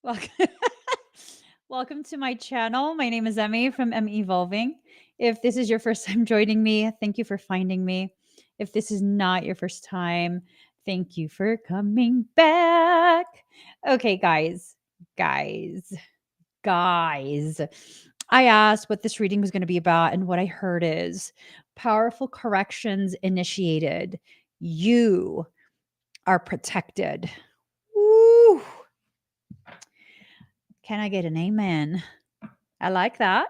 Welcome, welcome to my channel. My name is Emmy from M Evolving. If this is your first time joining me, thank you for finding me. If this is not your first time, thank you for coming back. Okay, guys, guys. I asked what this reading was going to be about, and what I heard is powerful corrections initiated. You are protected. Woo. Can I get an amen? I like that.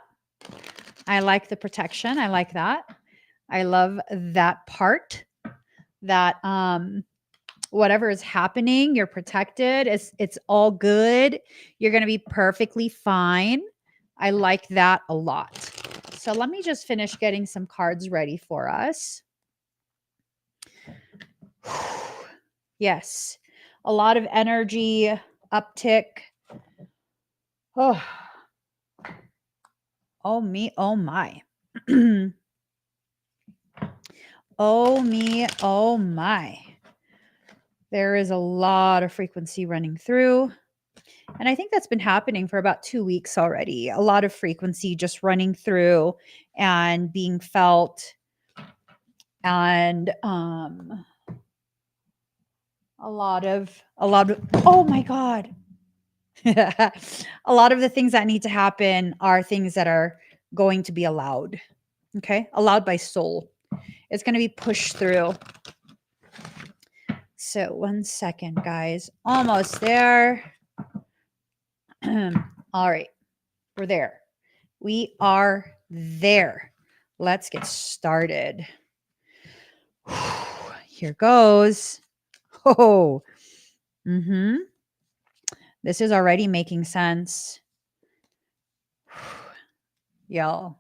I like the protection. I like that. I love that part that whatever is happening, you're protected. It's all good. You're going to be perfectly fine. I like that a lot. So let me just finish getting some cards ready for us. Yes. A lot of energy uptick. Oh. Oh me, oh my. Oh me, oh my. There is a lot of frequency running through. And I think that's been happening for about 2 weeks already. A lot of frequency just running through and being felt. And a lot of oh my God. A lot of the things that need to happen are things that are going to be allowed. Okay? Allowed by soul. It's going to be pushed through. So 1 second, guys. Almost there. All right. We're there. We are there. Let's get started. Here goes. Oh. This is already making sense. Y'all.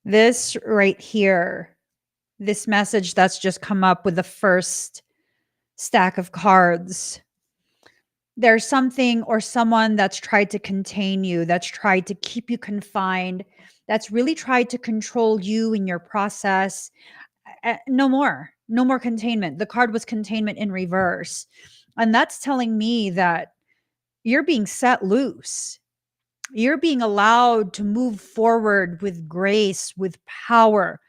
This right here, this message that's just come up with the first stack of cards. There's something or someone that's tried to contain you, that's tried to keep you confined, that's really tried to control you in your process. No more containment. The card was containment in reverse. And that's telling me that you're being set loose. You're being allowed to move forward with grace, with power,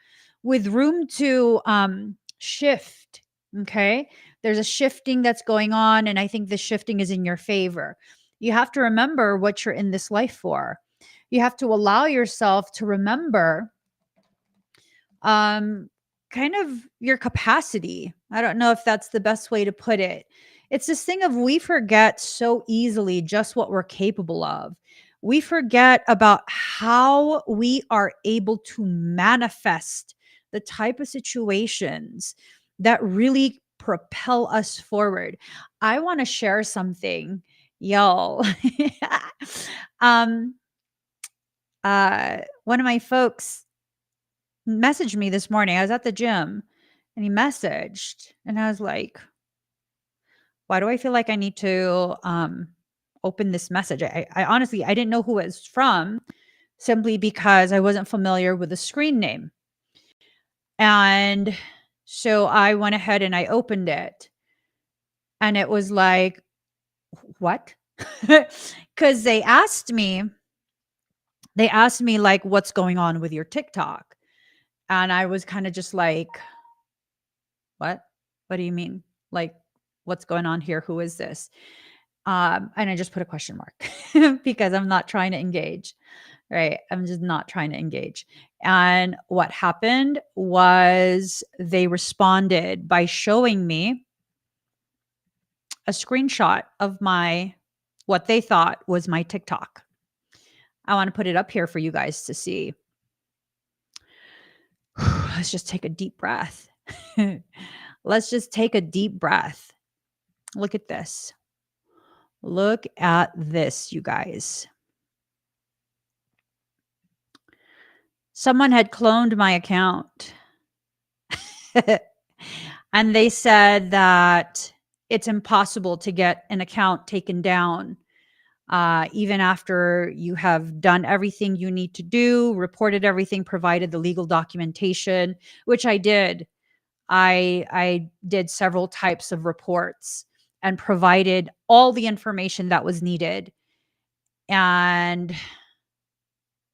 with room to shift. Okay. There's a shifting that's going on. And I think the shifting is in your favor. You have to remember what you're in this life for. You have to allow yourself to remember kind of your capacity. I don't know if that's the best way to put it. It's this thing of we forget so easily just what we're capable of. We forget about how we are able to manifest the type of situations that really propel us forward. I want to share something, y'all. um One of my folks messaged me this morning. I was at the gym and he messaged and I was like, why do I feel like I need to open this message? I honestly, I didn't know who it was from simply because I wasn't familiar with the screen name. And so I went ahead and I opened it and it was like, what? Because they asked me like, what's going on with your TikTok? And I was kind of just like, what? What do you mean? Like, what's going on here? Who is this? And I just put a question mark because I'm not trying to engage, right? I'm just not trying to engage. And what happened was they responded by showing me a screenshot of what they thought was my TikTok. I want to put it up here for you guys to see. Let's just take a deep breath. Let's just take a deep breath. Look at this. Look at this, you guys. Someone had cloned my account. And they said that it's impossible to get an account taken down, even after you have done everything you need to do, reported everything, provided the legal documentation, which I did. I did several types of reports and provided all the information that was needed. And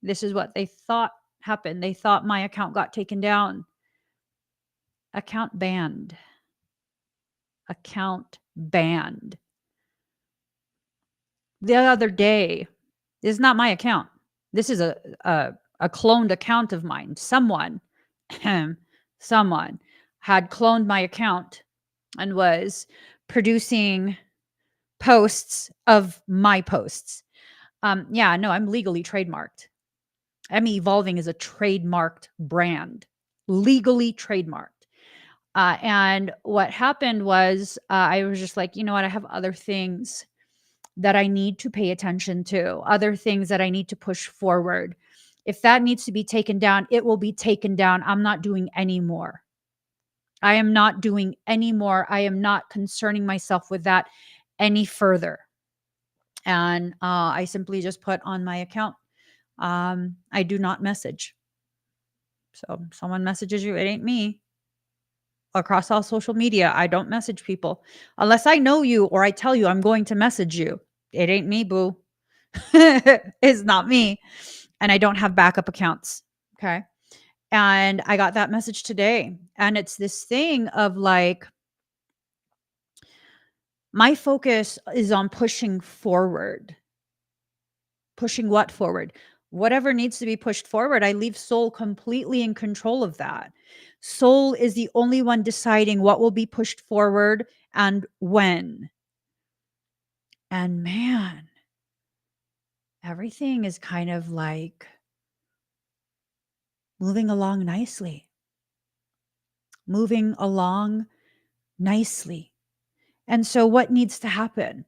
this is what they thought happened. They thought my account got taken down. Account banned. Account banned. The other day, this is not my account. This is a cloned account of mine. Someone had cloned my account and was producing posts of my posts. Yeah, no, I'm legally trademarked. Emmy Evolving is a trademarked brand, legally trademarked. And what happened was I was just like, you know what? I have other things that I need to pay attention to, other things that I need to push forward. If that needs to be taken down, it will be taken down. I'm not doing any more. I am not doing any more. I am not concerning myself with that any further. And I simply just put on my account, I do not message. So someone messages you, it ain't me. Across all social media, I don't message people unless I know you or I tell you I'm going to message you. It ain't me, boo. It's not me. And I don't have backup accounts. Okay. And I got that message today. And it's this thing of like, my focus is on pushing forward. Pushing what forward? Whatever needs to be pushed forward, I leave soul completely in control of that. Soul is the only one deciding what will be pushed forward and when. And man, everything is kind of like moving along nicely. Moving along nicely. And so what needs to happen?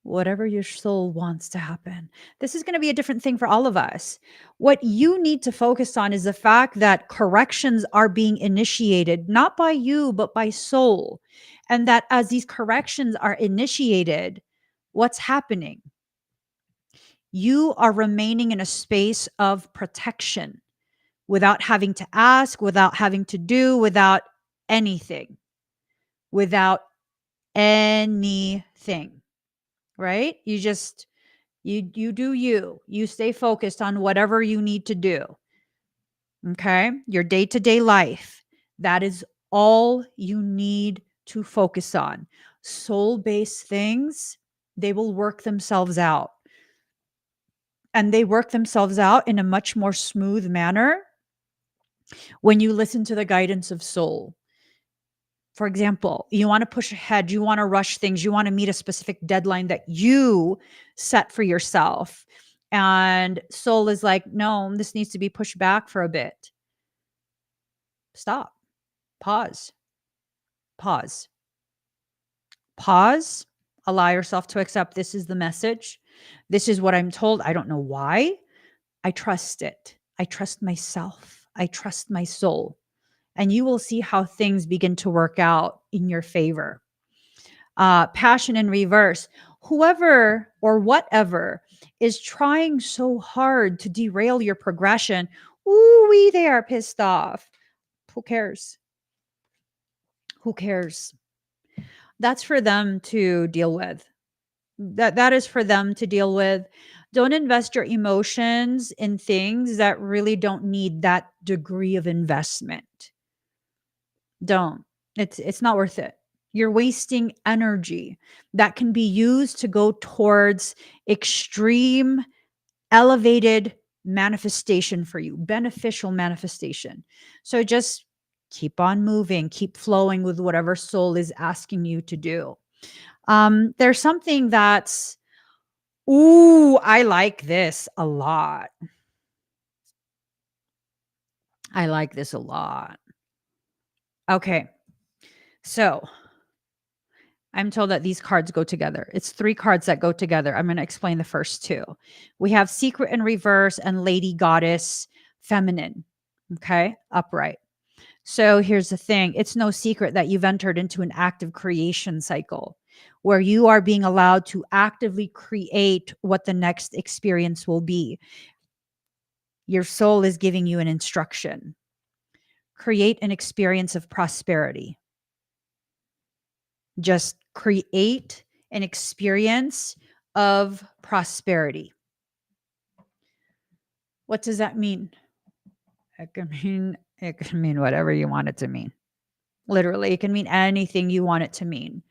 Whatever your soul wants to happen. This is going to be a different thing for all of us. What you need to focus on is the fact that corrections are being initiated, not by you, but by soul. And that as these corrections are initiated, what's happening? You are remaining in a space of protection without having to ask, without having to do, without anything. Without anything. Right? You just you do you. You stay focused on whatever you need to do. Okay? Your day-to-day life. That is all you need to focus on. Soul-based things, they will work themselves out. And they work themselves out in a much more smooth manner when you listen to the guidance of soul. For example, you want to push ahead, you want to rush things, you want to meet a specific deadline that you set for yourself. And soul is like, no, this needs to be pushed back for a bit. Stop. Pause. Pause. Pause. Allow yourself to accept this is the message. This is what I'm told. I don't know why. I trust it. I trust myself. I trust my soul. And you will see how things begin to work out in your favor. Passion in reverse. Whoever or whatever is trying so hard to derail your progression, ooh, they are pissed off. Who cares? Who cares? That's for them to deal with. That is for them to deal with. Don't invest your emotions in things that really don't need that degree of investment. Don't. It's not worth it. You're wasting energy that can be used to go towards extreme, elevated manifestation for you, beneficial manifestation. So just keep on moving, keep flowing with whatever soul is asking you to do. There's something that's, ooh, I like this a lot. I like this a lot. Okay. So I'm told that these cards go together. It's 3 cards that go together. I'm going to explain the first 2. We have Secret in reverse and Lady Goddess feminine. Okay. Upright. So here's the thing. It's no secret that you've entered into an active creation cycle where you are being allowed to actively create what the next experience will be. Your soul is giving you an instruction. Create an experience of prosperity. Just create an experience of prosperity. What does that mean? It can mean whatever you want it to mean. Literally, it can mean anything you want it to mean.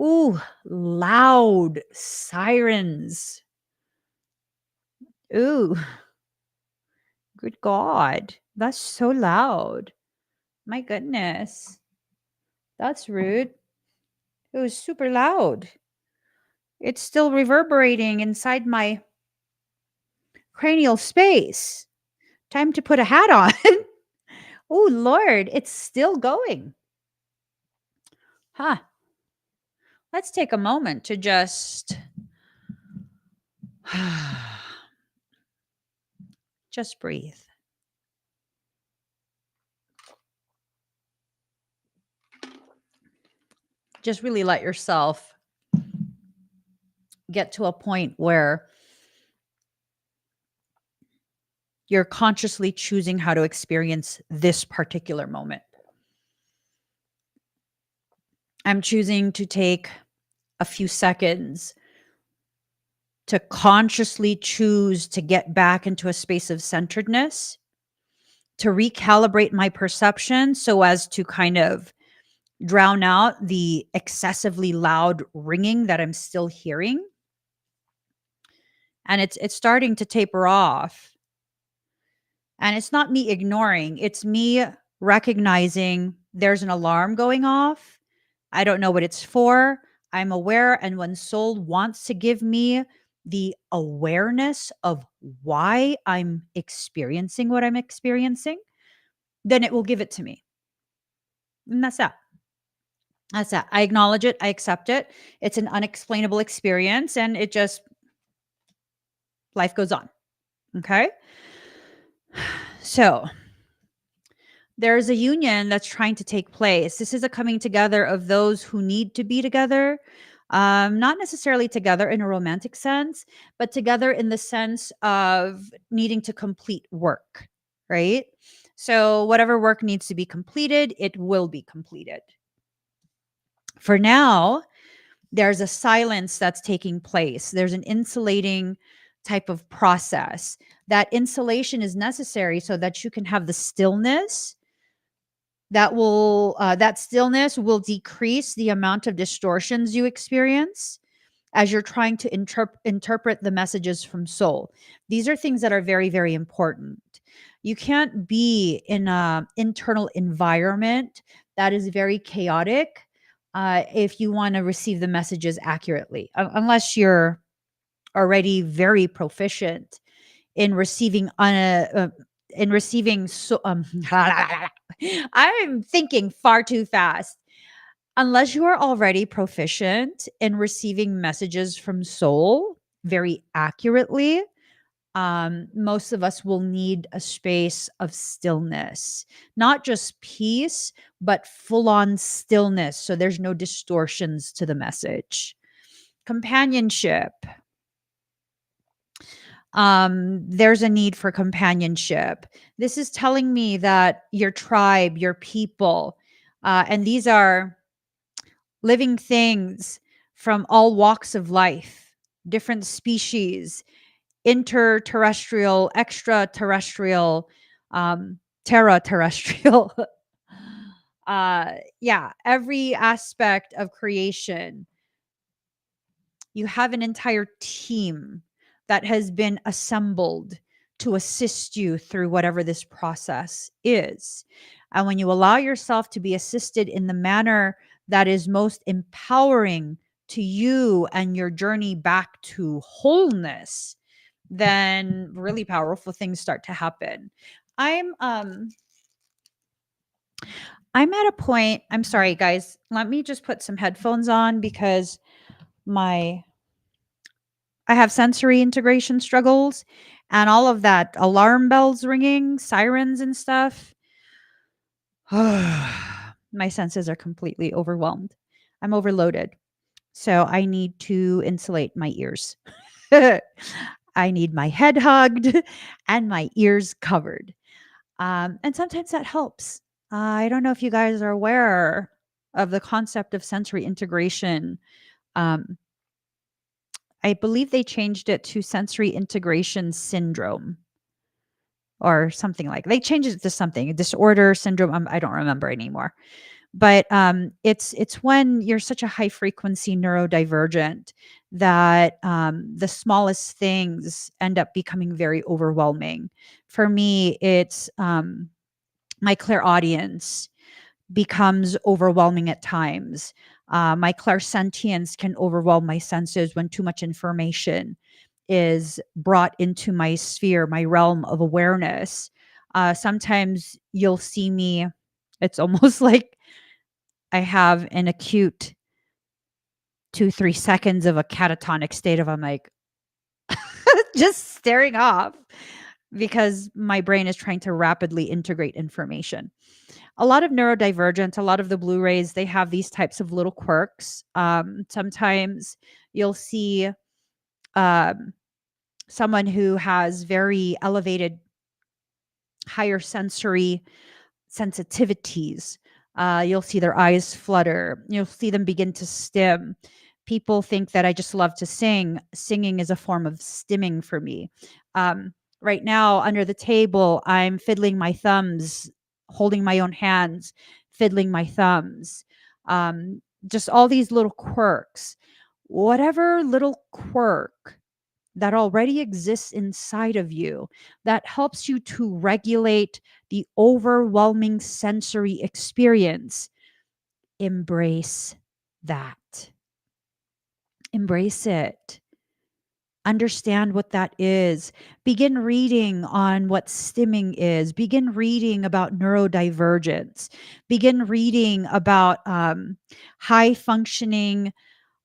Ooh, loud sirens. Ooh, good God. That's so loud. My goodness. That's rude. It was super loud. It's still reverberating inside my cranial space. Time to put a hat on. Oh, Lord, it's still going. Huh. Let's take a moment to just breathe. Just really let yourself get to a point where you're consciously choosing how to experience this particular moment. I'm choosing to take a few seconds to consciously choose to get back into a space of centeredness, to recalibrate my perception so as to kind of drown out the excessively loud ringing that I'm still hearing. And it's starting to taper off. And it's not me ignoring, it's me recognizing there's an alarm going off. I don't know what it's for. I'm aware. And when soul wants to give me the awareness of why I'm experiencing what I'm experiencing, then it will give it to me. And that's that. That's that. I acknowledge it. I accept it. It's an unexplainable experience and it just, life goes on. Okay. So there's a union that's trying to take place. This is a coming together of those who need to be together, not necessarily together in a romantic sense, but together in the sense of needing to complete work, right? So whatever work needs to be completed, it will be completed. For now, there's a silence that's taking place. There's an insulating type of process. That insulation is necessary so that you can have the stillness that stillness will decrease the amount of distortions you experience as you're trying to interpret the messages from soul. These are things that are very, very important. You can't be in an internal environment that is very chaotic if you want to receive the messages accurately, unless you're already very proficient in receiving I'm thinking far too fast. Unless you are already proficient in receiving messages from soul very accurately, most of us will need a space of stillness, not just peace, but full on stillness. So there's no distortions to the message. Companionship. There's a need for companionship. This is telling me that your tribe, your people, and these are living things from all walks of life, different species, interterrestrial, extraterrestrial, terrestrial. Yeah, every aspect of creation. You have an entire team that has been assembled to assist you through whatever this process is. And when you allow yourself to be assisted in the manner that is most empowering to you and your journey back to wholeness, then really powerful things start to happen. I'm at a point, I'm sorry guys, let me just put some headphones on because I have sensory integration struggles and all of that alarm bells ringing, sirens and stuff. My senses are completely overwhelmed. I'm overloaded. So I need to insulate my ears. I need my head hugged and my ears covered. And sometimes that helps. I don't know if you guys are aware of the concept of sensory integration. Um, I believe they changed it to sensory integration syndrome or something like they changed it to something disorder syndrome. I don't remember anymore. But it's when you're such a high frequency neurodivergent that the smallest things end up becoming very overwhelming. For me, it's my clairaudience becomes overwhelming at times. My clairsentience can overwhelm my senses when too much information is brought into my sphere, my realm of awareness. Sometimes you'll see me, it's almost like I have an acute 2-3 seconds of a catatonic state of I'm like just staring off because my brain is trying to rapidly integrate information. A lot of neurodivergent, a lot of the Blu-rays, they have these types of little quirks. Sometimes you'll see um, someone who has very elevated higher sensory sensitivities. You'll see their eyes flutter. You'll see them begin to stim. People think that I just love to sing. Singing is a form of stimming for me. Right now, under the table, I'm fiddling my thumbs, holding my own hands, fiddling my thumbs. Just all these little quirks. Whatever little quirk that already exists inside of you that helps you to regulate the overwhelming sensory experience. Embrace that. Embrace it. Understand what that is. Begin reading on what stimming is. Begin reading about neurodivergence. Begin reading about high functioning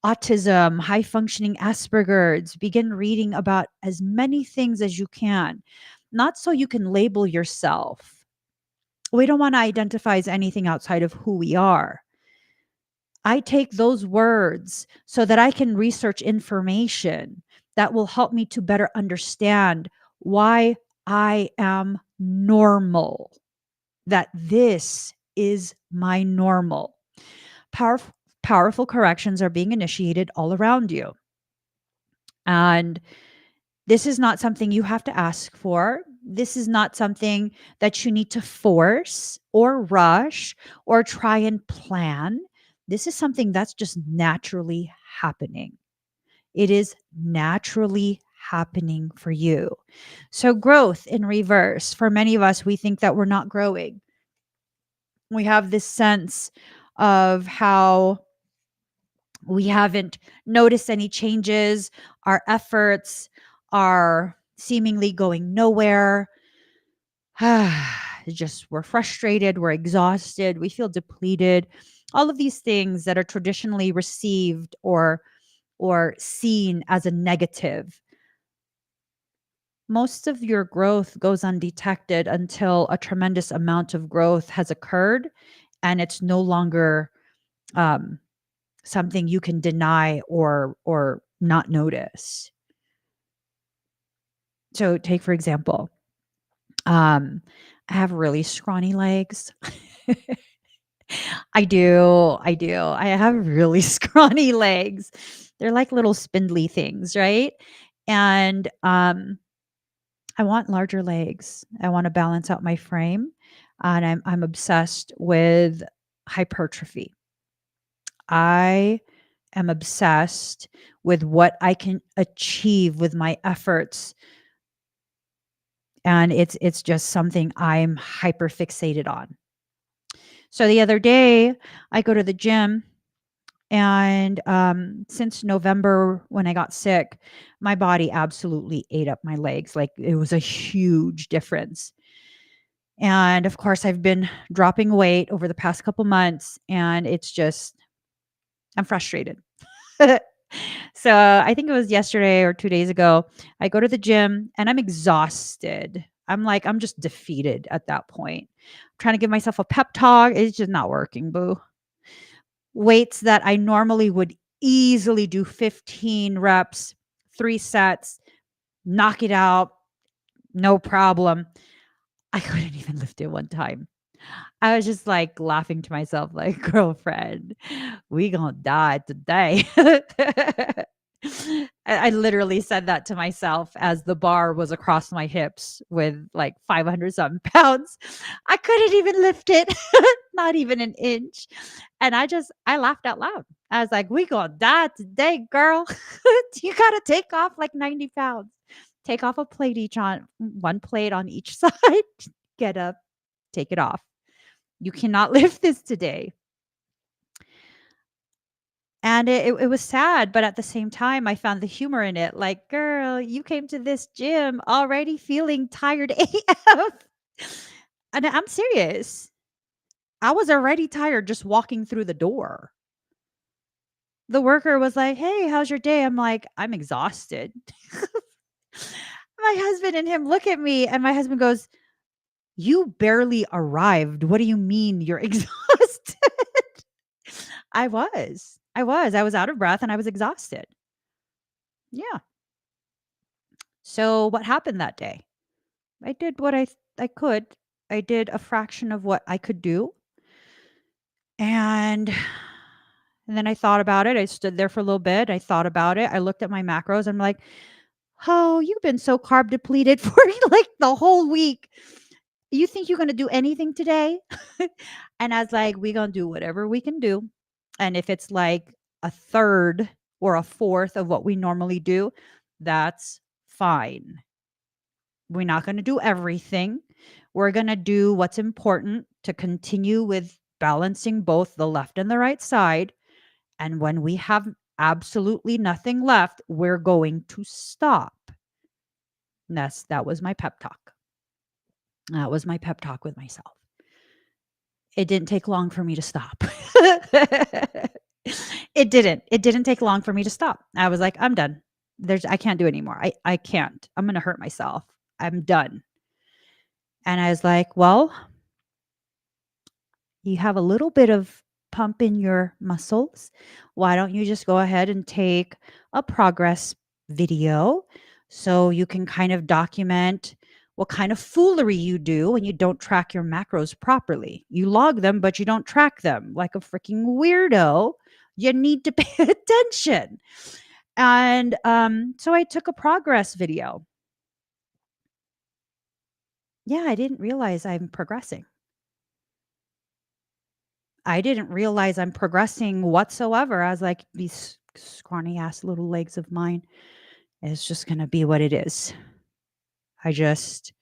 autism, high functioning Asperger's. Begin reading about as many things as you can, not so you can label yourself. We don't want to identify as anything outside of who we are. I take those words so that I can research information that will help me to better understand why I am normal, that this is my normal. Powerful, powerful corrections are being initiated all around you. And this is not something you have to ask for. This is not something that you need to force or rush or try and plan. This is something that's just naturally happening. It is naturally happening for you. So, growth in reverse. For many of us, we think that we're not growing. We have this sense of how we haven't noticed any changes. Our efforts are seemingly going nowhere. Just we're frustrated, we're exhausted, we feel depleted. All of these things that are traditionally received or seen as a negative. Most of your growth goes undetected until a tremendous amount of growth has occurred and it's no longer um, something you can deny or not notice. So take for example, I have really scrawny legs. I do. I have really scrawny legs. They're like little spindly things, right? And I want larger legs. I want to balance out my frame, and I'm obsessed with hypertrophy. I am obsessed with what I can achieve with my efforts, and it's just something I'm hyper fixated on. So the other day, I go to the gym, and since November when I got sick, my body absolutely ate up my legs. Like it was a huge difference. And of course, I've been dropping weight over the past couple months, and it's just I'm frustrated. So I think it was yesterday or 2 days ago. I go to the gym and I'm exhausted. I'm just defeated at that point. Trying to give myself a pep talk. It's just not working, boo. Weights that I normally would easily do 15 reps, 3 sets, knock it out, no problem. I couldn't even lift it one time. I was just like laughing to myself, like, girlfriend, we gonna die today. I literally said that to myself as the bar was across my hips with like 500 something pounds. I couldn't even lift it, not even an inch. And I laughed out loud. I was like, we gonna die today, girl. You gotta take off like 90 pounds. Take off a plate each on one plate on each side. Get up, take it off. You cannot lift this today. And it was sad, but at the same time, I found the humor in it. Like, girl, you came to this gym already feeling tired AF. And I'm serious. I was already tired just walking through the door. The worker was like, "Hey, how's your day?" I'm like, "I'm exhausted." My husband and him look at me, and my husband goes, "You barely arrived. What do you mean you're exhausted?" I was. I was. I was out of breath and I was exhausted. Yeah. So what happened that day? I did what I could. I did a fraction of what I could do. And and then I thought about it. I stood there for a little bit. I thought about it. I looked at my macros. I'm like, "Oh, you've been so carb depleted for like the whole week. You think you're going to do anything today?" And I was like, "We're going to do whatever we can do. And if it's like a third or a fourth of what we normally do, that's fine. We're not going to do everything. We're going to do what's important to continue with balancing both the left and the right side. And when we have absolutely nothing left, we're going to stop." That was my pep talk. That was my pep talk with myself. It didn't take long for me to stop. It didn't. It didn't take long for me to stop. I was like, "I'm done. I can't do anymore. I can't. I'm going to hurt myself. I'm done." And I was like, "Well, you have a little bit of pump in your muscles. Why don't you just go ahead and take a progress video so you can kind of document what kind of foolery you do when you don't track your macros properly? You log them, but you don't track them like a freaking weirdo. You need to pay attention." And so I took a progress video. Yeah, I didn't realize I'm progressing. I didn't realize I'm progressing whatsoever. I was like, "These scrawny ass little legs of mine is just going to be what it is. I just,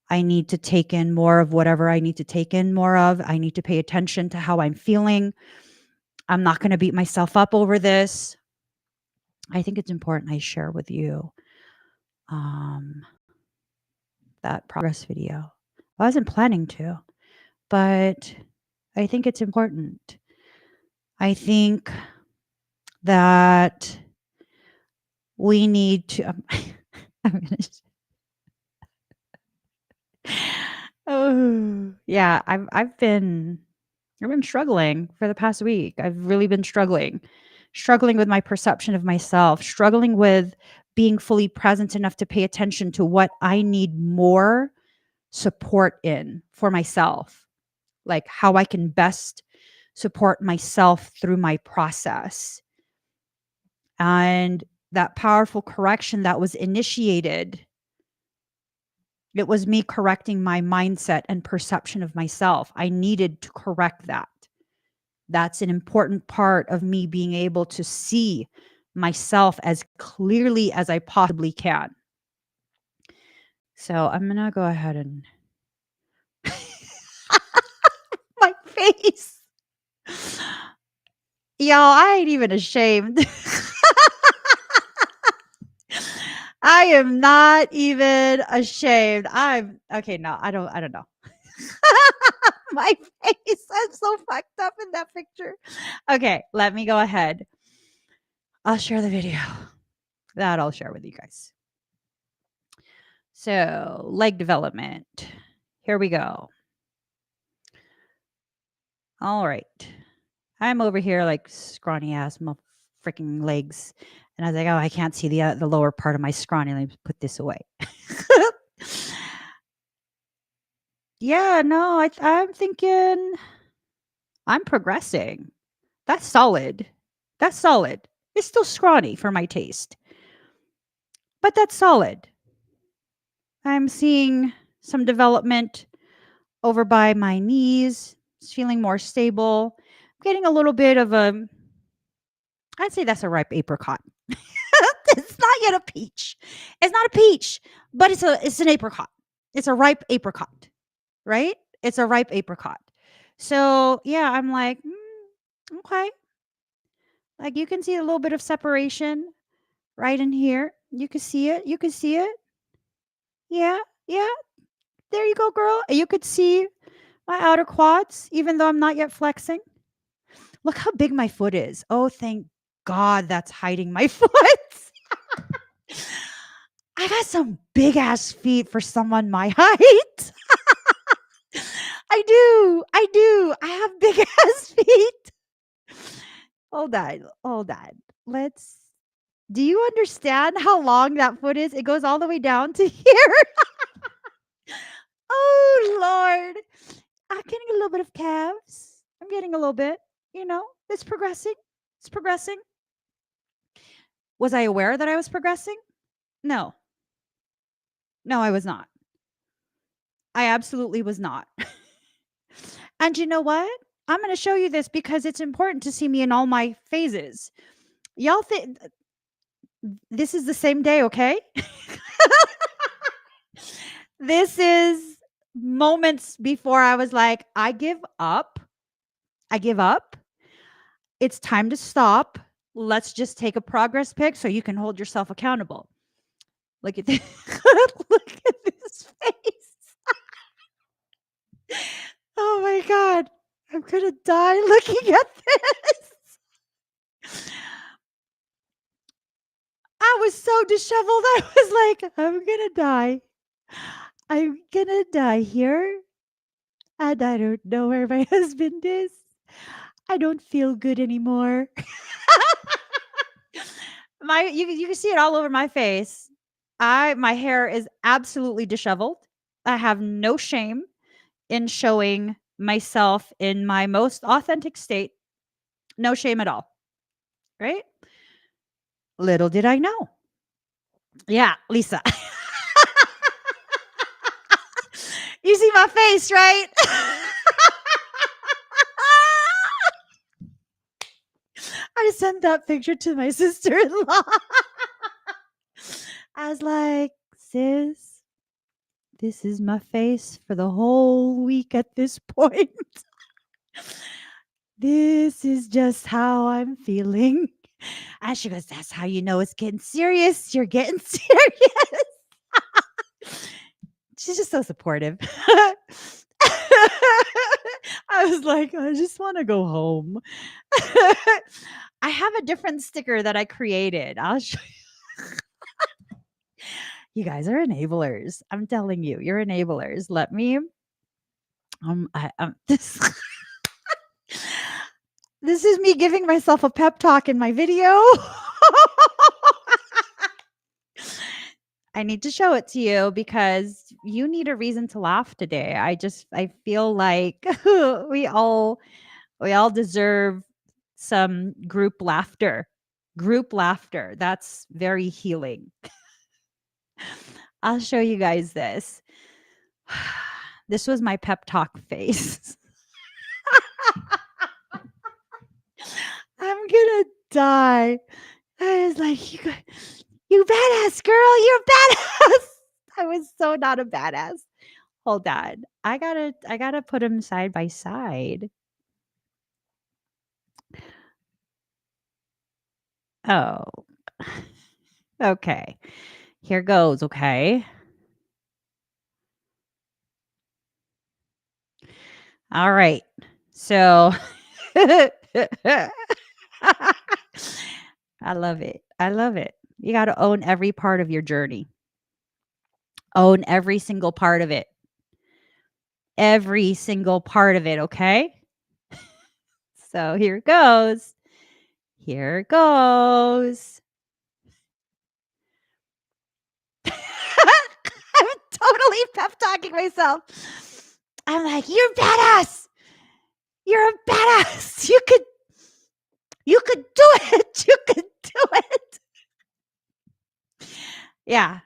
I need to take in more of whatever I need to take in more of. I need to pay attention to how I'm feeling. I'm not going to beat myself up over this." I think it's important I share with you um, that progress video. I wasn't planning to, but I think it's important. I think that we need to. I'm gonna. Oh yeah, I've been struggling for the past week. I've really been struggling with my perception of myself, struggling with being fully present enough to pay attention to what I need more support in for myself, like how I can best support myself through my process. And that powerful correction that was initiated, it was me correcting my mindset and perception of myself. I needed to correct that. That's an important part of me being able to see myself as clearly as I possibly can. So I'm going to go ahead and my face. Y'all, I ain't even ashamed. I am not even ashamed. I'm okay. No, I don't know. My face. I'm so fucked up in that picture. Okay, let me go ahead. I'll share the video. That I'll share with you guys. So, leg development. Here we go. All right. I'm over here like scrawny ass freaking legs. And I was like, "Oh, I can't see the lower part of my scrawny. Let me put this away." Yeah, no, I'm thinking I'm progressing. That's solid. That's solid. It's still scrawny for my taste, but that's solid. I'm seeing some development over by my knees. It's feeling more stable. I'm getting a little bit of a, I'd say that's a ripe apricot. It's not yet a peach. It's not a peach, but it's an apricot. It's a ripe apricot, right? It's a ripe apricot. So yeah, I'm like, okay. Like you can see a little bit of separation right in here. You can see it. You can see it. Yeah, yeah. There you go, girl. You could see my outer quads, even though I'm not yet flexing. Look how big my foot is. Oh, thank God that's hiding my foot. I got some big ass feet for someone my height. I do. I do. I have big ass feet. Hold on. Hold on. Let's. Do you understand how long that foot is? It goes all the way down to here. Oh, Lord. I'm getting a little bit of calves. I'm getting a little bit. It's progressing. It's progressing. Was I aware that I was progressing? No. No, I was not. I absolutely was not. And you know what? I'm going to show you this because it's important to see me in all my phases. Y'all think this is the same day, okay? This is moments before I was like, I give up. I give up. It's time to stop. Let's just take a progress pic so you can hold yourself accountable. Look at this. Look at this face. Oh my God. I'm going to die looking at this. I was so disheveled. I was like, I'm going to die. I'm going to die here. And I don't know where my husband is. I don't feel good anymore. You can see it all over my face. My hair is absolutely disheveled. I have no shame in showing myself in my most authentic state. No shame at all. Right? Little did I know. Yeah, Lisa. You see my face, right? I sent that picture to my sister-in-law. I was like, sis, this is my face for the whole week at this point. This is just how I'm feeling. And she goes, that's how you know it's getting serious. You're getting serious. She's just so supportive. I was like, I just want to go home. I have a different sticker that I created. I'll show you. You guys are enablers. I'm telling you, you're enablers. Let me. This. This is me giving myself a pep talk in my video. I need to show it to you because you need a reason to laugh today. I feel like we all deserve some group laughter. Group laughter. That's very healing. I'll show you guys this. This was my pep talk face. I'm gonna die. I was like, you badass girl, you're badass. I was so not a badass. Hold on. I gotta put them side by side. Oh. Okay. Here goes, okay? All right. So I love it. I love it. You got to own every part of your journey. Own every single part of it. Every single part of it, okay? So here it goes. Here it goes. I'm totally pep talking myself. I'm like, you're badass. You're a badass. You could do it. You could do it. Yeah.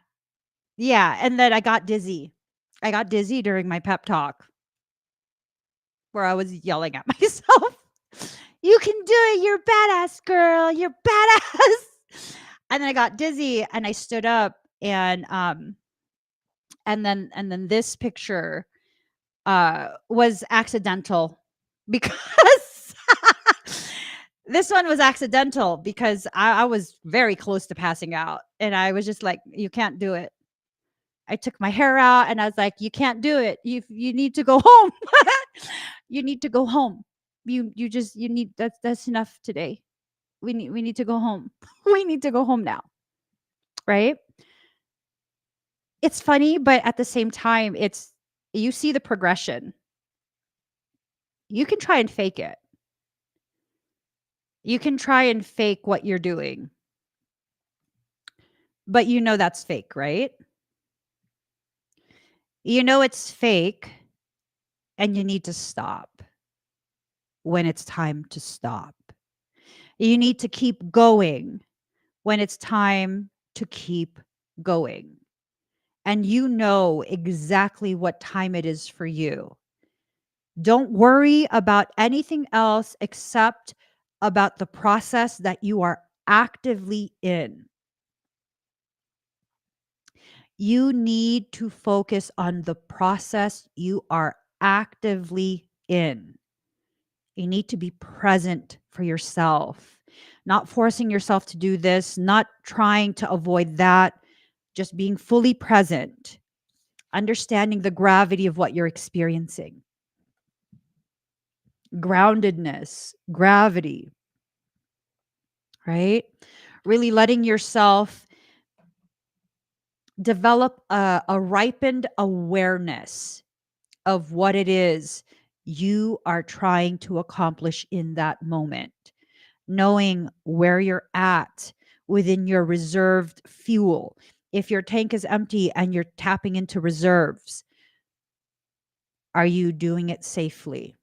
Yeah. And then I got dizzy. I got dizzy during my pep talk where I was yelling at myself. You can do it. You're badass, girl. You're badass. And then I got dizzy and I stood up and then this picture was accidental because this one was accidental because I was very close to passing out and I was just like, you can't do it. I took my hair out and I was like, you can't do it. You need to go home. You need to go home. You need that's enough today. We need to go home. We need to go home now. Right? It's funny, but at the same time, it's you see the progression. You can try and fake it. You can try and fake what you're doing. But you know that's fake, right? You know it's fake and you need to stop when it's time to stop. You need to keep going when it's time to keep going. And you know exactly what time it is for you. Don't worry about anything else except about the process that you are actively in. You need to focus on the process you are actively in. You need to be present for yourself, not forcing yourself to do this, not trying to avoid that, just being fully present, understanding the gravity of what you're experiencing. Groundedness, gravity, right? Really letting yourself develop a ripened awareness of what it is you are trying to accomplish in that moment, knowing where you're at within your reserved fuel. If your tank is empty and you're tapping into reserves, are you doing it safely?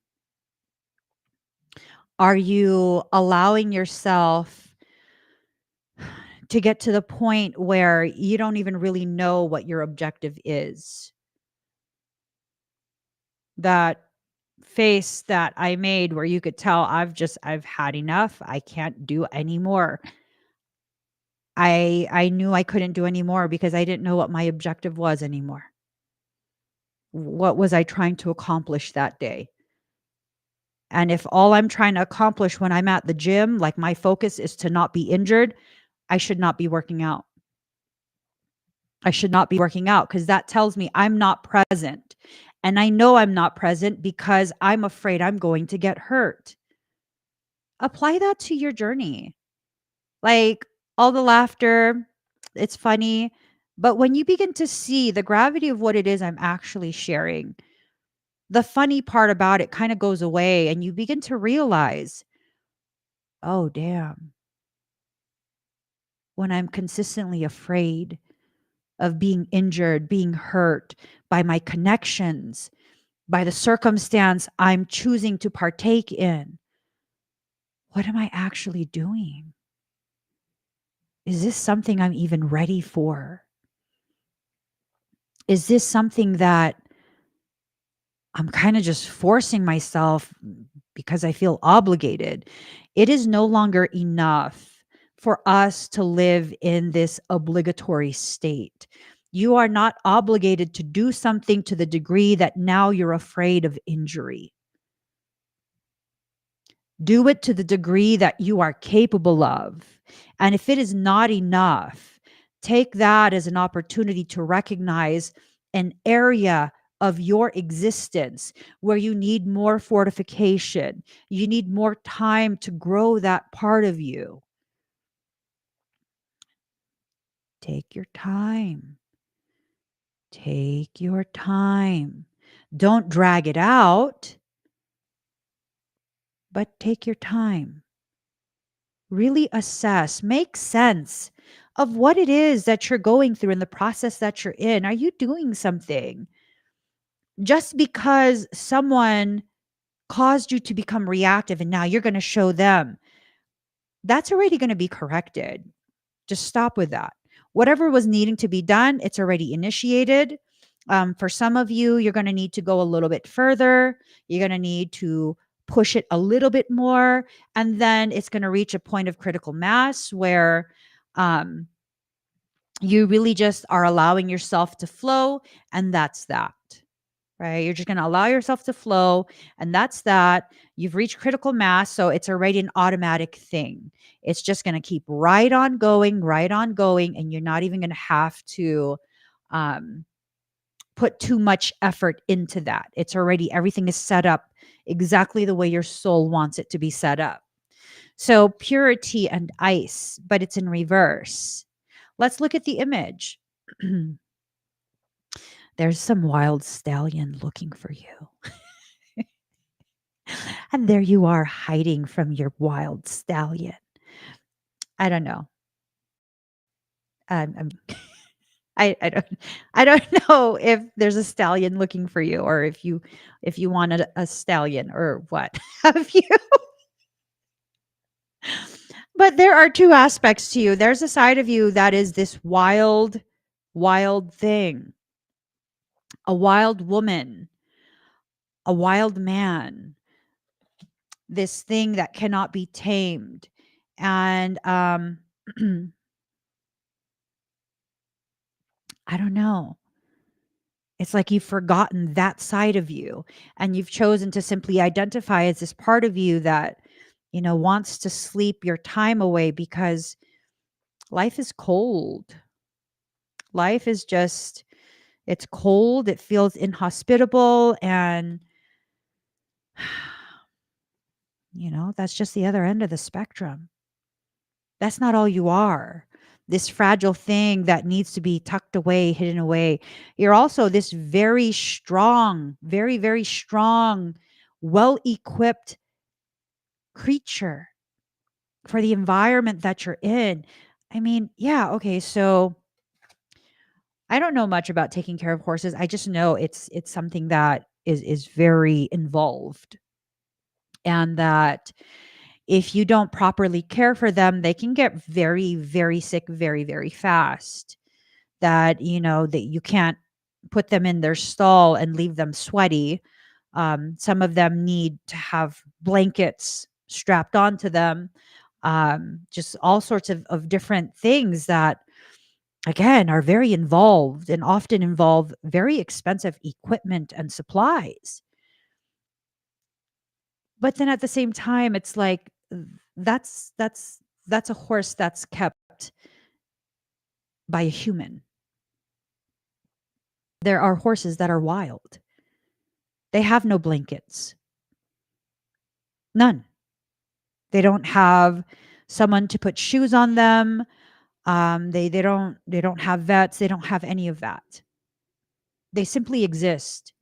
Are you allowing yourself to get to the point where you don't even really know what your objective is? That face that I made where you could tell I've had enough. I can't do anymore. I knew I couldn't do anymore because I didn't know what my objective was anymore. What was I trying to accomplish that day? And if all I'm trying to accomplish when I'm at the gym, like my focus is to not be injured, I should not be working out. I should not be working out because that tells me I'm not present. And I know I'm not present because I'm afraid I'm going to get hurt. Apply that to your journey. Like all the laughter, it's funny. But when you begin to see the gravity of what it is I'm actually sharing, the funny part about it kind of goes away and you begin to realize, oh, damn, when I'm consistently afraid of being injured, being hurt by my connections, by the circumstance I'm choosing to partake in, what am I actually doing? Is this something I'm even ready for? Is this something that I'm kind of just forcing myself because I feel obligated? It is no longer enough for us to live in this obligatory state. You are not obligated to do something to the degree that now you're afraid of injury. Do it to the degree that you are capable of. And if it is not enough, take that as an opportunity to recognize an area of your existence where you need more fortification. You need more time to grow that part of you. Take your time. Take your time. Don't drag it out, but take your time. Really assess, make sense of what it is that you're going through in the process that you're in. Are you doing something? Just because someone caused you to become reactive and now you're going to show them, that's already going to be corrected. Just stop with that. Whatever was needing to be done, it's already initiated. For some of you, you're going to need to go a little bit further. You're going to need to push it a little bit more. And then it's going to reach a point of critical mass where um, you really just are allowing yourself to flow. And that's that, right? You're just going to allow yourself to flow. And that's that. You've reached critical mass. So it's already an automatic thing. It's just going to keep right on going, right on going. And you're not even going to have to um, put too much effort into that. It's already, everything is set up exactly the way your soul wants it to be set up. So purity and ice, but it's in reverse. Let's look at the image. There's some wild stallion looking for you. And there you are hiding from your wild stallion. I don't know. I'm I don't know if there's a stallion looking for you or if you wanted a stallion or what have you. But there are two aspects to you. There's a side of you that is this wild thing, a wild woman, a wild man, this thing that cannot be tamed. And I don't know. It's like you've forgotten that side of you and you've chosen to simply identify as this part of you that, wants to sleep your time away because life is cold. Life is just, it's cold. It feels inhospitable. And, that's just the other end of the spectrum. That's not all you are. This fragile thing that needs to be tucked away, hidden away. You're also this very strong, very, very strong, well equipped creature for the environment that you're in. I mean, yeah, okay, so I don't know much about taking care of horses. I just know it's something that is very involved and that if you don't properly care for them, they can get very, very sick very, very fast. That, that you can't put them in their stall and leave them sweaty. Some of them need to have blankets strapped onto them. Just all sorts of different things that, again, are very involved and often involve very expensive equipment and supplies. But then at the same time, it's like that's that's that's a horse that's kept by a human. There are horses that are wild. They have no blankets. None. They don't have someone to put shoes on them. They don't have vets. They don't have any of that. They simply exist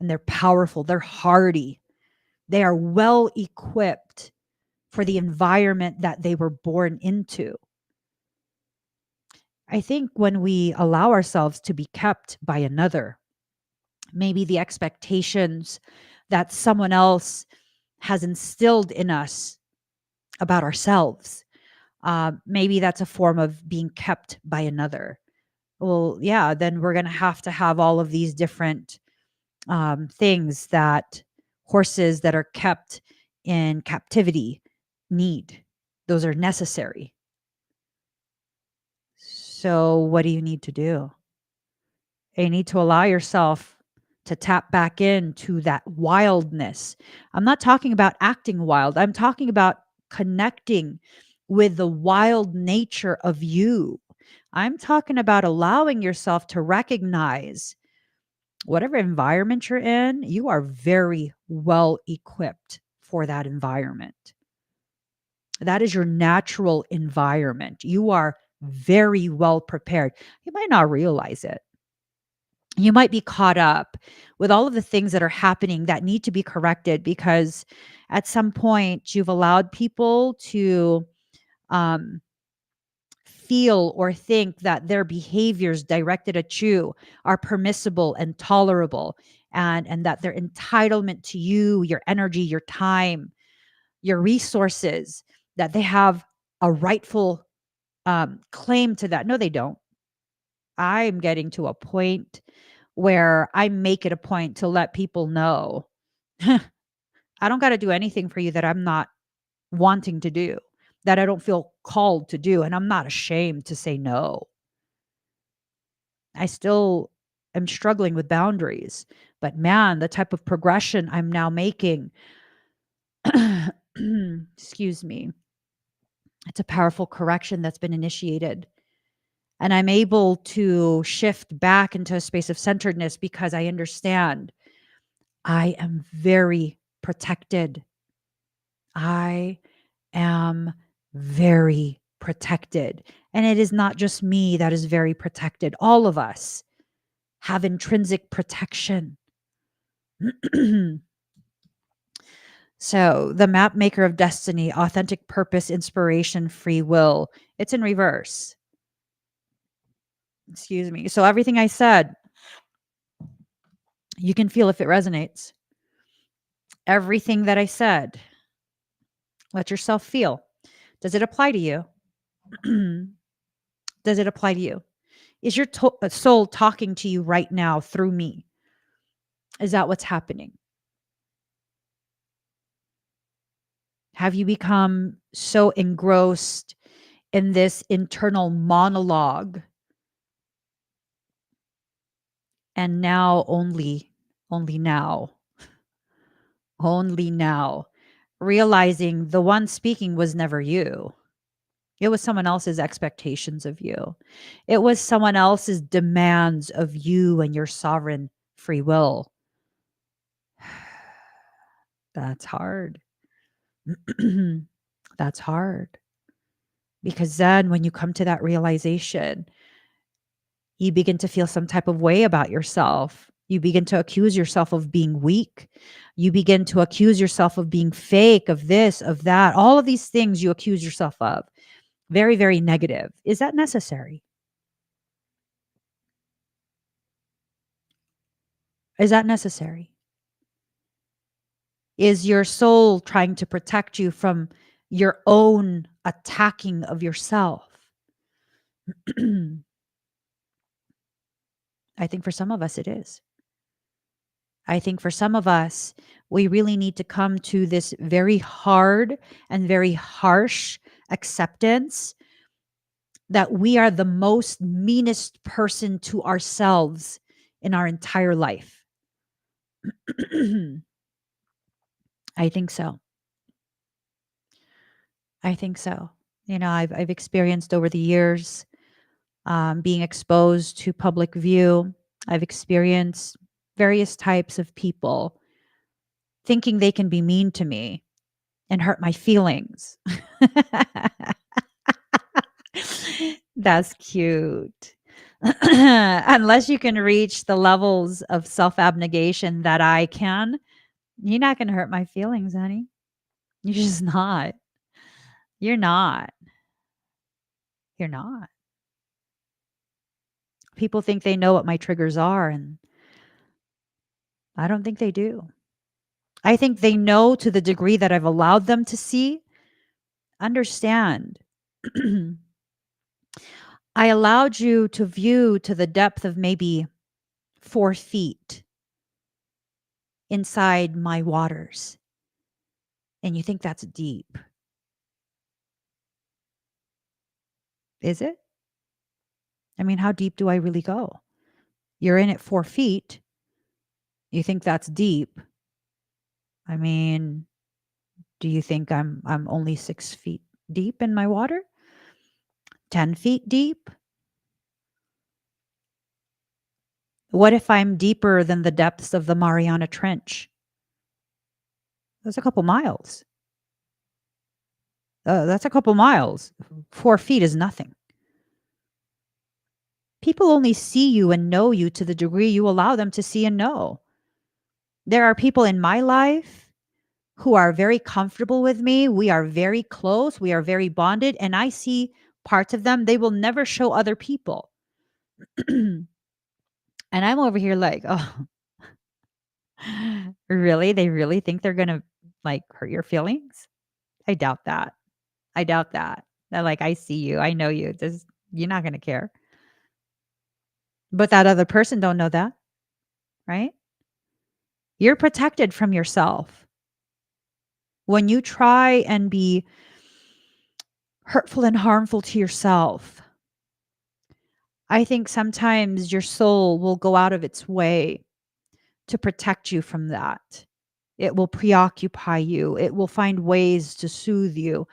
and they're powerful. They're hardy. They are well equipped for the environment that they were born into. I think when we allow ourselves to be kept by another, maybe the expectations that someone else has instilled in us about ourselves, maybe that's a form of being kept by another. Well, yeah, then we're going to have all of these different things that horses that are kept in captivity need. Those are necessary. So, what do you need to do? You need to allow yourself to tap back into that wildness. I'm not talking about acting wild, I'm talking about connecting with the wild nature of you. I'm talking about allowing yourself to recognize whatever environment you're in, you are very well equipped for that environment. That is your natural environment. You are very well prepared. You might not realize it. You might be caught up with all of the things that are happening that need to be corrected because at some point you've allowed people to um, feel or think that their behaviors directed at you are permissible and tolerable. and that their entitlement to you, your energy, your time, your resources, that they have a rightful claim to that. No, they don't. I'm getting to a point where I make it a point to let people know I don't got to do anything for you that I'm not wanting to do, that I don't feel called to do. And I'm not ashamed to say no. I still am struggling with boundaries, but man, the type of progression I'm now making, excuse me, it's a powerful correction that's been initiated. And I'm able to shift back into a space of centeredness because I understand I am very protected. I am very protected. And it is not just me that is very protected. All of us have intrinsic protection. So, the map maker of destiny, authentic purpose, inspiration, free will, it's in reverse. Excuse me. So, everything I said, you can feel if it resonates. Everything that I said, let yourself feel. Does it apply to you? Does it apply to you? Is your soul talking to you right now through me? Is that what's happening? Have you become so engrossed in this internal monologue and now only now, realizing the one speaking was never you? It was someone else's expectations of you. It was someone else's demands of you and your sovereign free will. That's hard. That's hard. Because then when you come to that realization, you begin to feel some type of way about yourself. You begin to accuse yourself of being weak. You begin to accuse yourself of being fake, of this, of that. All of these things you accuse yourself of. Very, very negative. Is that necessary? Is that necessary? Is your soul trying to protect you from your own attacking of yourself? I think for some of us it is. I think for some of us, we really need to come to this very hard and very harsh acceptance that we are the most meanest person to ourselves in our entire life. I think so. I think so. You know, I've experienced over the years being exposed to public view. I've experienced various types of people thinking they can be mean to me and hurt my feelings. That's cute. Unless you can reach the levels of self abnegation that I can, you're not going to hurt my feelings, honey. You're just not. You're not. You're not. People think they know what my triggers are, and I don't think they do. I think they know to the degree that I've allowed them to see, understand. I allowed you to view to the depth of maybe 4 feet inside my waters. And you think that's deep. Is it? I mean, how deep do I really go? You're in at 4 feet. You think that's deep. I mean, do you think I'm only 6 feet deep in my water? 10 feet deep? What if I'm deeper than the depths of the Mariana Trench? That's a couple miles. That's a couple miles. 4 feet is nothing. People only see you and know you to the degree you allow them to see and know. There are people in my life who are very comfortable with me. We are very close. We are very bonded. And I see parts of them they will never show other people. And I'm over here like, oh, Really? They really think they're gonna, like, hurt your feelings? I doubt that. I doubt that. They're like, "I see you. I know you. This you're not gonna care." But that other person don't know that, right? You're protected from yourself. When you try and be hurtful and harmful to yourself, I think sometimes your soul will go out of its way to protect you from that. It will preoccupy you. It will find ways to soothe you.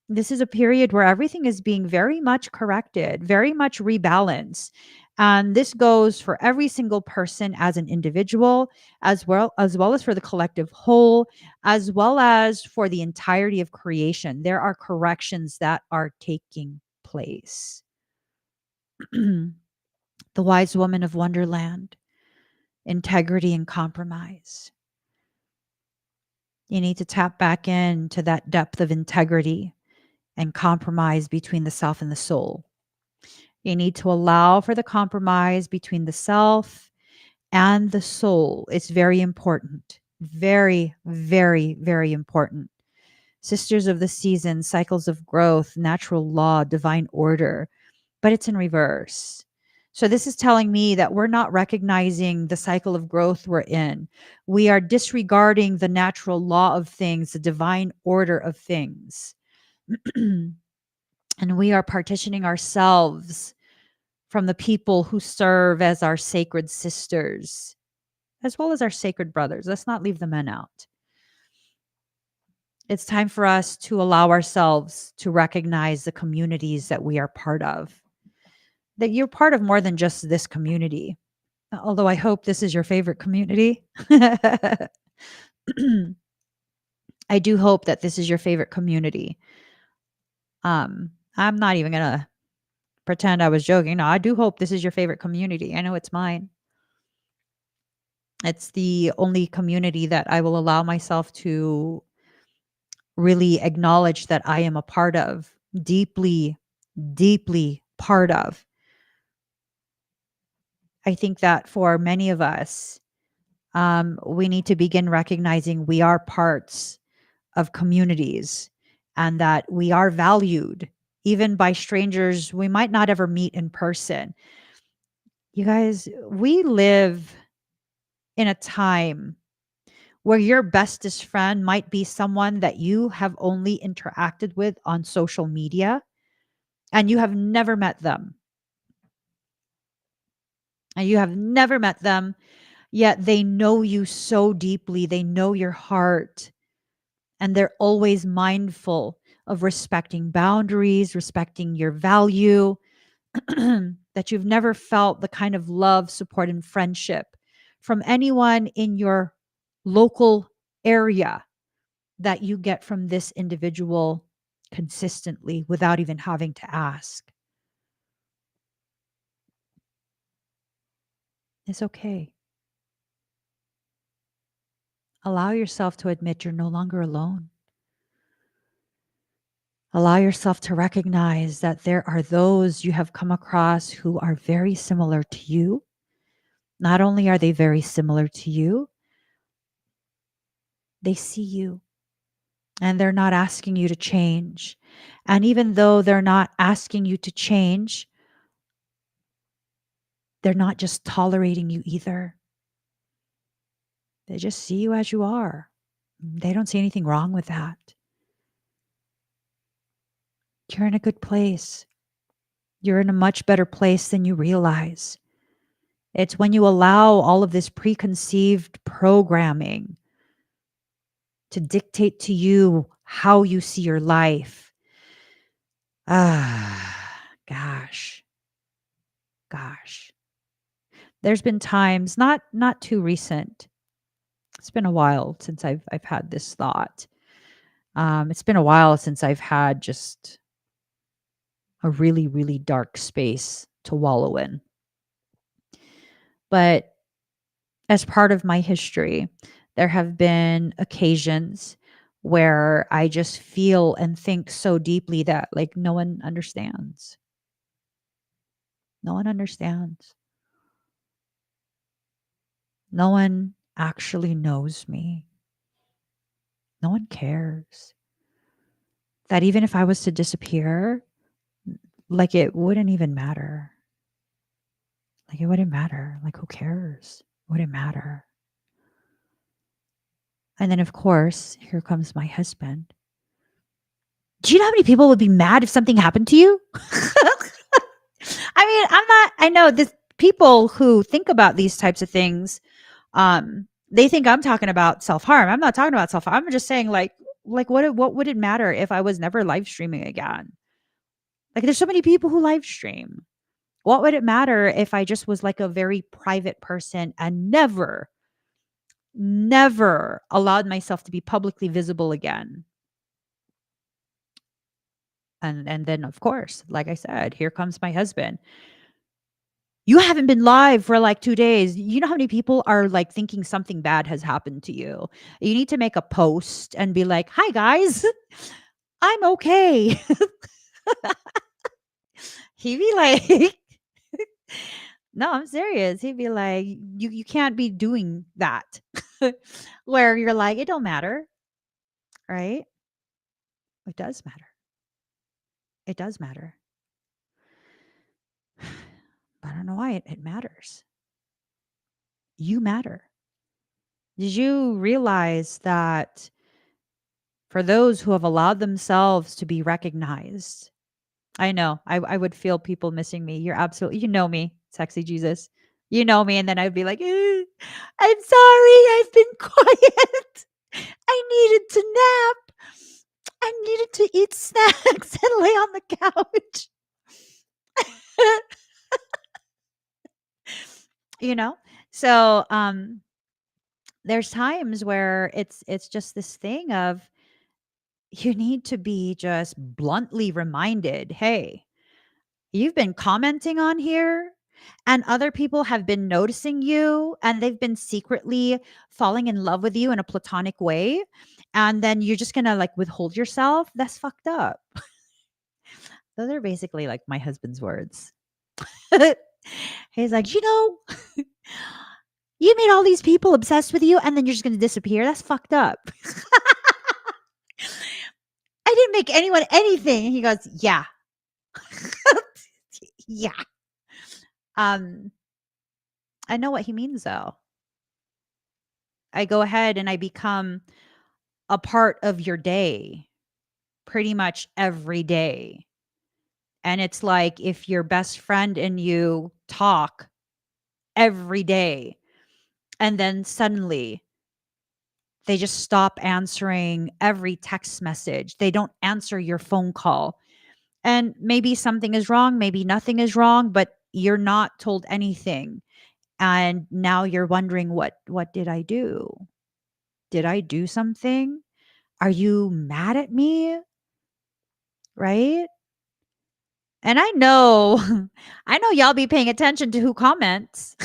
This is a period where everything is being very much corrected, very much rebalanced. And this goes for every single person as an individual, as well as for the collective whole, as well as for the entirety of creation. There are corrections that are taking place. The wise woman of Wonderland, integrity and compromise. You need to tap back into that depth of integrity and compromise between the self and the soul. You need to allow for the compromise between the self and the soul. It's very important. Very, very, very important. Sisters of the season, cycles of growth, natural law, divine order, but it's in reverse. So, this is telling me that we're not recognizing the cycle of growth we're in. We are disregarding the natural law of things, the divine order of things. And we are partitioning ourselves from the people who serve as our sacred sisters, as well as our sacred brothers. Let's not leave the men out. It's time for us to allow ourselves to recognize the communities that we are part of, that you're part of more than just this community. Although I hope this is your favorite community. I do hope that this is your favorite community. I'm not even going to pretend I was joking. No, I do hope this is your favorite community. I know it's mine. It's the only community that I will allow myself to really acknowledge that I am a part of, deeply, deeply part of. I think that for many of us, we need to begin recognizing we are parts of communities and that we are valued even by strangers we might not ever meet in person. You guys, we live in a time where your bestest friend might be someone that you have only interacted with on social media and you have never met them. And you have never met them, yet they know you so deeply. They know your heart, and they're always mindful of respecting boundaries, respecting your value, that you've never felt the kind of love, support, and friendship from anyone in your local area that you get from this individual consistently without even having to ask. It's okay. Allow yourself to admit you're no longer alone. Allow yourself to recognize that there are those you have come across who are very similar to you. Not only are they very similar to you, they see you and they're not asking you to change. And even though they're not asking you to change, they're not just tolerating you either. They just see you as you are. They don't see anything wrong with that. You're in a good place. You're in a much better place than you realize. It's when you allow all of this preconceived programming to dictate to you how you see your life. Gosh. Gosh. There's been times, not too recent. It's been a while since I've had this thought. It's been a while since I've had just a really, really dark space to wallow in. But as part of my history, there have been occasions where I just feel and think so deeply that like no one understands. No one understands. No one actually knows me. No one cares. That even if I was to disappear, like it wouldn't even matter. Like it wouldn't matter. Like who cares? It wouldn't matter. And then of course, here comes my husband. Do you know how many people would be mad if something happened to you? I mean, I know this people who think about these types of things, they think I'm talking about self-harm. I'm not talking about self-harm. I'm just saying like what would it matter if I was never live streaming again? Like there's so many people who live stream. What would it matter if I just was like a very private person and never allowed myself to be publicly visible again? And then of course, like I said, here comes my husband. You haven't been live for like 2 days. You know how many people are like thinking something bad has happened to you? You need to make a post and be like, "Hi guys, I'm okay." He'd be like, "No, I'm serious." He'd be like, "You can't be doing that." Where you're like, "It don't matter." Right? It does matter. It does matter. I don't know why it matters. You matter. Did you realize that for those who have allowed themselves to be recognized? I know. I would feel people missing me. You're absolutely, you know me, sexy Jesus. You know me. And then I'd be like, I'm sorry. I've been quiet. I needed to nap. I needed to eat snacks and lay on the couch. you know? So there's times where it's just this thing of you need to be just bluntly reminded, hey, you've been commenting on here and other people have been noticing you and they've been secretly falling in love with you in a platonic way. And then you're just gonna like withhold yourself. That's fucked up. Those are basically like my husband's words. He's like, you made all these people obsessed with you and then you're just gonna disappear. That's fucked up. I didn't make anyone anything. And he goes, yeah. Yeah. Um, I know what he means though. I go ahead and I become a part of your day pretty much every day. And it's like if your best friend and you talk every day and then suddenly they just stop answering every text message. They don't answer your phone call. And maybe something is wrong, maybe nothing is wrong, but you're not told anything. And now you're wondering what did I do? Did I do something? Are you mad at me? Right? And I know I know y'all be paying attention to who comments.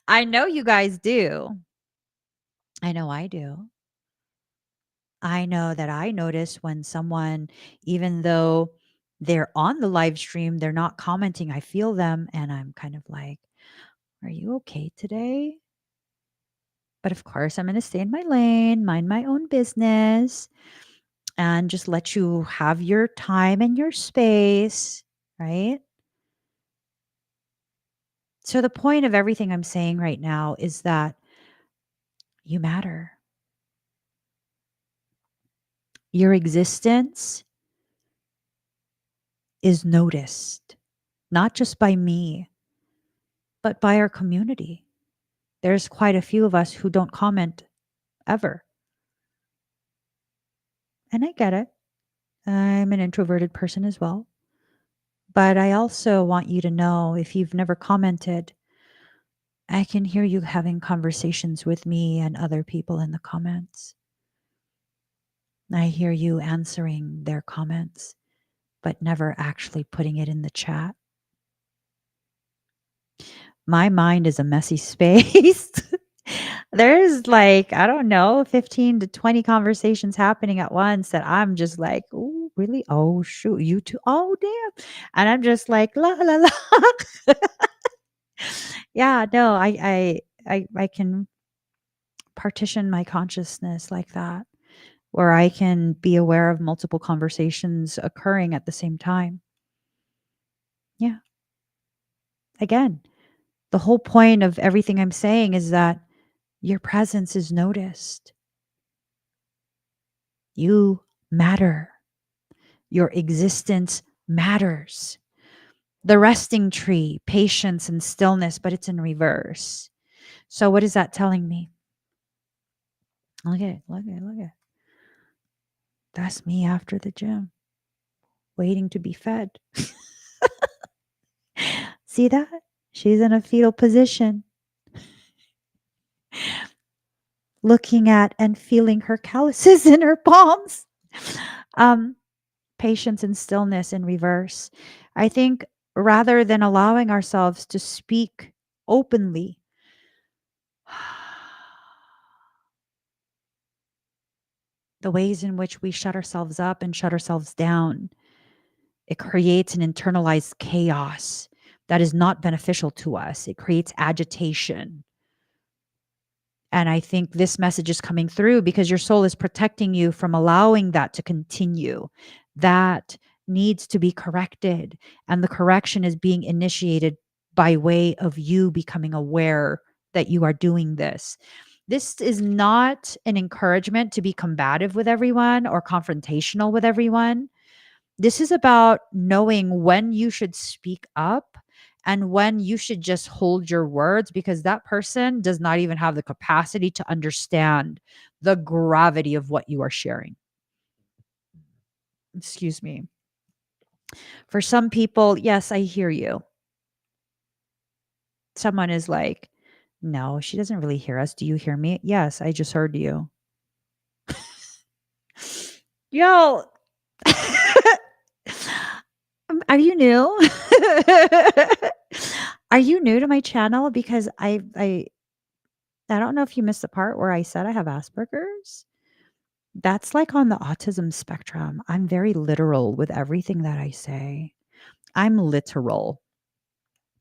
I know you guys do. I know I do. I know that I notice when someone, even though they're on the live stream, they're not commenting. I feel them and I'm kind of like, "Are you okay today?" But of course, I'm going to stay in my lane, mind my own business, and just let you have your time and your space, right? So, the point of everything I'm saying right now is that you matter. Your existence is noticed, not just by me, but by our community. There's quite a few of us who don't comment ever. And I get it. I'm an introverted person as well. But I also want you to know if you've never commented, I can hear you having conversations with me and other people in the comments. I hear you answering their comments, but never actually putting it in the chat. My mind is a messy space. There's like, I don't know, 15 to 20 conversations happening at once that I'm just like, "Oh, really? Oh, shoot, you too? Oh, damn." And I'm just like, "La, la, la." Yeah, no, I can partition my consciousness like that, where I can be aware of multiple conversations occurring at the same time. Yeah. Again, the whole point of everything I'm saying is that your presence is noticed. You matter. Your existence matters. The resting tree, patience and stillness, but it's in reverse. So, what is that telling me? Look at it, look at it, look at it. That's me after the gym, waiting to be fed. See that? She's in a fetal position, looking at and feeling her calluses in her palms. Um, Patience and stillness in reverse. I think rather than allowing ourselves to speak openly, the ways in which we shut ourselves up and shut ourselves down, it creates an internalized chaos that is not beneficial to us. It creates agitation. And I think this message is coming through because your soul is protecting you from allowing that to continue. That needs to be corrected. And the correction is being initiated by way of you becoming aware that you are doing this. This is not an encouragement to be combative with everyone or confrontational with everyone. This is about knowing when you should speak up and when you should just hold your words, because that person does not even have the capacity to understand the gravity of what you are sharing. Excuse me. For some people, yes, I hear you. Someone is like, no, she doesn't really hear us. Do you hear me? Yes, I just heard you. Yo, are you new? Are you new to my channel? Because I don't know if you missed the part where I said I have Asperger's. That's like on the autism spectrum. I'm very literal with everything that I say. I'm literal.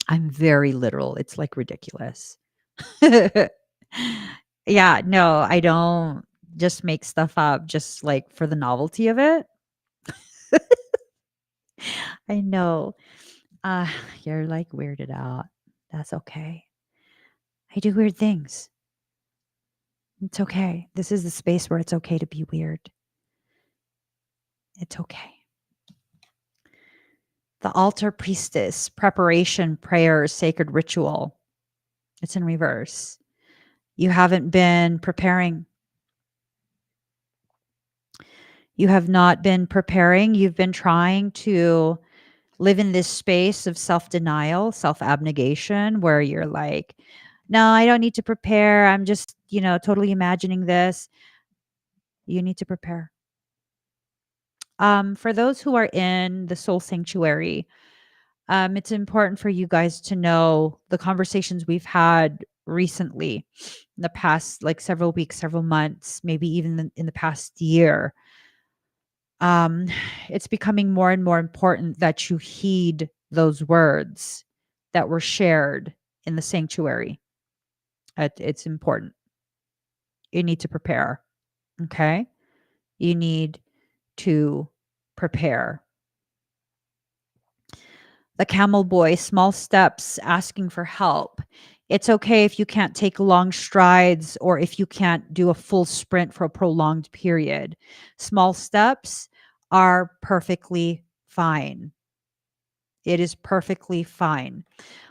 I'm very literal. It's like ridiculous. Yeah, no, I don't just make stuff up just like for the novelty of it. I know. Uh, you're like weirded out. That's okay. I do weird things. It's okay. This is the space where it's okay to be weird. It's okay. The altar priestess, preparation, prayer, sacred ritual. It's in reverse. You haven't been preparing. You have not been preparing. You've been trying to live in this space of self denial, self abnegation, where you're like, no, I don't need to prepare. I'm just, totally imagining this. You need to prepare. For those who are in the soul sanctuary, it's important for you guys to know the conversations we've had recently in the past, like several weeks, several months, maybe even in the past year. Um, it's becoming more and more important that you heed those words that were shared in the sanctuary. It's important. You need to prepare. Okay. You need to prepare. The camel boy, small steps, asking for help. It's okay if you can't take long strides or if you can't do a full sprint for a prolonged period. Small steps are perfectly fine. It is perfectly fine.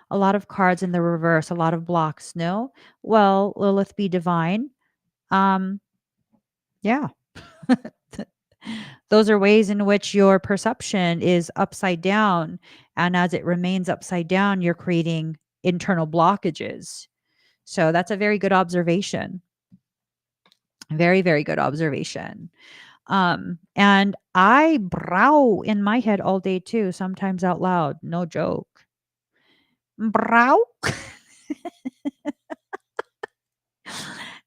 A lot of cards in the reverse, a lot of blocks. No? Well, Lilith be divine. Um, yeah. Those are ways in which your perception is upside down. And as it remains upside down, you're creating internal blockages. So that's a very good observation. Very, very good observation. And I brow in my head all day too, sometimes out loud. No joke. Brow.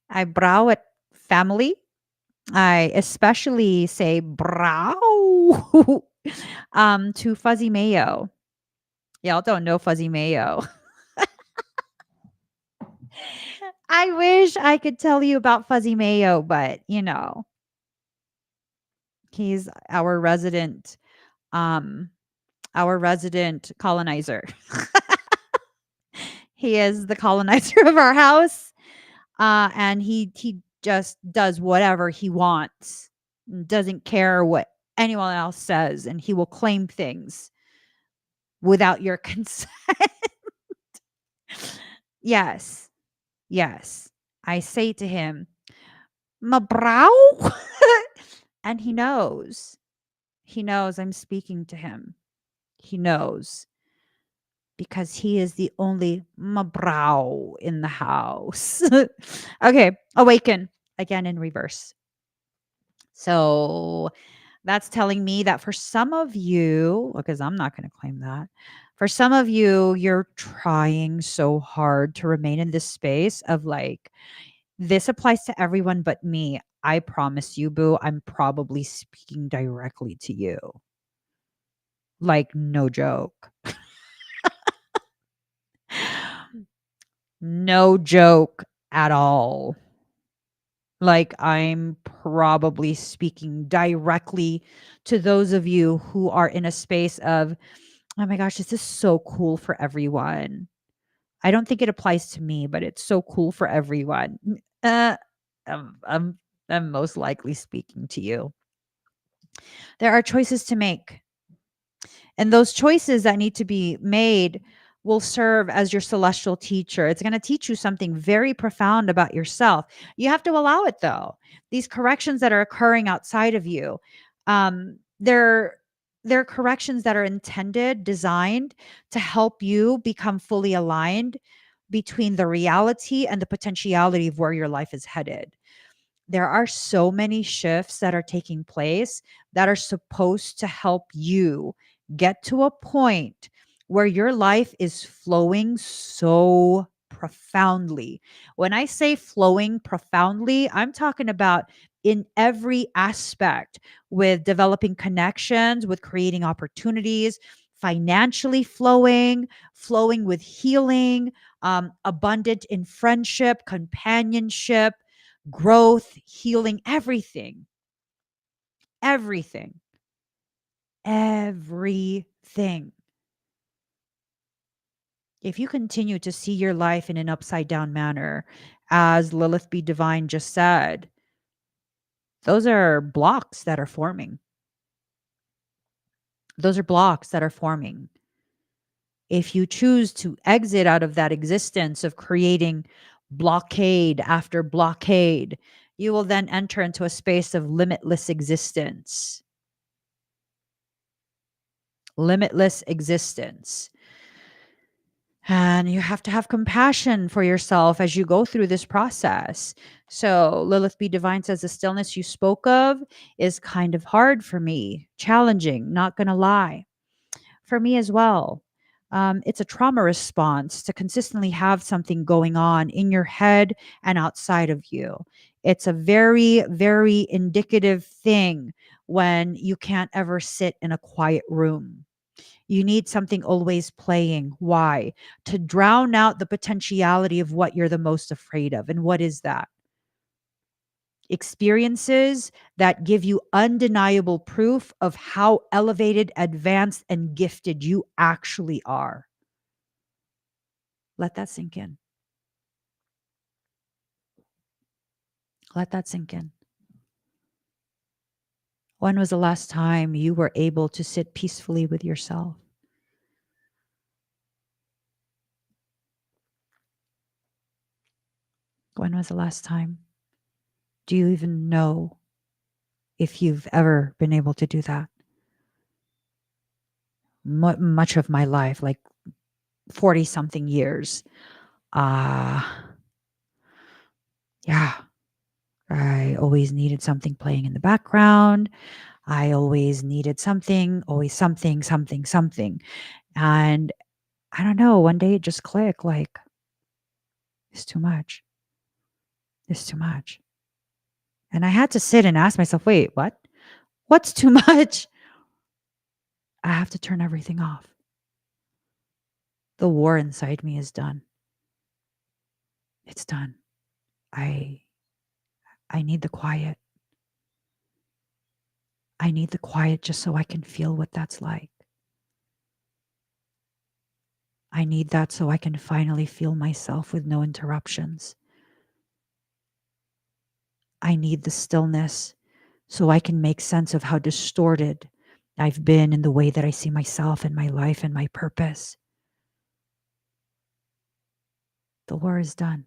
I brow at family. I especially say brow to Fuzzy Mayo. Y'all don't know Fuzzy Mayo. I wish I could tell you about Fuzzy Mayo, but he's um our resident colonizer. He is the colonizer of our house. And he just does whatever he wants. Doesn't care what anyone else says, and he will claim things without your consent. Yes. Yes. I say to him, "Ma brow?" And he knows. He knows I'm speaking to him. He knows because he is the only ma brow in the house. Okay, awaken again in reverse. So that's telling me that for some of you, because I'm not going to claim that, for some of you, you're trying so hard to remain in this space of like, this applies to everyone but me. I promise you, boo, I'm probably speaking directly to you. Like, no joke. No joke at all. Like, I'm probably speaking directly to those of you who are in a space of, oh my gosh, this is so cool for everyone. I don't think it applies to me, but it's so cool for everyone. Uh, I'm, I'm, I'm most likely speaking to you. There are choices to make. And those choices that need to be made will serve as your celestial teacher. It's going to teach you something very profound about yourself. You have to allow it though. These corrections that are occurring outside of you, they're corrections that are intended, designed to help you become fully aligned between the reality and the potentiality of where your life is headed. There are so many shifts that are taking place that are supposed to help you get to a point where your life is flowing so profoundly. When I say flowing profoundly, I'm talking about in every aspect, with developing connections, with creating opportunities, financially flowing with healing, abundant in friendship, companionship, growth, healing, everything, everything, everything. If you continue to see your life in an upside down manner, as Lilith Be Divine just said, those are blocks that are forming. Those are blocks that are forming. If you choose to exit out of that existence of creating blockade after blockade, you will then enter into a space of limitless existence. Limitless existence. And you have to have compassion for yourself as you go through this process. So, Lilith Be Divine says the stillness you spoke of is kind of hard for me, challenging, not going to lie. For me as well. It's a trauma response to consistently have something going on in your head and outside of you. It's a very, very indicative thing when you can't ever sit in a quiet room. You need something always playing. Why? To drown out the potentiality of what you're the most afraid of. And what is that? Experiences that give you undeniable proof of how elevated, advanced, and gifted you actually are. Let that sink in. Let that sink in. When was the last time you were able to sit peacefully with yourself? When was the last time? Do you even know if you've ever been able to do that? Much of my life, like 40 something years, uh, yeah, I always needed something playing in the background. I always needed something, always something, something, something. And I don't know, one day it just clicked like, it's too much. It's too much. And I had to sit and ask myself, wait, what? What's too much? I have to turn everything off. The war inside me is done. It's done. I need the quiet. I need the quiet just so I can feel what that's like. I need that so I can finally feel myself with no interruptions. I need the stillness so I can make sense of how distorted I've been in the way that I see myself and my life and my purpose. The war is done.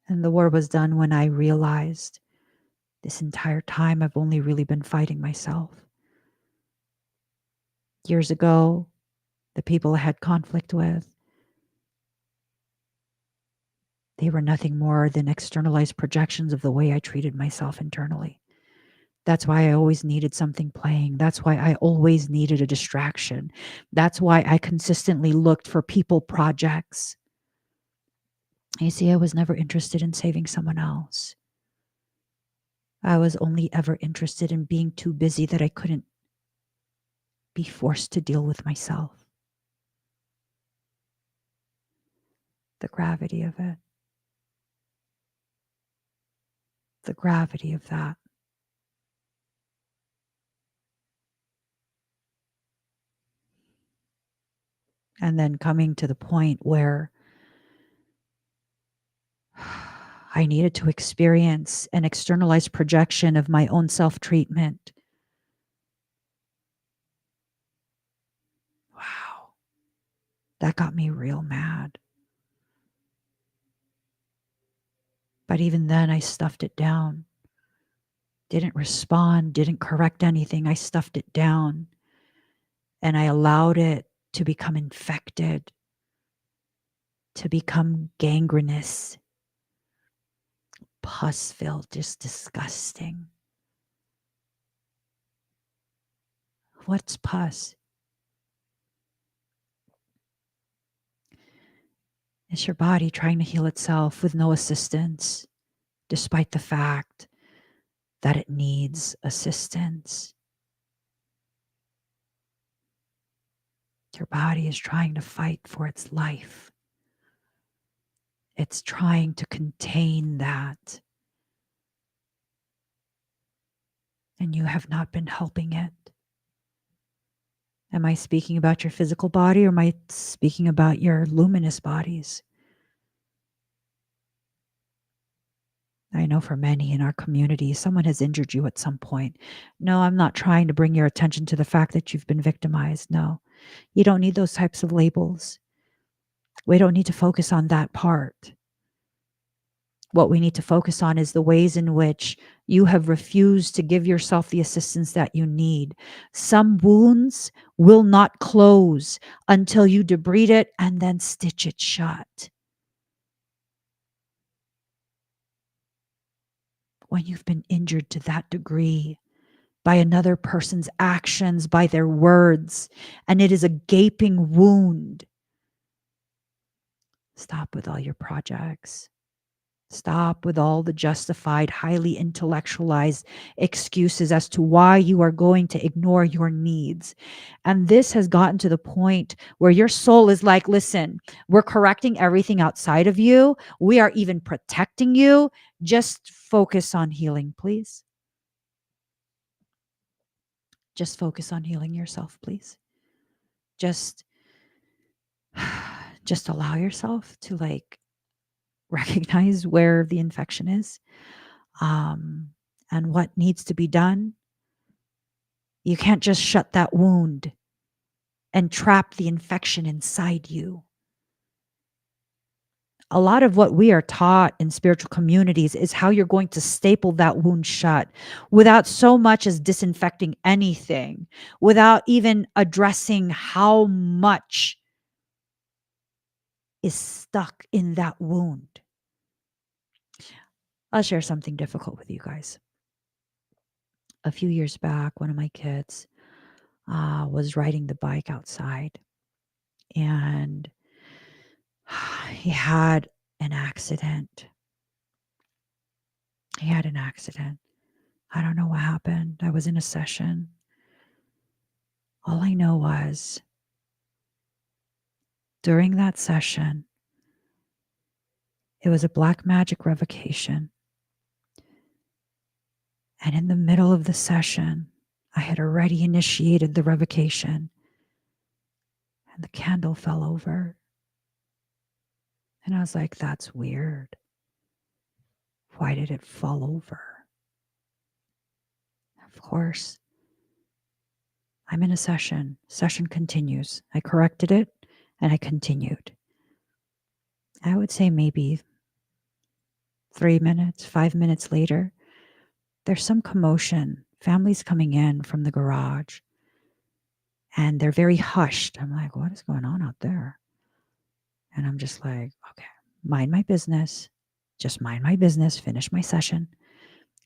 And the war was done when I realized this entire time I've only really been fighting myself. Years ago, the people I had conflict with, they were nothing more than externalized projections of the way I treated myself internally. That's why I always needed something playing. That's why I always needed a distraction. That's why I consistently looked for people projects. You see, I was never interested in saving someone else. I was only ever interested in being too busy that I couldn't be forced to deal with myself. The gravity of it. The gravity of that. And then coming to the point where I needed to experience an externalized projection of my own self-treatment. Wow. That got me real mad. But even then, I stuffed it down. Didn't respond, didn't correct anything. I stuffed it down. And I allowed it to become infected, to become gangrenous, pus-filled, just disgusting. What's pus? It's your body trying to heal itself with no assistance, despite the fact that it needs assistance. Your body is trying to fight for its life. It's trying to contain that. And you have not been helping it. Am I speaking about your physical body or am I speaking about your luminous bodies? I know for many in our community, someone has injured you at some point. No, I'm not trying to bring your attention to the fact that you've been victimized. No, you don't need those types of labels. We don't need to focus on that part. What we need to focus on is the ways in which you have refused to give yourself the assistance that you need. Some wounds will not close until you debride it and then stitch it shut. When you've been injured to that degree by another person's actions, by their words, and it is a gaping wound, stop with all your projects. Stop with all the justified, highly intellectualized excuses as to why you are going to ignore your needs. And this has gotten to the point where your soul is like, listen, we're correcting everything outside of you. We are even protecting you. Just focus on healing, please. Just focus on healing yourself, please. Just allow yourself to recognize where the infection is. And what needs to be done. You can't just shut that wound and trap the infection inside you. A lot of what we are taught in spiritual communities is how you're going to staple that wound shut without so much as disinfecting anything, without even addressing how much is stuck in that wound. I'll share something difficult with you guys. A few years back, one of my kids was riding the bike outside and he had an accident. I don't know what happened. I was in a session. All I know was during that session, It was a black magic revocation. And in the middle of the session, I had already initiated the revocation, and the candle fell over. And I was like, that's weird. Why did it fall over? Of course, I'm in a session. Session continues. I corrected it and I continued. I would say maybe 3 minutes, 5 minutes later, there's some commotion. Families coming in from the garage and they're very hushed. I'm like, what is going on out there? And I'm just like, okay, mind my business. Just mind my business, finish my session,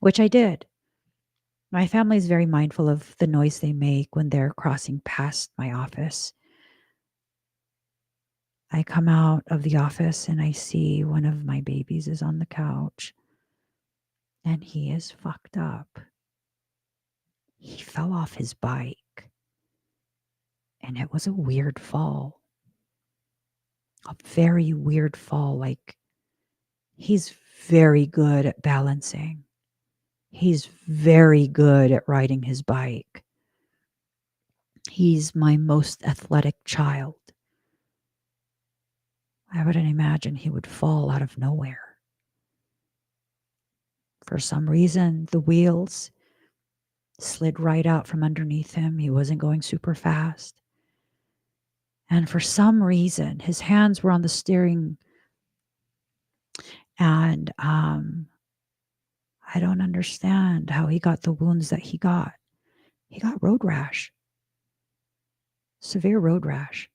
which I did. My family is very mindful of the noise they make when they're crossing past my office. I come out of the office and I see one of my babies is on the couch and he is fucked up. He fell off his bike and it was a weird fall. A very weird fall. Like, he's very good at balancing. He's very good at riding his bike. He's my most athletic child. I wouldn't imagine he would fall out of nowhere. For some reason, the wheels slid right out from underneath him. He wasn't going super fast. And for some reason, his hands were on the steering. And I don't understand how he got the wounds that he got. He got road rash, severe road rash.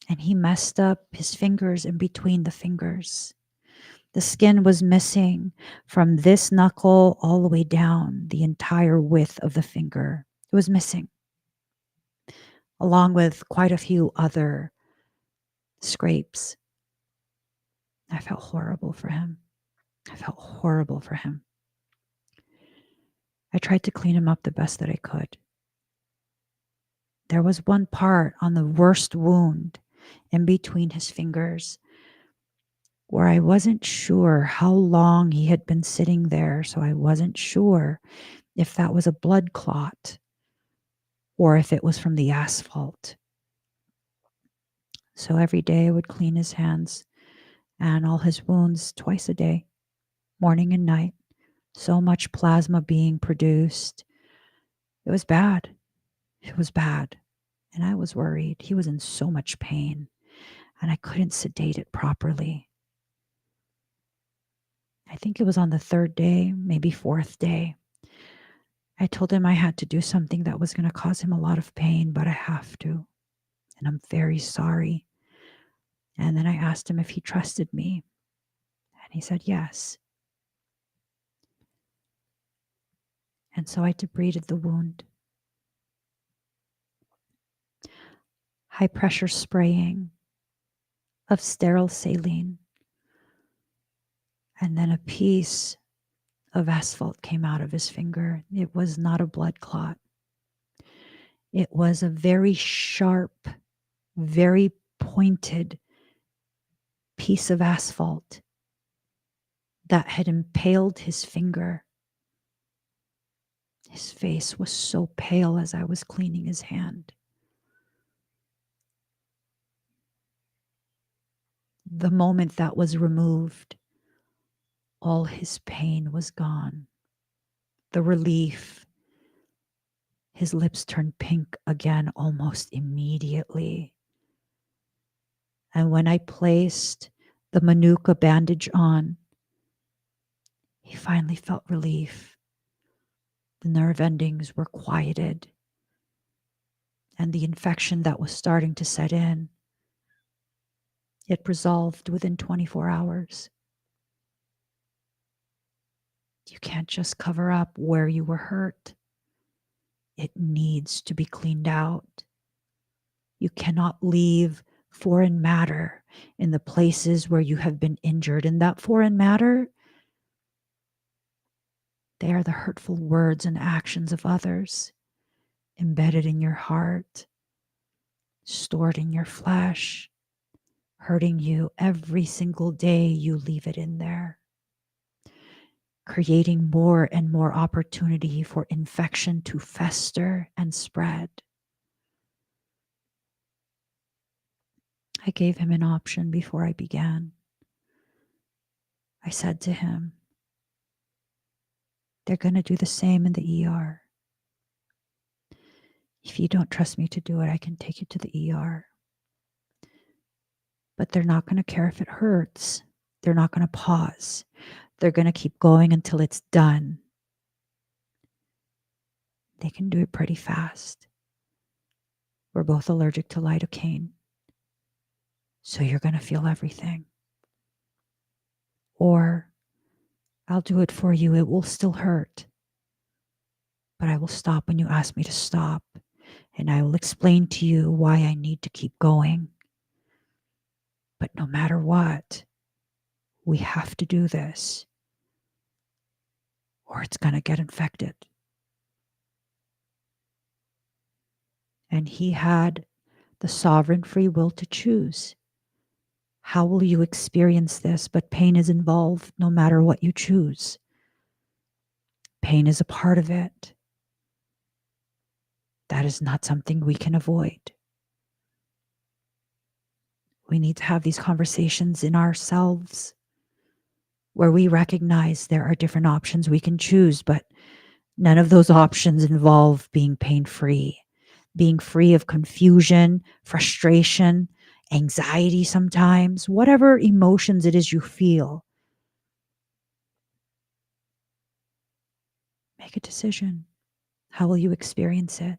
And he messed up his fingers in between the fingers. The skin was missing from this knuckle all the way down, the entire width of the finger. It was missing, along with quite a few other scrapes. I felt horrible for him. I felt horrible for him. I tried to clean him up the best that I could. There was one part on the worst wound in between his fingers where I wasn't sure how long he had been sitting there, so I wasn't sure if that was a blood clot or if it was from the asphalt. So every day I would clean his hands and all his wounds twice a day, morning and night. So much plasma being produced. It was bad. It was bad. And I was worried. He was in so much pain and I couldn't sedate it properly. I think it was on the 3rd day, maybe 4th day. I told him I had to do something that was going to cause him a lot of pain, but I have to. And I'm very sorry. And then I asked him if he trusted me. And he said yes. And so I debrided the wound. High pressure spraying of sterile saline. And then a piece of asphalt came out of his finger. It was not a blood clot. It was a very sharp, very pointed piece of asphalt that had impaled his finger. His face was so pale as I was cleaning his hand. The moment that was removed, all his pain was gone. The relief. His lips turned pink again almost immediately. And when I placed the Manuka bandage on, he finally felt relief. The nerve endings were quieted. And the infection that was starting to set in, it resolved within 24 hours. You can't just cover up where you were hurt. It needs to be cleaned out. You cannot leave foreign matter in the places where you have been injured. And that foreign matter, they are the hurtful words and actions of others, embedded in your heart, stored in your flesh, hurting you every single day you leave it in there, creating more and more opportunity for infection to fester and spread. I gave him an option before I began. I said to him, they're going to do the same in the ER. If you don't trust me to do it, I can take you to the ER. But they're not going to care if it hurts. They're not going to pause. They're going to keep going until it's done. They can do it pretty fast. We're both allergic to lidocaine. So you're going to feel everything. Or I'll do it for you. It will still hurt. But I will stop when you ask me to stop. And I will explain to you why I need to keep going. But no matter what, we have to do this, or it's going to get infected. And he had the sovereign free will to choose. How will you experience this? But pain is involved no matter what you choose. Pain is a part of it. That is not something we can avoid. We need to have these conversations in ourselves where we recognize there are different options we can choose, but none of those options involve being pain-free, being free of confusion, frustration, anxiety sometimes, whatever emotions it is you feel. Make a decision. How will you experience it?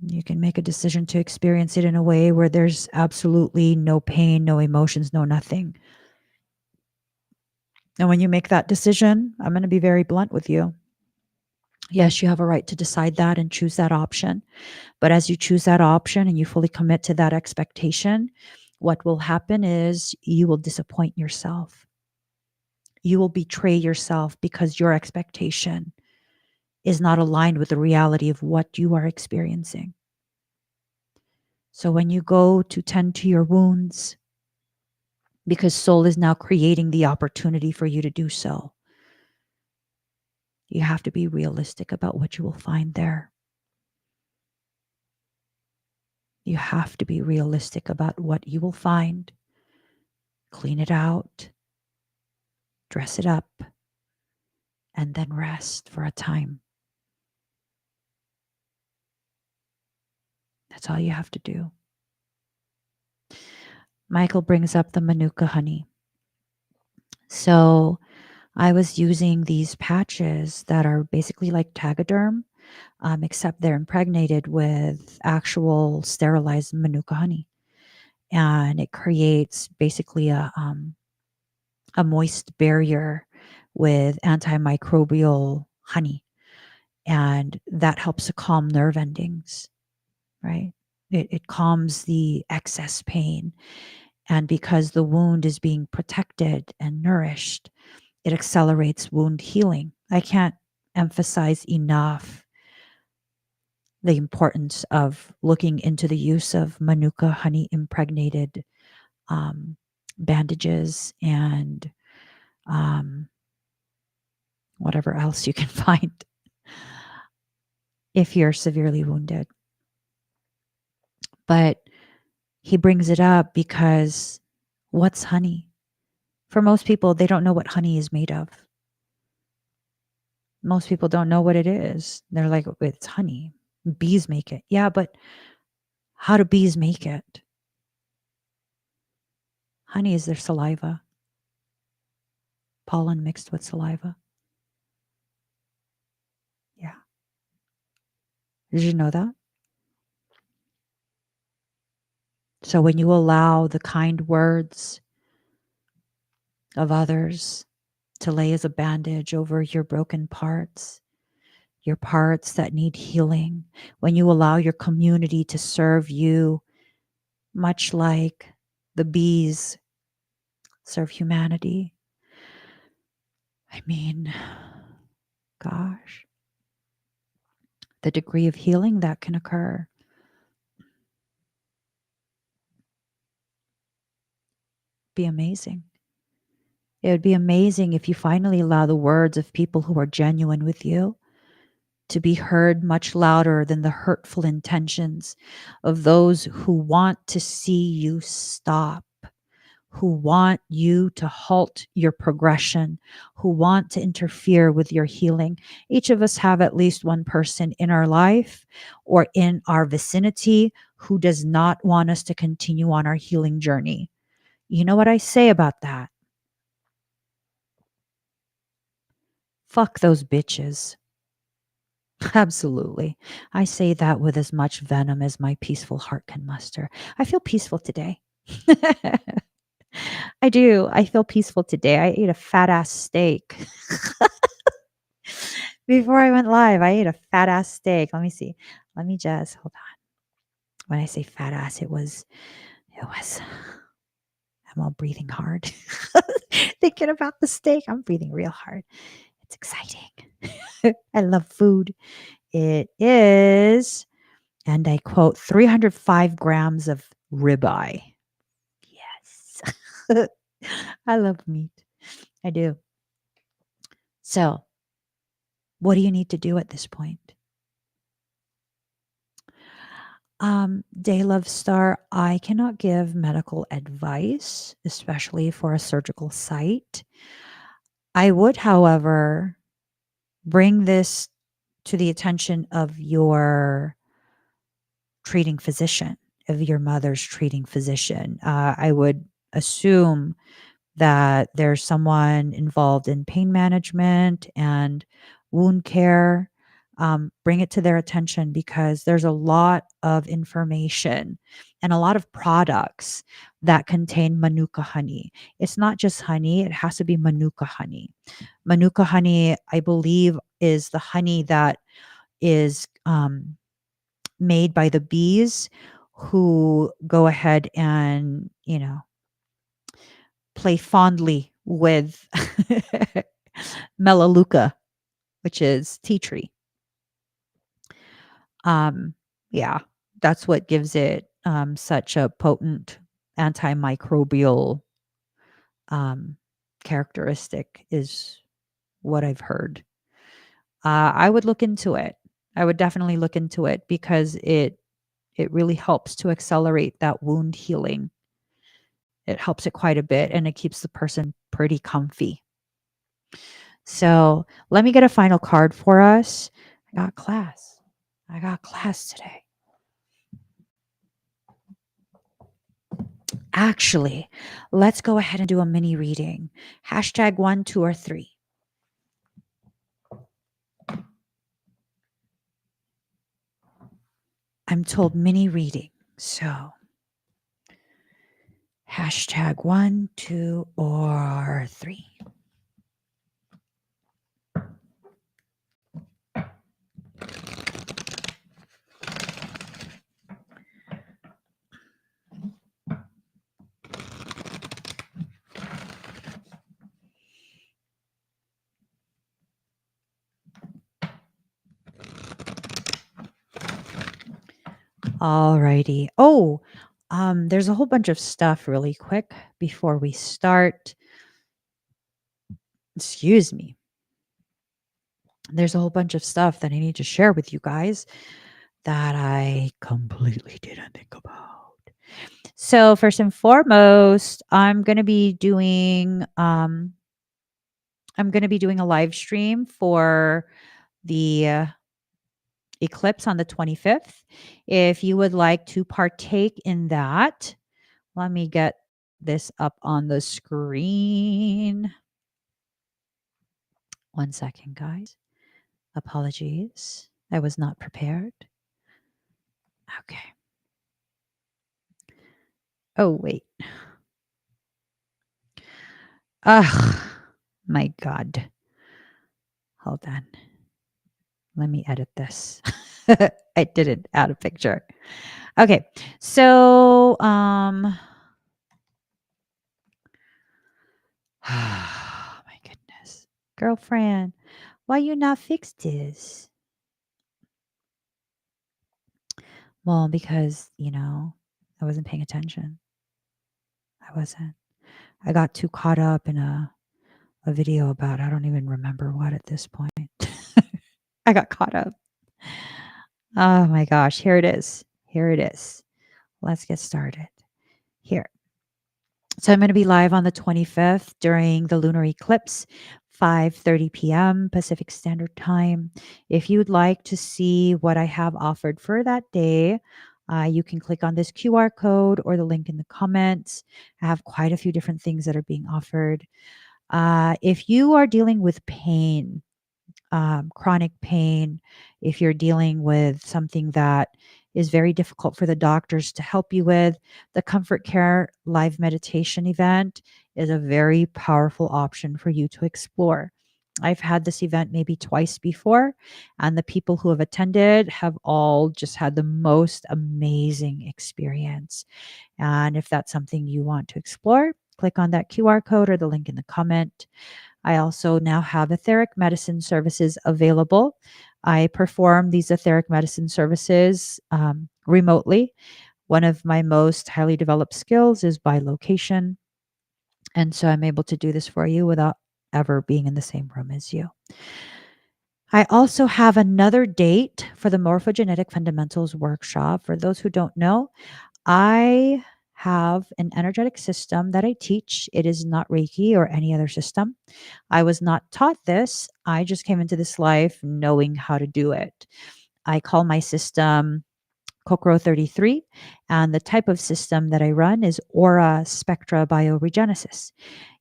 You can make a decision to experience it in a way where there's absolutely no pain, no emotions, no nothing. And when you make that decision, I'm going to be very blunt with you. Yes, you have a right to decide that and choose that option. But as you choose that option and you fully commit to that expectation, what will happen is you will disappoint yourself. You will betray yourself because your expectation is not aligned with the reality of what you are experiencing. So when you go to tend to your wounds, because soul is now creating the opportunity for you to do so, you have to be realistic about what you will find there. You have to be realistic about what you will find. Clean it out, dress it up, and then rest for a time. That's all you have to do. Michael brings up the Manuka honey. So I was using these patches that are basically like Tagaderm, except they're impregnated with actual sterilized Manuka honey. And it creates basically a moist barrier with antimicrobial honey. And that helps to calm nerve endings, right? It calms the excess pain. And because the wound is being protected and nourished, it accelerates wound healing. I can't emphasize enough the importance of looking into the use of Manuka honey impregnated bandages and whatever else you can find if you're severely wounded. But he brings it up because what's honey? For most people, they don't know what honey is made of. Most people don't know what it is. They're like, it's honey. Bees make it. Yeah, but how do bees make it? Honey is their saliva. Pollen mixed with saliva. Yeah. Did you know that? So when you allow the kind words of others to lay as a bandage over your broken parts, your parts that need healing, when you allow your community to serve you, much like the bees serve humanity. I mean, gosh, the degree of healing that can occur. Be amazing. It would be amazing if you finally allow the words of people who are genuine with you to be heard much louder than the hurtful intentions of those who want to see you stop, who want you to halt your progression, who want to interfere with your healing. Each of us have at least one person in our life or in our vicinity who does not want us to continue on our healing journey. You know what I say about that? Fuck those bitches. Absolutely. I say that with as much venom as my peaceful heart can muster. I feel peaceful today. I do. I feel peaceful today. I ate a fat ass steak. Before I went live, I ate a fat ass steak. Let me see. Let me just hold on. When I say fat ass, I'm all breathing hard. Thinking about the steak, I'm breathing real hard. It's exciting. I love food. It is, and I quote, 305 grams of ribeye. Yes. I love meat. I do. So, what do you need to do at this point? Day Love Star, I cannot give medical advice, especially for a surgical site. I would, however, bring this to the attention of your treating physician, of your mother's treating physician. I would assume that there's someone involved in pain management and wound care. Bring it to their attention because there's a lot of information and a lot of products that contain manuka honey. It's not just honey, it has to be manuka honey. Manuka honey, I believe, is the honey that is made by the bees who go ahead and, play fondly with Melaleuca, which is tea tree. Yeah, that's what gives it such a potent antimicrobial characteristic, is what I've heard. I would look into it. I would definitely look into it because it really helps to accelerate that wound healing. It helps it quite a bit and it keeps the person pretty comfy. So let me get a final card for us. I got class. I got class today. Actually, let's go ahead and do a mini reading. Hashtag 1, 2, or 3. I'm told mini reading. So hashtag 1, 2, or 3. Alrighty. Oh, there's a whole bunch of stuff really quick before we start. Excuse me. There's a whole bunch of stuff that I need to share with you guys that I completely didn't think about. So first and foremost, I'm going to be doing a live stream for the eclipse on the 25th. If you would like to partake in that, let me get this up on the screen. 1 second, guys. Apologies. I was not prepared. Okay. Oh, wait. Ugh, my God. Hold on. Let me edit this. I didn't add a picture. Okay. So, my goodness. Girlfriend, why you not fix this? Well, because, I wasn't paying attention. I wasn't. I got too caught up in a video about, I don't even remember what at this point. I got caught up. Oh my gosh, here it is. Here it is. Let's get started. Here. So I'm going to be live on the 25th during the lunar eclipse, 5:30 p.m. Pacific Standard Time. If you'd like to see what I have offered for that day, you can click on this QR code or the link in the comments. I have quite a few different things that are being offered. If you are dealing with pain, chronic pain, if you're dealing with something that is very difficult for the doctors to help you with, the Comfort Care live meditation event is a very powerful option for you to explore. I've had this event maybe twice before, and the people who have attended have all just had the most amazing experience. And if that's something you want to explore, click on that QR code or the link in the comment. I also now have etheric medicine services available. I perform these etheric medicine services remotely. One of my most highly developed skills is by location. And so I'm able to do this for you without ever being in the same room as you. I also have another date for the Morphogenetic Fundamentals workshop. For those who don't know, I have an energetic system that I teach. It is not Reiki or any other system. I was not taught this. I just came into this life knowing how to do it. I call my system Kokoro 33, and the type of system that I run is Aura Spectra Bioregenesis.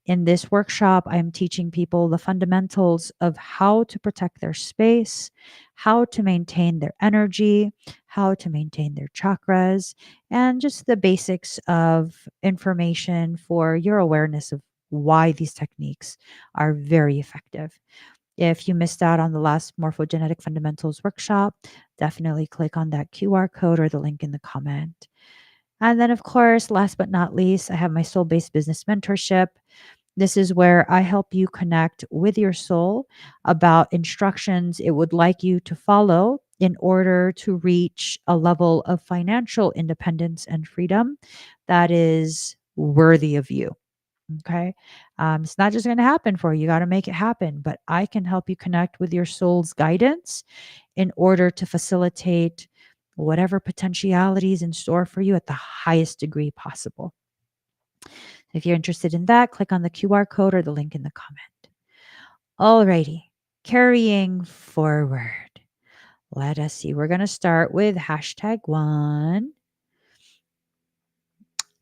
In this workshop, I'm teaching people the fundamentals of how to protect their space, how to maintain their energy, how to maintain their chakras, and just the basics of information for your awareness of why these techniques are very effective. If you missed out on the last Morphogenetic Fundamentals workshop, definitely click on that QR code or the link in the comment. And then, of course, last but not least, I have my soul based business mentorship. This is where I help you connect with your soul about instructions it would like you to follow in order to reach a level of financial independence and freedom that is worthy of you. Okay. It's not just going to happen for you. You got to make it happen. But I can help you connect with your soul's guidance in order to facilitate whatever potentialities in store for you at the highest degree possible. If you're interested in that, click on the QR code or the link in the comment. Alrighty, carrying forward. Let us see. We're going to start with #1.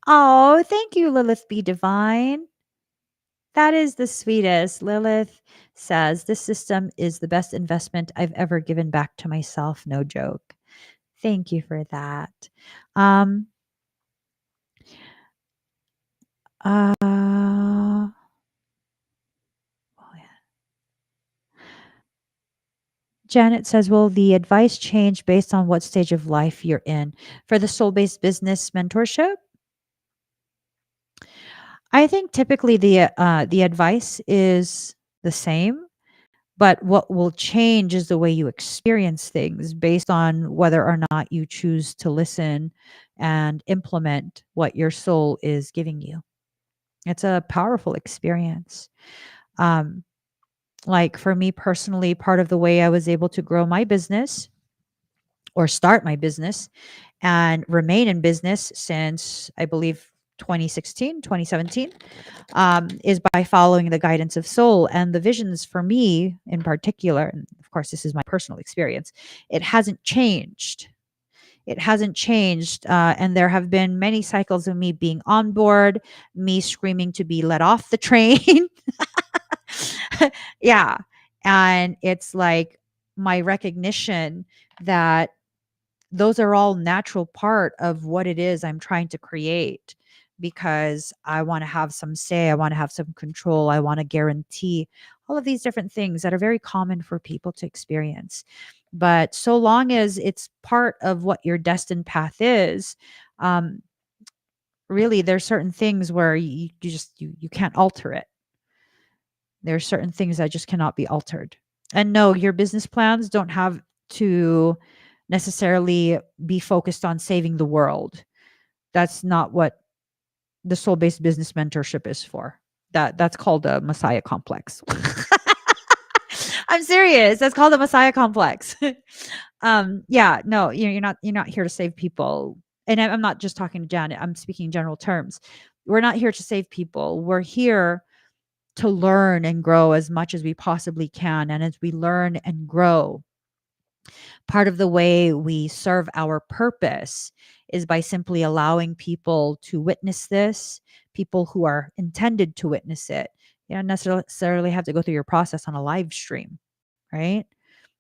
Oh, thank you, Lilith Be Divine. That is the sweetest. Lilith says, this system is the best investment I've ever given back to myself. No joke. Thank you for that. Oh, yeah. Janet says, will the advice change based on what stage of life you're in? For the soul-based business mentorship, I think typically the advice is the same, but what will change is the way you experience things based on whether or not you choose to listen and implement what your soul is giving you. It's a powerful experience. Um, like for me personally, part of the way I was able to grow my business or start my business and remain in business since I believe 2016, 2017, is by following the guidance of soul and the visions for me in particular. And of course, this is my personal experience. It hasn't changed. It hasn't changed. And there have been many cycles of me being on board, me screaming to be let off the train. Yeah. And it's like my recognition that those are all natural part of what it is I'm trying to create, because I want to have some say, I want to have some control, I want to guarantee all of these different things that are very common for people to experience. But so long as it's part of what your destined path is, um, really there's certain things where you can't alter it. There's certain things that just cannot be altered. And no, your business plans don't have to necessarily be focused on saving the world. That's not what the soul-based business mentorship is for. That's called a Messiah complex. I'm serious. That's called a Messiah complex. Yeah, no, you're not here to save people. And I'm not just talking to Janet. I'm speaking in general terms. We're not here to save people. We're here to learn and grow as much as we possibly can. And as we learn and grow, part of the way we serve our purpose is by simply allowing people to witness this, people who are intended to witness it. You don't necessarily have to go through your process on a live stream, right?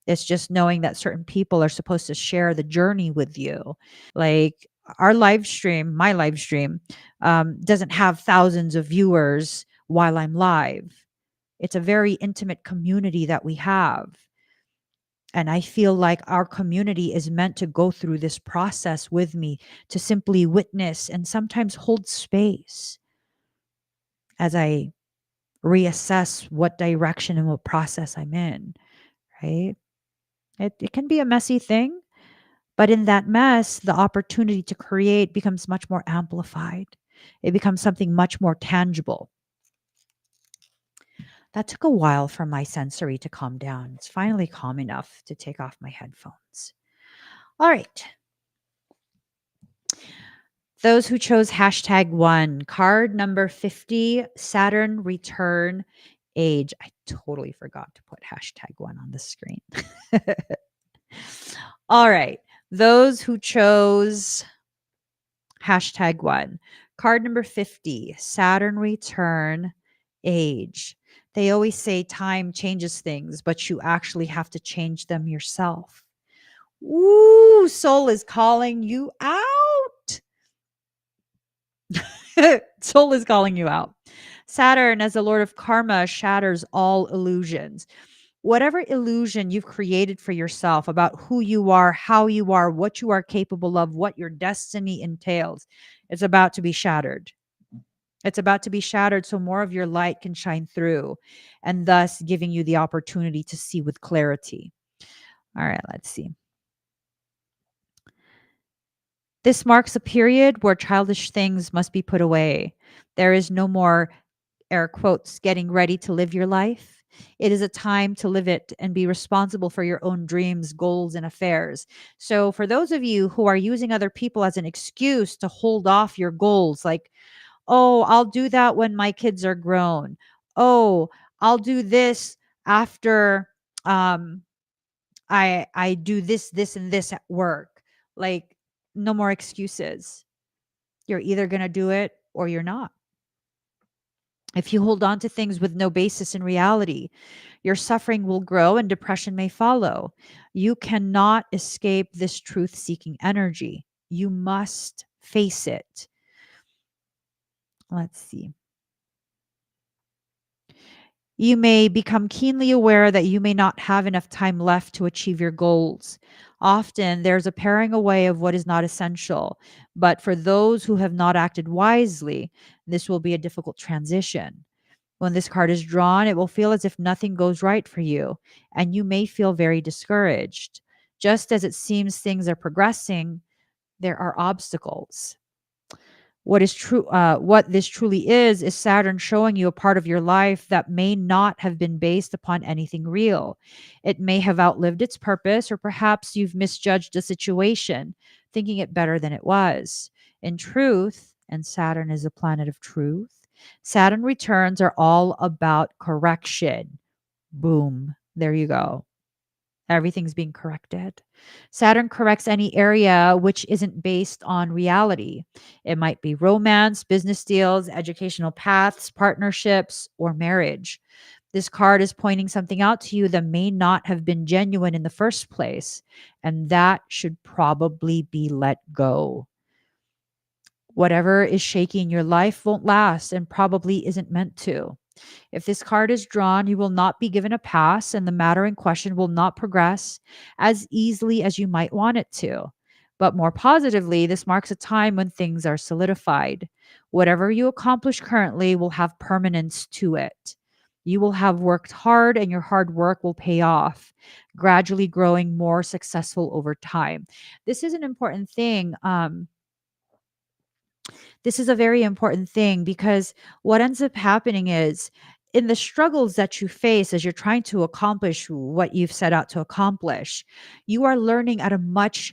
It's just knowing that certain people are supposed to share the journey with you. Like our live stream, my live stream, doesn't have thousands of viewers while I'm live. It's a very intimate community that we have. And I feel like our community is meant to go through this process with me, to simply witness and sometimes hold space as I reassess what direction and what process I'm in, right? It can be a messy thing, but in that mess, the opportunity to create becomes much more amplified. It becomes something much more tangible. That took a while for my sensory to calm down. It's finally calm enough to take off my headphones. All right. Those who chose #1, card number 50, Saturn return age. I totally forgot to put #1 on the screen. All right. Those who chose #1, card number 50, Saturn return age. They always say time changes things, but you actually have to change them yourself. Ooh, soul is calling you out. Soul is calling you out. Saturn, as the Lord of Karma, shatters all illusions. Whatever illusion you've created for yourself about who you are, how you are, what you are capable of, what your destiny entails, it's about to be shattered. It's about to be shattered so more of your light can shine through, and thus giving you the opportunity to see with clarity. All right, let's see. This marks a period where childish things must be put away. There is no more, air quotes, getting ready to live your life. It is a time to live it and be responsible for your own dreams, goals, and affairs. So, for those of you who are using other people as an excuse to hold off your goals, like, oh, I'll do that when my kids are grown. Oh, I'll do this after um, I do this, and this at work. Like, no more excuses. You're either going to do it or you're not. If you hold on to things with no basis in reality, your suffering will grow and depression may follow. You cannot escape this truth seeking energy. You must face it. Let's see. You may become keenly aware that you may not have enough time left to achieve your goals. Often there's a paring away of what is not essential. But for those who have not acted wisely, this will be a difficult transition. When this card is drawn, it will feel as if nothing goes right for you, and you may feel very discouraged. Just as it seems things are progressing, there are obstacles. What this truly is Saturn showing you a part of your life that may not have been based upon anything real. It may have outlived its purpose, or perhaps you've misjudged a situation, thinking it better than it was. In truth, and Saturn is a planet of truth, Saturn returns are all about correction. Boom. There you go. Everything's being corrected. Saturn corrects any area which isn't based on reality. It might be romance, business deals, educational paths, partnerships, or marriage. This card is pointing something out to you that may not have been genuine in the first place, and that should probably be let go. Whatever is shaking your life won't last and probably isn't meant to. If this card is drawn, you will not be given a pass, and the matter in question will not progress as easily as you might want it to. But more positively, this marks a time when things are solidified. Whatever you accomplish currently will have permanence to it. You will have worked hard, and your hard work will pay off, gradually growing more successful over time. This is an important thing. This is a very important thing because what ends up happening is in the struggles that you face as you're trying to accomplish what you've set out to accomplish, you are learning at a much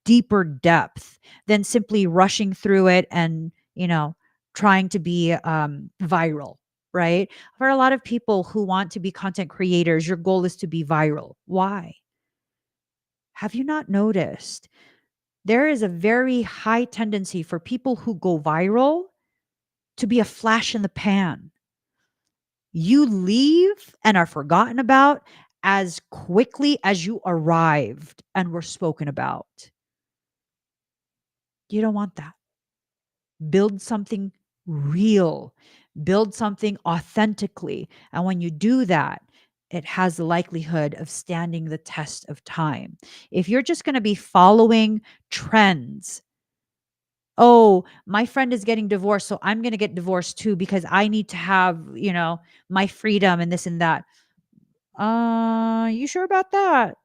deeper depth than simply rushing through it and, trying to be viral, right? For a lot of people who want to be content creators, your goal is to be viral. Why? Have you not noticed? There is a very high tendency for people who go viral to be a flash in the pan. You leave and are forgotten about as quickly as you arrived and were spoken about. You don't want that. Build something real, build something authentically. And when you do that, it has the likelihood of standing the test of time. If you're just going to be following trends, oh, my friend is getting divorced, so I'm going to get divorced too because I need to have, my freedom and this and that. You sure about that?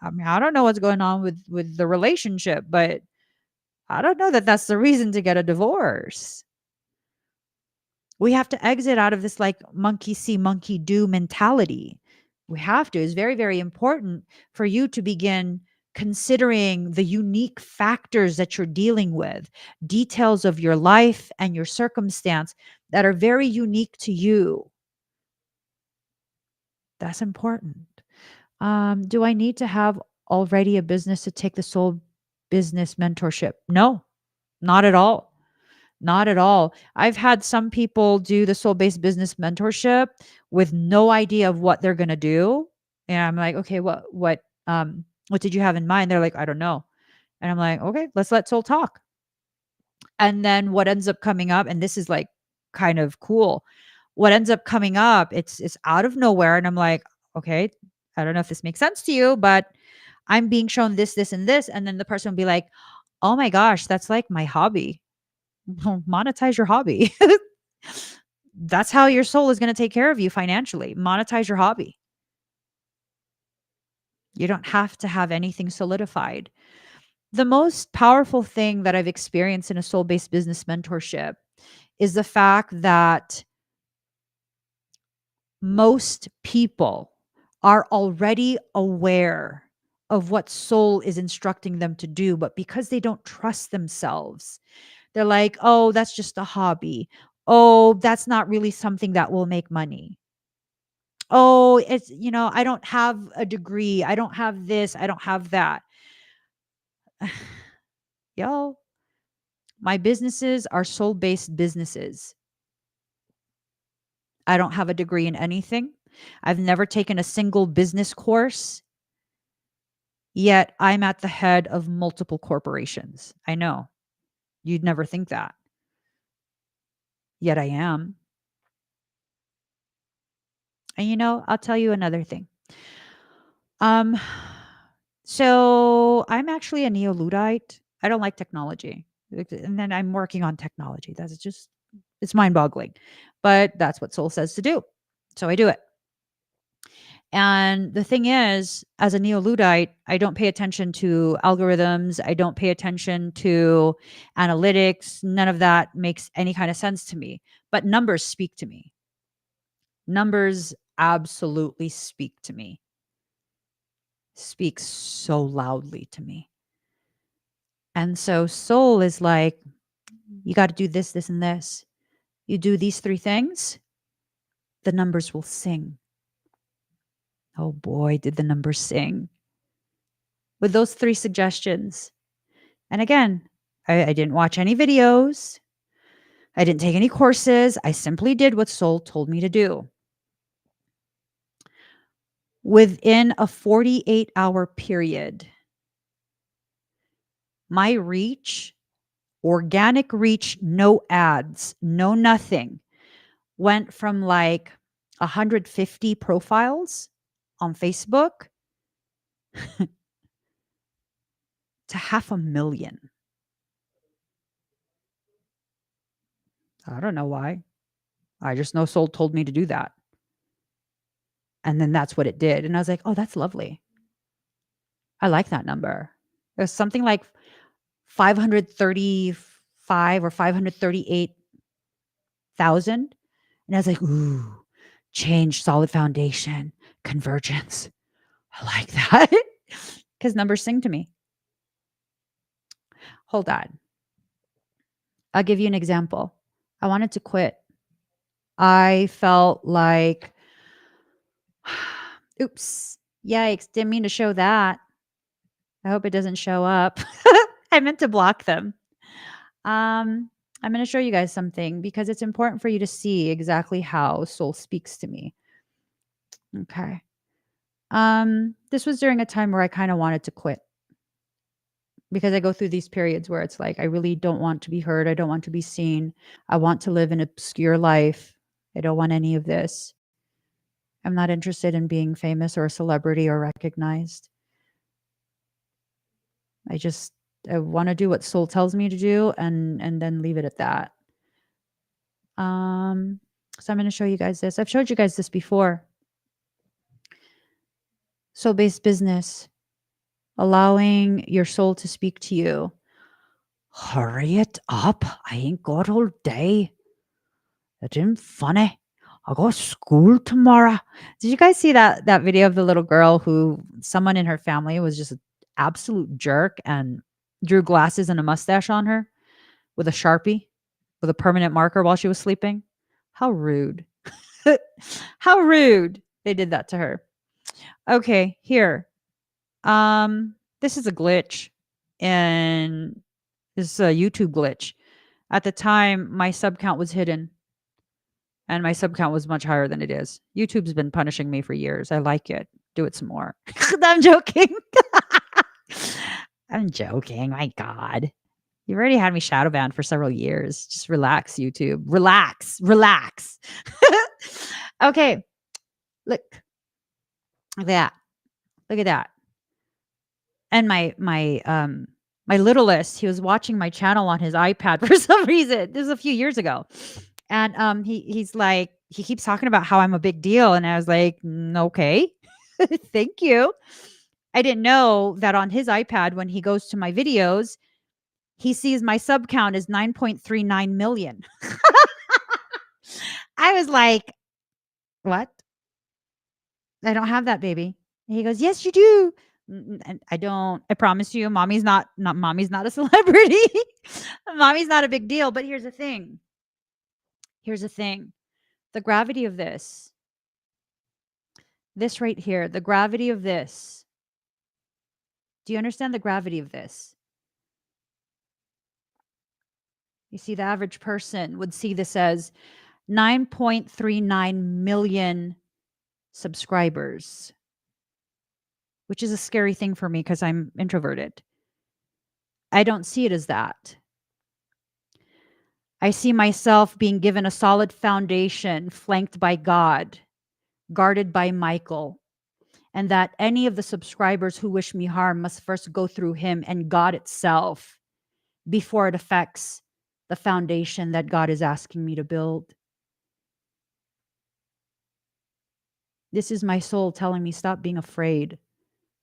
I mean, I don't know what's going on with the relationship, but I don't know that that's the reason to get a divorce. We have to exit out of this like monkey see, monkey do mentality. We have to. It's very, very important for you to begin considering the unique factors that you're dealing with, details of your life and your circumstance that are very unique to you. That's important. Do I need to have already a business to take the soul business mentorship? No, not at all. Not at all. I've had some people do the soul based business mentorship with no idea of what they're going to do. And I'm like, okay, what did you have in mind? They're like, I don't know. And I'm like, okay, let's let soul talk. And then what ends up coming up, and this is like kind of cool. What ends up coming up, it's out of nowhere. And I'm like, okay, I don't know if this makes sense to you, but I'm being shown this, this, and this. And then the person will be like, oh my gosh, that's like my hobby. Monetize your hobby. That's how your soul is going to take care of you financially. Monetize your hobby. You don't have to have anything solidified. The most powerful thing that I've experienced in a soul based business mentorship is the fact that most people are already aware of what soul is instructing them to do, but because they don't trust themselves, they're like, oh, that's just a hobby. Oh, that's not really something that will make money. Oh, I don't have a degree. I don't have this. I don't have that. Yo, my businesses are soul based businesses. I don't have a degree in anything. I've never taken a single business course, yet I'm at the head of multiple corporations. I know you'd never think that, yet I am. And I'll tell you another thing. Um, so I'm actually a neo-Luddite. I don't like technology. And then I'm working on technology. It's mind-boggling. But that's what soul says to do. So I do it. And the thing is, as a neo-Luddite, I don't pay attention to algorithms. I don't pay attention to analytics. None of that makes any kind of sense to me. But numbers speak to me. Numbers absolutely speak to me. Speaks so loudly to me. And so soul is like, you got to do this, this, and this. You do these three things, the numbers will sing. Oh boy, did the numbers sing. With those three suggestions. And again, I didn't watch any videos. I didn't take any courses. I simply did what soul told me to do. Within a 48-hour period, my reach, organic reach, no ads, no nothing, went from like 150 profiles on Facebook to 500,000. I don't know why. I just know soul told me to do that. And then that's what it did. And I was like, oh, that's lovely. I like that number. It was something like 530 5 or 538,000. And I was like, ooh, change, solid foundation, convergence. I like that because numbers sing to me. Hold on. I'll give you an example. I wanted to quit. I felt like, oops, yikes, didn't mean to show that. I hope it doesn't show up. I meant to block them. I'm going to show you guys something because it's important for you to see exactly how soul speaks to me. Okay. This was during a time where I kind of wanted to quit because I go through these periods where it's like, I really don't want to be heard. I don't want to be seen. I want to live an obscure life. I don't want any of this. I'm not interested in being famous or a celebrity or recognized. I want to do what soul tells me to do and then leave it at that. So I'm going to show you guys this. I've showed you guys this before. Soul-based business, allowing your soul to speak to you. Hurry it up. I ain't got all day. It ain't funny. I got school tomorrow. Did you guys see that video of the little girl who someone in her family was just an absolute jerk and drew glasses and a mustache on her with a Sharpie, with a permanent marker while she was sleeping? How rude. How rude they did that to her. Okay, here. This is a glitch, and this is a YouTube glitch. At the time, my sub count was hidden, and my sub count was much higher than it is. YouTube's been punishing me for years. I like it. Do it some more. I'm joking. I'm joking. My God. You've already had me shadow banned for several years. Just relax, YouTube. Relax. Relax. Okay. Look. Look at that. Look at that. And my littlest, he was watching my channel on his iPad for some reason. This was a few years ago. And he's like, he keeps talking about how I'm a big deal. And I was like, okay. Thank you. I didn't know that on his iPad, when he goes to my videos, he sees my sub count is 9.39 million. I was like, what? I don't have that, baby. And he goes, yes, you do. And I don't. I promise you, mommy's not mommy's not a celebrity. Mommy's not a big deal. But here's the thing. Here's the thing. The gravity of this right here, the gravity of this. Do you understand the gravity of this? You see, the average person would see this as 9.39 million subscribers, which is a scary thing for me because I'm introverted. I don't see it as that. I see myself being given a solid foundation flanked by God, guarded by Michael, and that any of the subscribers who wish me harm must first go through him and God itself before it affects the foundation that God is asking me to build. This is my soul telling me, stop being afraid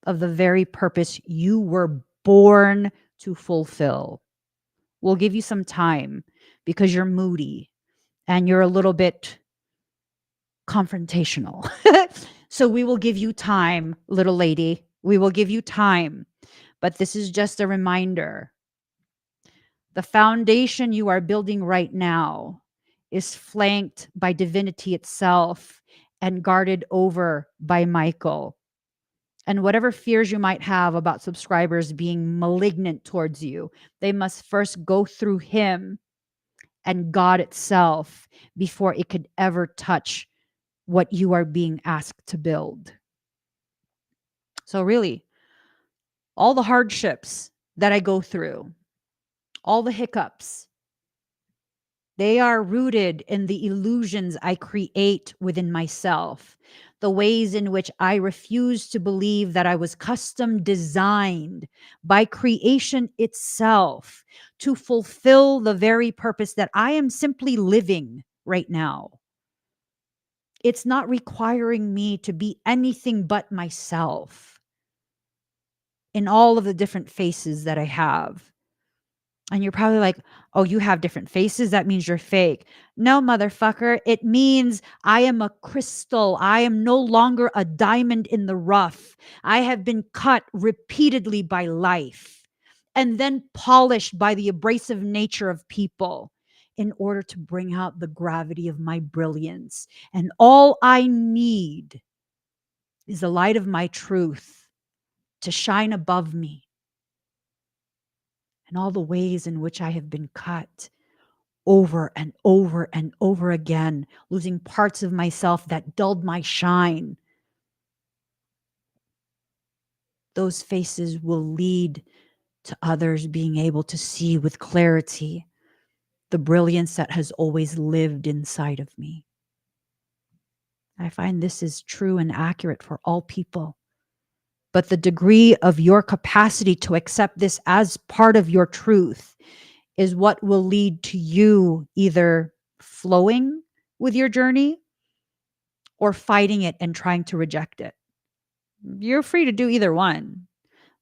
of the very purpose you were born to fulfill. We'll give you some time because you're moody and you're a little bit confrontational. So we will give you time, little lady. We will give you time. But this is just a reminder. The foundation you are building right now is flanked by divinity itself and guarded over by Michael. And whatever fears you might have about subscribers being malignant towards you, they must first go through him and God itself before it could ever touch what you are being asked to build. So really, all the hardships that I go through, all the hiccups, they are rooted in the illusions I create within myself, the ways in which I refuse to believe that I was custom designed by creation itself to fulfill the very purpose that I am simply living right now. It's not requiring me to be anything but myself in all of the different faces that I have. And you're probably like, oh, you have different faces. That means you're fake. No, motherfucker. It means I am a crystal. I am no longer a diamond in the rough. I have been cut repeatedly by life and then polished by the abrasive nature of people in order to bring out the gravity of my brilliance. And all I need is the light of my truth to shine above me and all the ways in which I have been cut over and over and over again, losing parts of myself that dulled my shine. Those faces will lead to others being able to see with clarity the brilliance that has always lived inside of me. I find this is true and accurate for all people. But the degree of your capacity to accept this as part of your truth is what will lead to you either flowing with your journey or fighting it and trying to reject it. You're free to do either one.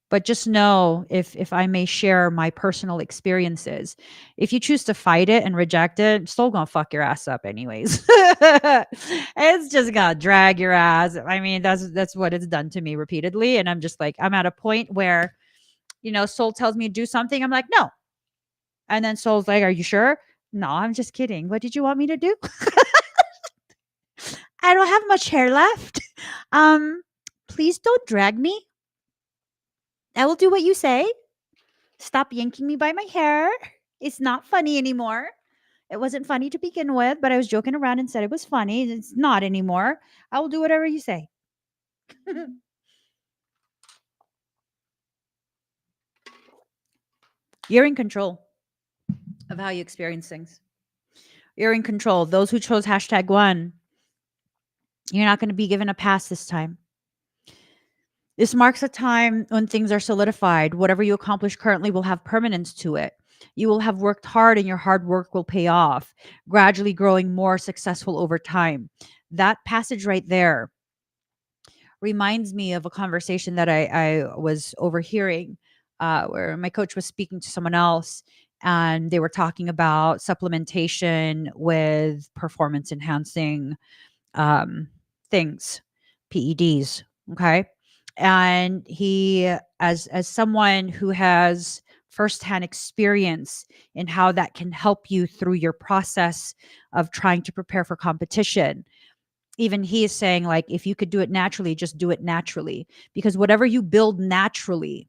But just know, if I may share my personal experiences, if you choose to fight it and reject it, it's still gonna fuck your ass up anyways. It's just gonna drag your ass. I mean, that's what it's done to me repeatedly. And I'm just like, I'm at a point where, soul tells me to do something. I'm like, no. And then soul's like, are you sure? No, I'm just kidding. What did you want me to do? I don't have much hair left. Please don't drag me. I will do what you say. Stop yanking me by my hair. It's not funny anymore. It wasn't funny to begin with, but I was joking around and said it was funny. It's not anymore. I will do whatever you say. You're in control of how you experience things. You're in control. Those who chose #1, you're not going to be given a pass this time. This marks a time when things are solidified. Whatever you accomplish currently will have permanence to it. You will have worked hard and your hard work will pay off, gradually growing more successful over time. That passage right there reminds me of a conversation that I was overhearing, where my coach was speaking to someone else and they were talking about supplementation with performance enhancing things, PEDs. Okay. And he, as someone who has firsthand experience in how that can help you through your process of trying to prepare for competition, even he is saying, like, if you could do it naturally, just do it naturally, because whatever you build naturally,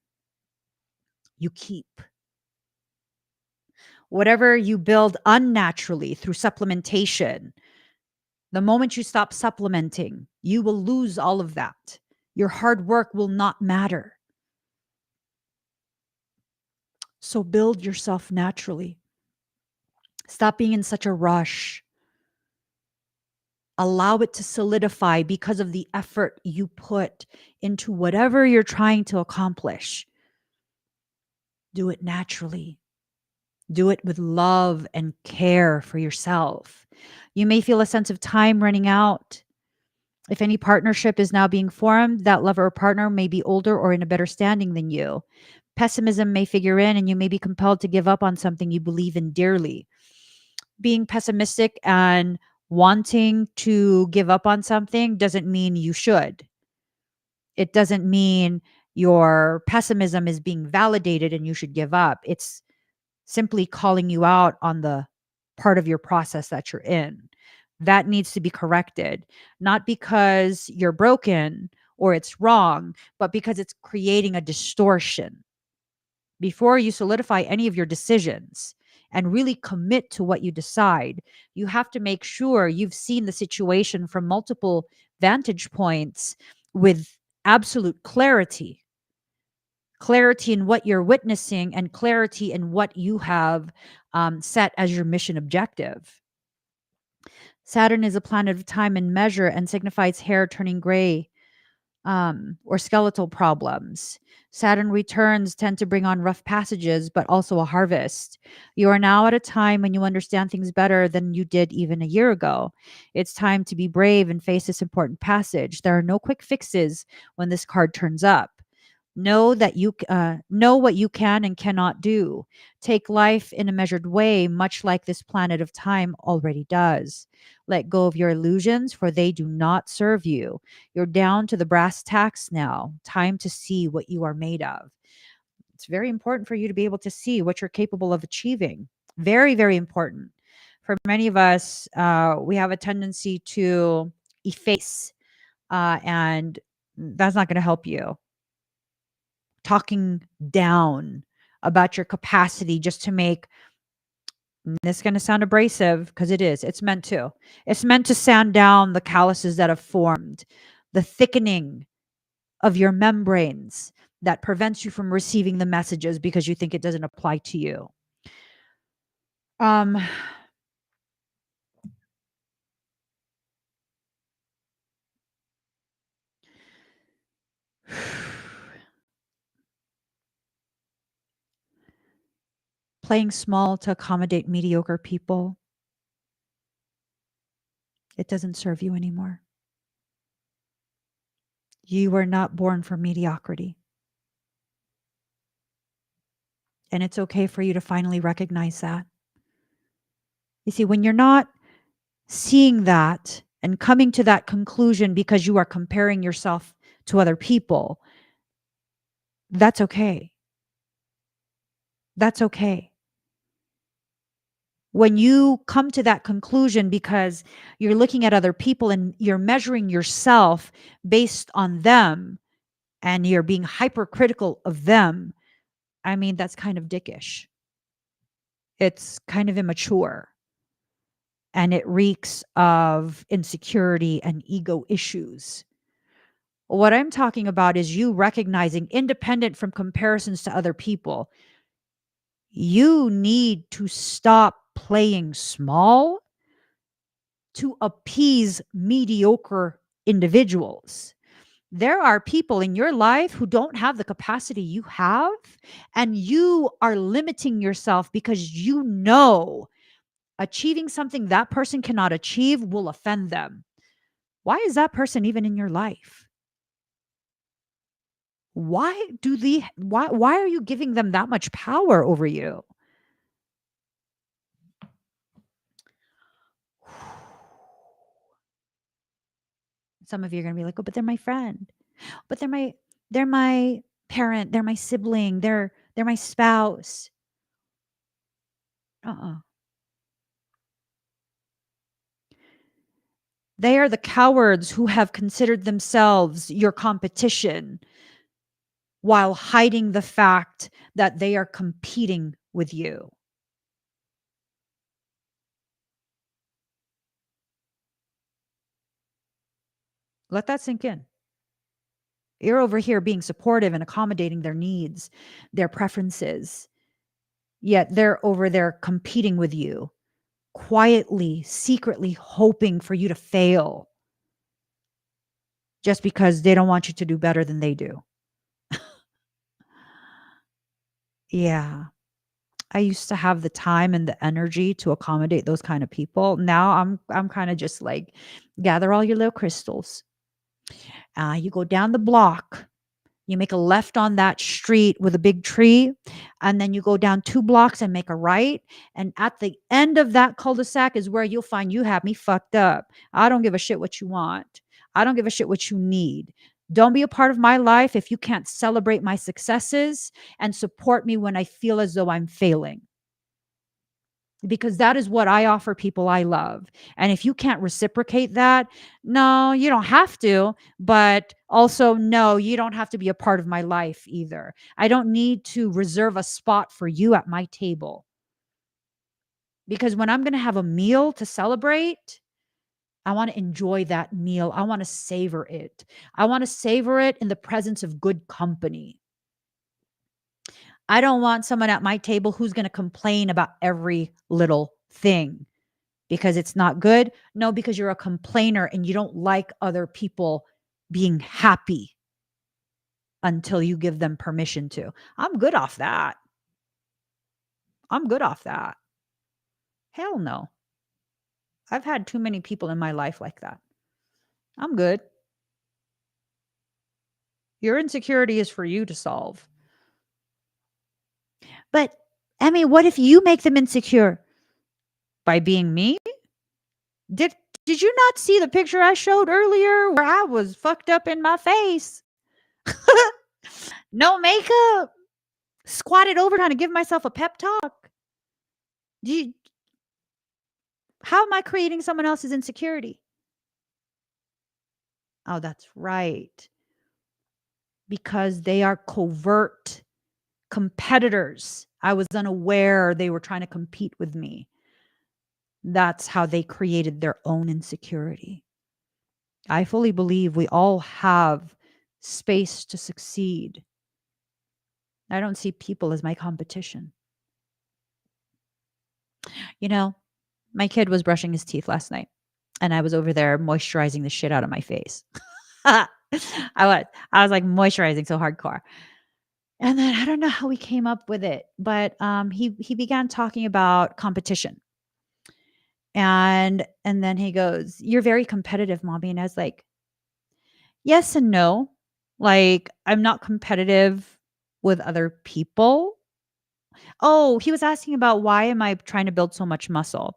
you keep. Whatever you build unnaturally through supplementation, the moment you stop supplementing, you will lose all of that. Your hard work will not matter. So build yourself naturally. Stop being in such a rush. Allow it to solidify because of the effort you put into whatever you're trying to accomplish. Do it naturally. Do it with love and care for yourself. You may feel a sense of time running out. If any partnership is now being formed, that lover or partner may be older or in a better standing than you. Pessimism may figure in, and you may be compelled to give up on something you believe in dearly. Being pessimistic and wanting to give up on something doesn't mean you should. It doesn't mean your pessimism is being validated and you should give up. It's simply calling you out on the part of your process that you're in. That needs to be corrected, not because you're broken or it's wrong, but because it's creating a distortion. Before you solidify any of your decisions and really commit to what you decide, you have to make sure you've seen the situation from multiple vantage points with absolute clarity. Clarity in what you're witnessing and clarity in what you have set as your mission objective. Saturn is a planet of time and measure and signifies hair turning gray or skeletal problems. Saturn returns tend to bring on rough passages, but also a harvest. You are now at a time when you understand things better than you did even a year ago. It's time to be brave and face this important passage. There are no quick fixes when this card turns up. Know what you can and cannot do. Take life in a measured way, much like this planet of time already does. Let go of your illusions, for they do not serve you. You're down to the brass tacks now. Time to see what you are made of. It's very important for you to be able to see what you're capable of achieving. Very, very important. For many of us, we have a tendency to efface, and that's not going to help you. Talking down about your capacity just to make this is going to sound abrasive because it is. It's meant to. It's meant to sand down the calluses that have formed, the thickening of your membranes that prevents you from receiving the messages because you think it doesn't apply to you. Um Playing small to accommodate mediocre people, it doesn't serve you anymore. You were not born for mediocrity. And it's okay for you to finally recognize that. You see, when you're not seeing that and coming to that conclusion because you are comparing yourself to other people, that's okay. That's okay. When you come to that conclusion because you're looking at other people and you're measuring yourself based on them and you're being hypercritical of them, I mean, that's kind of dickish. It's kind of immature and it reeks of insecurity and ego issues. What I'm talking about is you recognizing, independent from comparisons to other people, you need to stop playing small to appease mediocre individuals. There are people in your life who don't have the capacity you have, and you are limiting yourself because you know achieving something that person cannot achieve will offend them. Why is that person even in your life? Why are you giving them that much power over you? Some of you are going to be like, "Oh, but they're my friend. But they're my parent, they're my sibling, they're my spouse." Uh-uh. They are the cowards who have considered themselves your competition while hiding the fact that they are competing with you. Let that sink in. You're over here being supportive and accommodating their needs, their preferences, yet they're over there competing with you, quietly, secretly hoping for you to fail just because they don't want you to do better than they do. Yeah. I used to have the time and the energy to accommodate those kind of people. Now I'm kind of just like, gather all your little crystals. You go down the block. You make a left on that street with a big tree, and then you go down 2 blocks and make a right. And at the end of that cul-de-sac is where you'll find you have me fucked up. I don't give a shit what you want. I don't give a shit what you need. Don't be a part of my life if you can't celebrate my successes and support me when I feel as though I'm failing, because that is what I offer people I love. And if you can't reciprocate that, no, you don't have to, but also no, you don't have to be a part of my life either. I don't need to reserve a spot for you at my table, because when I'm going to have a meal to celebrate, I want to enjoy that meal. I want to savor it. I want to savor it in the presence of good company. I don't want someone at my table who's going to complain about every little thing. Because it's not good? No, because you're a complainer and you don't like other people being happy until you give them permission to. I'm good off that. I'm good off that. Hell no. I've had too many people in my life like that. I'm good. Your insecurity is for you to solve. But I mean, what if you make them insecure? By being me? Did did you not see the picture I showed earlier where I was fucked up in my face? No makeup. Squatted over trying to give myself a pep talk. Do you, how am I creating someone else's insecurity? Oh, that's right. Because they are covert competitors. I was unaware they were trying to compete with me. That's how they created their own insecurity. I fully believe we all have space to succeed. I don't see people as my competition. You know, my kid was brushing his teeth last night and I was over there moisturizing the shit out of my face. I was like moisturizing so hardcore. And then I don't know how we came up with it, but he began talking about competition. And then he goes, "You're very competitive, mommy." And I was like, "Yes and no. Like, I'm not competitive with other people." Oh, he was asking about why am I trying to build so much muscle?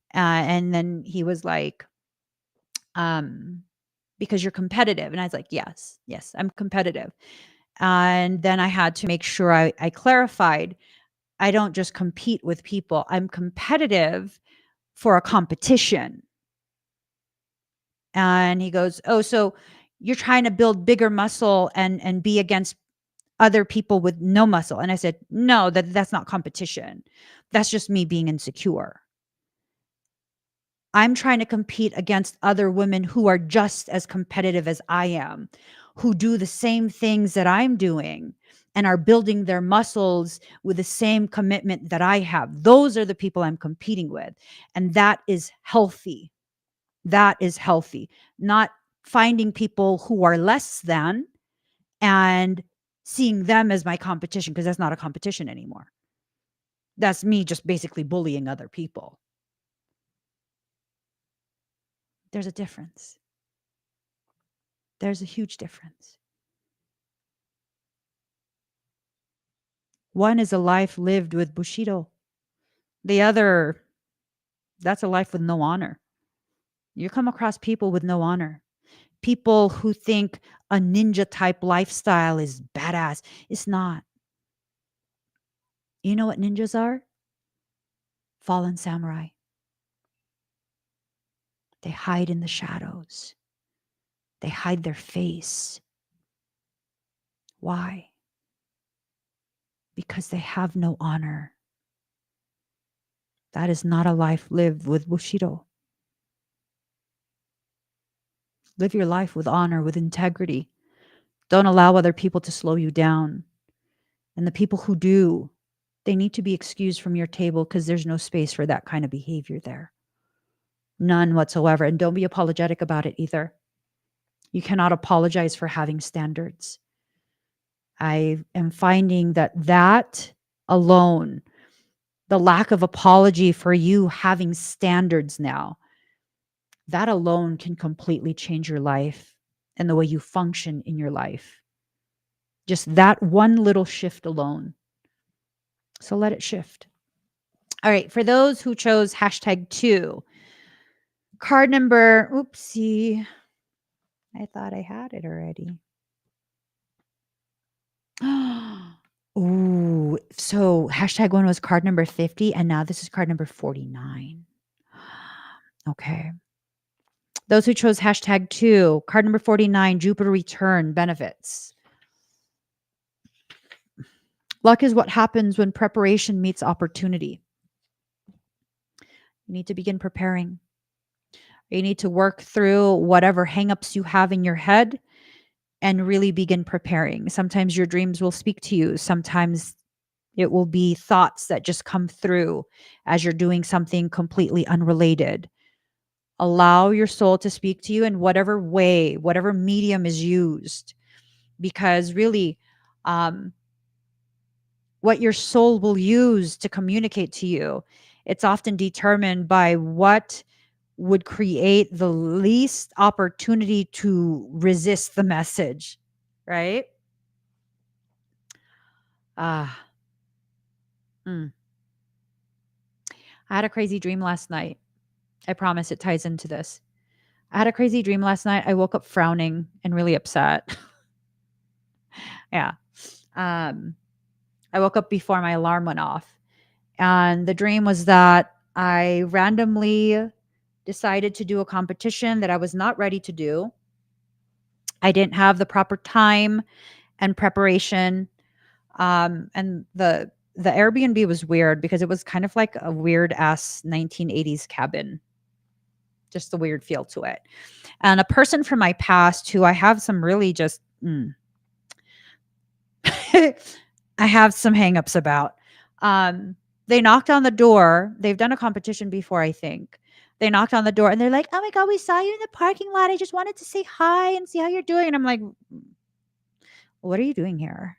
And then he was like, um, "Because you're competitive." And I was like, "Yes, yes, I'm competitive." And then I had to make sure I clarified, I don't just compete with people. I'm competitive for a competition. And he goes, "Oh, so you're trying to build bigger muscle and be against other people with no muscle." And I said, "No, that's not competition. That's just me being insecure. I'm trying to compete against other women who are just as competitive as I am, who do the same things that I'm doing and are building their muscles with the same commitment that I have. Those are the people I'm competing with. And that is healthy. That is healthy. Not finding people who are less than and seeing them as my competition, because that's not a competition anymore. That's me just basically bullying other people." There's a difference. There's a huge difference. One is a life lived with Bushido. The other, that's a life with no honor. You come across people with no honor. People who think a ninja type lifestyle is badass. It's not. You know what ninjas are? Fallen samurai. They hide in the shadows. They hide their face. Why? Because they have no honor. That is not a life lived with Bushido. Live your life with honor, with integrity. Don't allow other people to slow you down. And the people who do, they need to be excused from your table because there's no space for that kind of behavior there. None whatsoever. And don't be apologetic about it either. You cannot apologize for having standards. I am finding that alone, the lack of apology for you having standards now, that alone can completely change your life and the way you function in your life. Just that one little shift alone. So let it shift. All right. For those who chose #2, card number, oopsie. I thought I had it already. Ooh, so #1 was card number 50, and now this is card number 49. Okay. Those who chose #2, card number 49, Jupiter return benefits. Luck is what happens when preparation meets opportunity. You need to begin preparing. You need to work through whatever hangups you have in your head and really begin preparing. Sometimes your dreams will speak to you. Sometimes it will be thoughts that just come through as you're doing something completely unrelated. Allow your soul to speak to you in whatever way, whatever medium is used, because really, um, what your soul will use to communicate to you, it's often determined by what would create the least opportunity to resist the message, right? Ah, mm. I had a crazy dream last night. I promise it ties into this. I had a crazy dream last night. I woke up frowning and really upset. Yeah. Um, I woke up before my alarm went off. And the dream was that I randomly decided to do a competition that I was not ready to do. I didn't have the proper time and preparation. And the Airbnb was weird because it was kind of like a weird ass 1980s cabin, just a weird feel to it. And a person from my past who I have some really just I have some hangups about. Um, they knocked on the door. They've done a competition before, I think. They knocked on the door and they're like, "Oh my god, we saw you in the parking lot. I just wanted to say hi and see how you're doing." And I'm like, "What are you doing here?"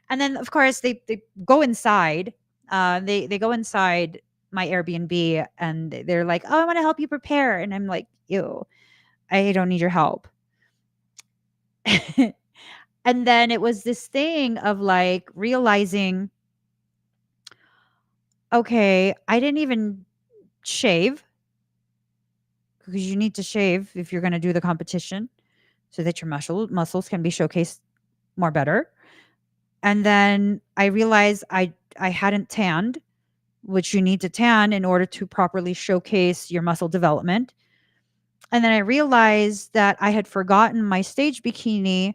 And then of course they go inside. They go inside my Airbnb and they're like, "Oh, I want to help you prepare." And I'm like, "Ew, I don't need your help." And then it was this thing of like realizing, okay, I didn't even shave because you need to shave if you're going to do the competition so that your muscles can be showcased more better. And then I realized I hadn't tanned, which you need to tan in order to properly showcase your muscle development. And then I realized that I had forgotten my stage bikini.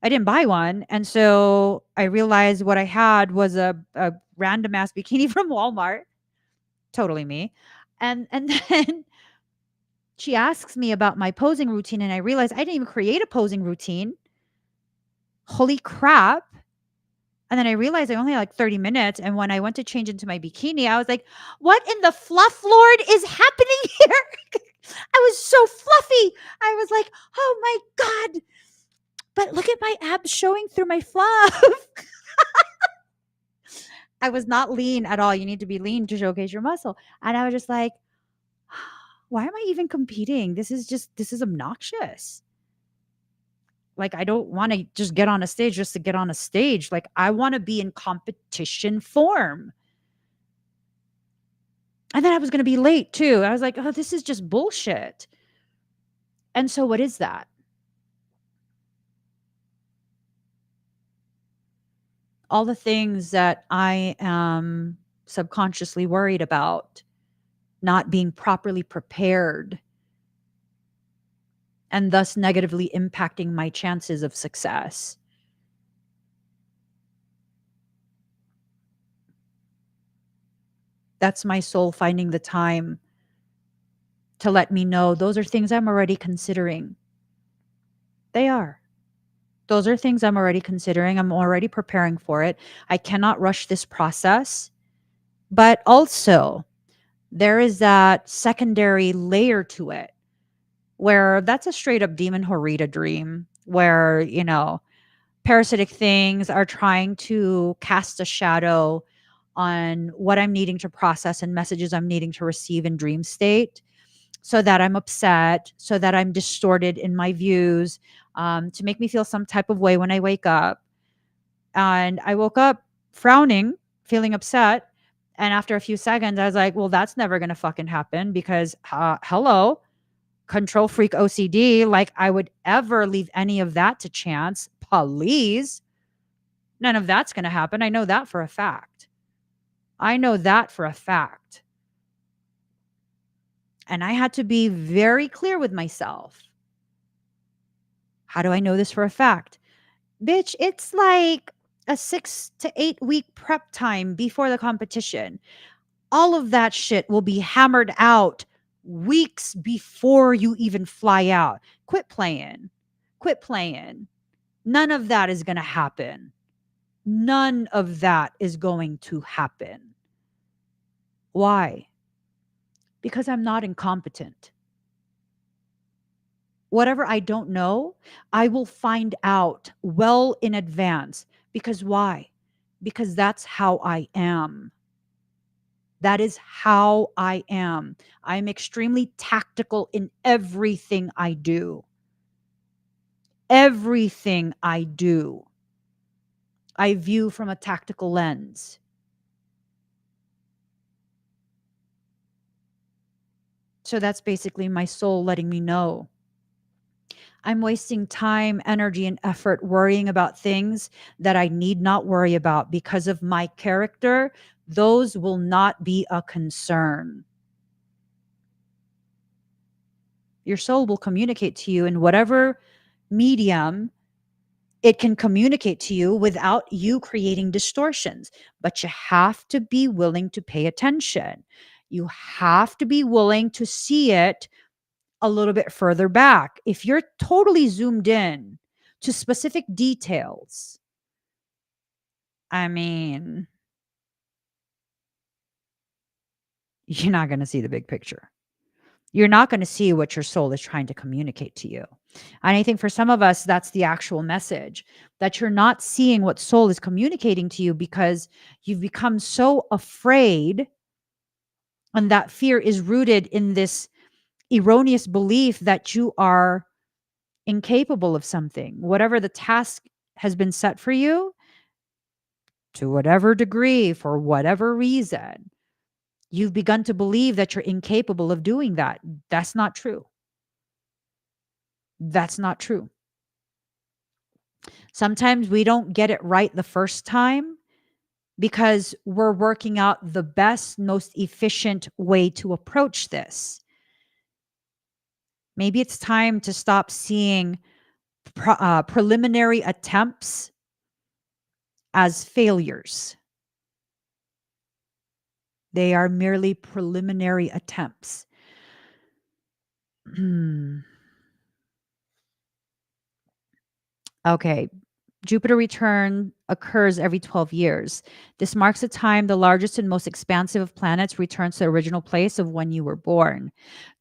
I didn't buy one. And so I realized what I had was a random ass bikini from Walmart. Totally me. And then she asks me about my posing routine and I realized I didn't even create a posing routine. Holy crap. And then I realized I only had like 30 minutes. And when I went to change into my bikini, I was like, what in the fluff lord is happening here? I was so fluffy. I was like, oh my God. But look at my abs showing through my fluff. I was not lean at all. You need to be lean to showcase your muscle. And I was just like, why am I even competing? This is obnoxious. Like, I don't want to just get on a stage just to get on a stage. Like, I want to be in competition form. And then I was going to be late too. I was like, oh, this is just bullshit. And so, what is that? All the things that I am subconsciously worried about, not being properly prepared, and thus negatively impacting my chances of success. That's my soul finding the time to let me know those are things I'm already considering. They are. Those are things I'm already considering. I'm already preparing for it. I cannot rush this process. But also, there is that secondary layer to it where that's a straight up demon Horita dream where, parasitic things are trying to cast a shadow on what I'm needing to process and messages I'm needing to receive in dream state so that I'm upset, so that I'm distorted in my views, to make me feel some type of way when I wake up. And I woke up frowning, feeling upset. And after a few seconds, I was like, well, that's never going to fucking happen because, hello, control freak OCD. Like, I would ever leave any of that to chance. Please. None of that's going to happen. I know that for a fact. I know that for a fact. And I had to be very clear with myself. How do I know this for a fact? Bitch, it's like a 6 to 8 week prep time before the competition. All of that shit will be hammered out weeks before you even fly out. Quit playing. Quit playing. None of that is going to happen. None of that is going to happen. Why? Because I'm not incompetent. Whatever I don't know, I will find out well in advance. Because why? Because that's how I am. That is how I am. I'm extremely tactical in everything I do. Everything I do, I view from a tactical lens. So that's basically my soul letting me know I'm wasting time, energy, and effort worrying about things that I need not worry about because of my character. Those will not be a concern. Your soul will communicate to you in whatever medium it can communicate to you without you creating distortions. But you have to be willing to pay attention. You have to be willing to see it a little bit further back. If you're totally zoomed in to specific details, I mean, you're not going to see the big picture. You're not going to see what your soul is trying to communicate to you. And I think for some of us, that's the actual message, that you're not seeing what soul is communicating to you because you've become so afraid. And that fear is rooted in this erroneous belief that you are incapable of something. Whatever the task has been set for you, to whatever degree, for whatever reason, you've begun to believe that you're incapable of doing that. That's not true. That's not true. Sometimes we don't get it right the first time because we're working out the best, most efficient way to approach this. Maybe it's time to stop seeing preliminary attempts as failures. They are merely preliminary attempts. Okay. Jupiter return occurs every 12 years. This marks a time the largest and most expansive of planets returns to the original place of when you were born.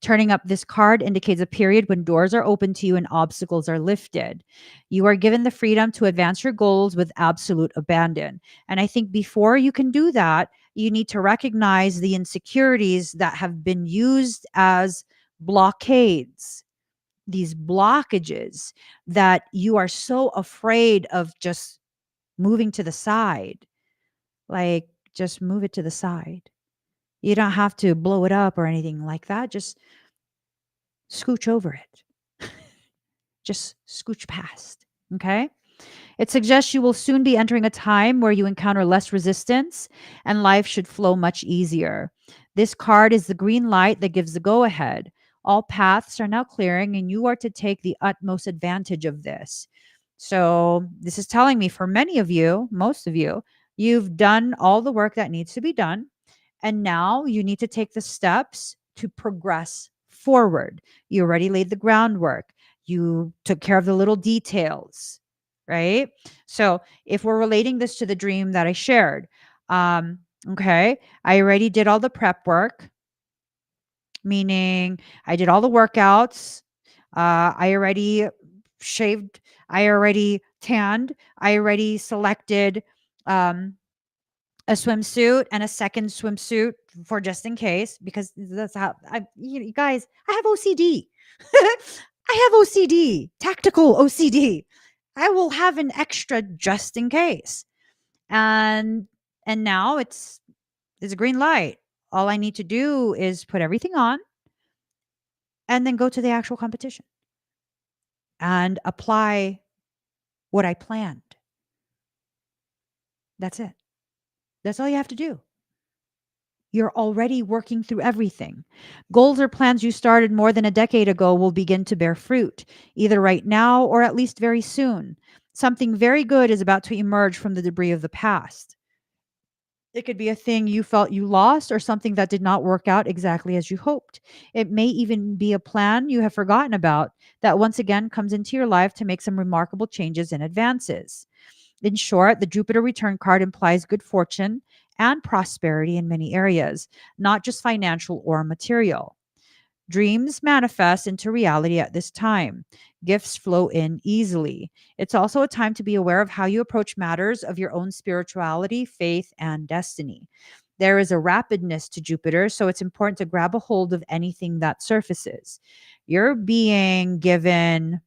Turning up this card indicates a period when doors are open to you and obstacles are lifted. You are given the freedom to advance your goals with absolute abandon. And I think before you can do that, you need to recognize the insecurities that have been used as blockades, these blockages that you are so afraid of just moving to the side. Like, just move it to the side. You don't have to blow it up or anything like that. Just scooch over it. Just scooch past. Okay. It suggests you will soon be entering a time where you encounter less resistance and life should flow much easier. This card is the green light that gives the go ahead. All paths are now clearing, and you are to take the utmost advantage of this. So, this is telling me for many of you, most of you, you've done all the work that needs to be done. And now you need to take the steps to progress forward. You already laid the groundwork, you took care of the little details, right? So if we're relating this to the dream that I shared, okay, I already did all the prep work, meaning I did all the workouts. I already shaved. I already tanned. I already selected a swimsuit and a second swimsuit for just in case, because that's how you guys, I have OCD. I have OCD, tactical OCD. I will have an extra just in case. And now it's a green light. All I need to do is put everything on and then go to the actual competition and apply what I planned. That's it. That's all you have to do. You're already working through everything. Goals or plans you started more than a decade ago will begin to bear fruit, either right now or at least very soon. Something very good is about to emerge from the debris of the past. It could be a thing you felt you lost or something that did not work out exactly as you hoped. It may even be a plan you have forgotten about that once again comes into your life to make some remarkable changes and advances. In short, the Jupiter return card implies good fortune and prosperity in many areas, not just financial or material. Dreams manifest into reality at this time. Gifts flow in easily. It's also a time to be aware of how you approach matters of your own spirituality, faith, and destiny. There is a rapidness to Jupiter, so it's important to grab a hold of anything that surfaces. You're being given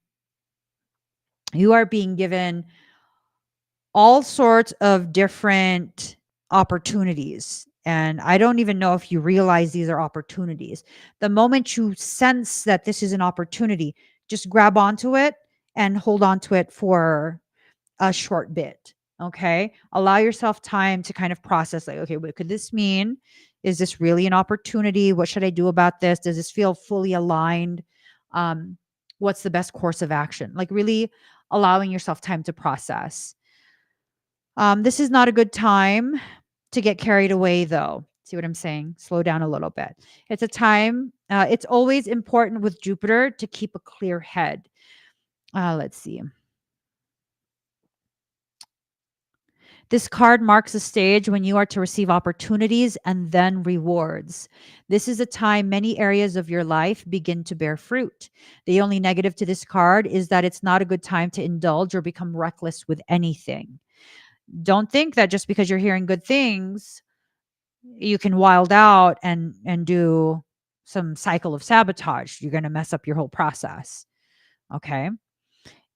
You are being given all sorts of different opportunities. And I don't even know if you realize these are opportunities. The moment you sense that this is an opportunity, just grab onto it and hold on to it for a short bit. Okay. Allow yourself time to kind of process, like, okay, what could this mean? Is this really an opportunity? What should I do about this? Does this feel fully aligned? Um, what's the best course of action? Like, really allowing yourself time to process. This is not a good time to get carried away, though. See what I'm saying? Slow down a little bit. It's a time, it's always important with Jupiter to keep a clear head. Let's see. This card marks a stage when you are to receive opportunities and then rewards. This is a time many areas of your life begin to bear fruit. The only negative to this card is that it's not a good time to indulge or become reckless with anything. Don't think that just because you're hearing good things, you can wild out and do some cycle of sabotage. You're going to mess up your whole process. Okay?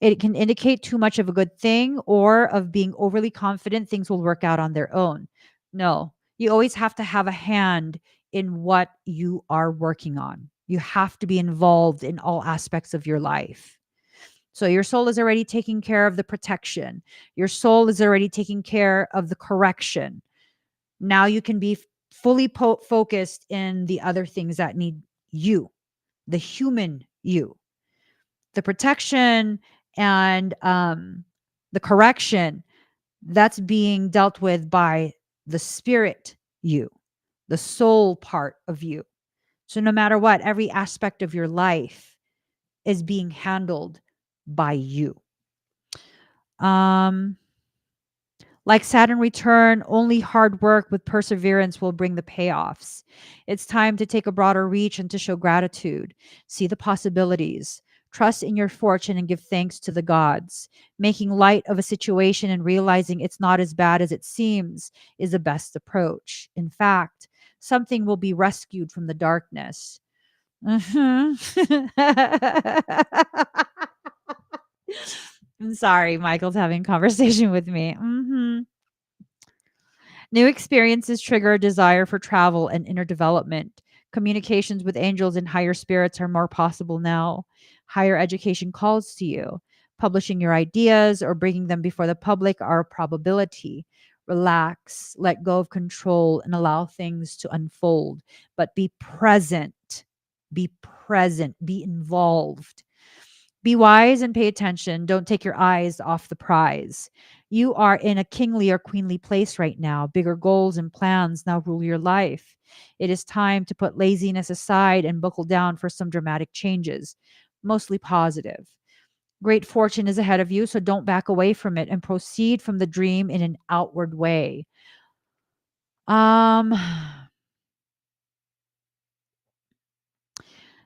It can indicate too much of a good thing or of being overly confident things will work out on their own. No, you always have to have a hand in what you are working on. You have to be involved in all aspects of your life. So your soul is already taking care of the protection. Your soul is already taking care of the correction. Now you can be fully focused in the other things that need you, the human you. The protection and the correction, that's being dealt with by the spirit you, the soul part of you. So no matter what, every aspect of your life is being handled by you. Um, Like Saturn return, only hard work with perseverance will bring the payoffs. It's time to take a broader reach and to show gratitude. See the possibilities. Trust in your fortune and give thanks to the gods. Making light of a situation and realizing it's not as bad as it seems is the best approach. In fact, something will be rescued from the darkness. Mhm. I'm sorry, Michael's having a conversation with me. New experiences trigger a desire for travel and inner development. Communications with angels and higher spirits are more possible now. Higher education calls to you. Publishing your ideas or bringing them before the public are a probability. Relax, let go of control, and allow things to unfold. But be present. Be present. Be involved. Be wise and pay attention. Don't take your eyes off the prize. You are in a kingly or queenly place right now. Bigger goals and plans now rule your life. It is time to put laziness aside and buckle down for some dramatic changes, mostly positive. Great fortune is ahead of you, so don't back away from it and proceed from the dream in an outward way. Um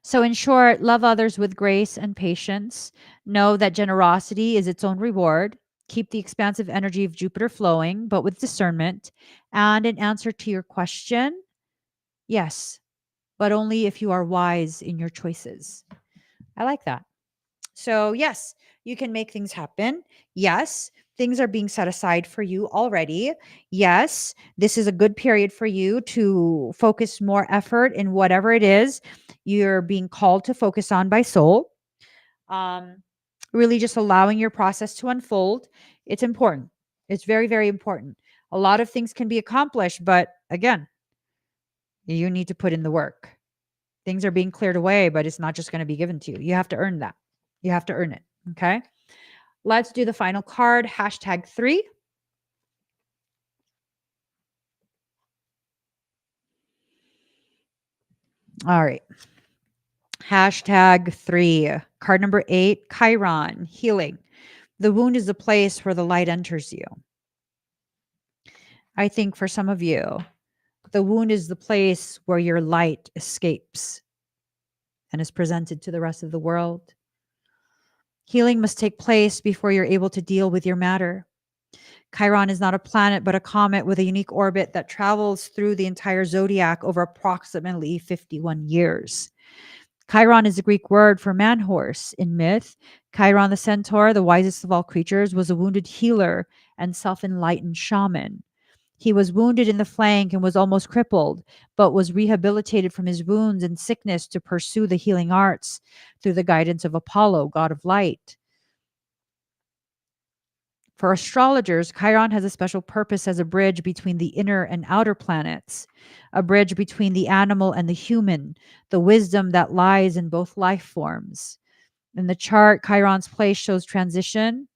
So, in short, love others with grace and patience. Know that generosity is its own reward. Keep the expansive energy of Jupiter flowing, but with discernment. And in answer to your question, yes, but only if you are wise in your choices. I like that. So, yes, you can make things happen. Yes, things are being set aside for you already. Yes, this is a good period for you to focus more effort in whatever it is you're being called to focus on by soul. Um, really just allowing your process to unfold. It's important. It's very, very important. A lot of things can be accomplished, but again, you need to put in the work. Things are being cleared away, but it's not just going to be given to you. You have to earn that. You have to earn it. Okay. Let's do the final card, #3. All right. #3. Card number 8, Chiron, healing. The wound is the place where the light enters you. I think for some of you, the wound is the place where your light escapes and is presented to the rest of the world. Healing must take place before you're able to deal with your matter. Chiron is not a planet, but a comet with a unique orbit that travels through the entire zodiac over approximately 51 years. Chiron is a Greek word for man horse. In myth, Chiron the centaur, the wisest of all creatures, was a wounded healer and self enlightened shaman. He was wounded in the flank and was almost crippled, but was rehabilitated from his wounds and sickness to pursue the healing arts through the guidance of Apollo, god of light. For astrologers, Chiron has a special purpose as a bridge between the inner and outer planets, a bridge between the animal and the human, the wisdom that lies in both life forms. In the chart, Chiron's place shows transition,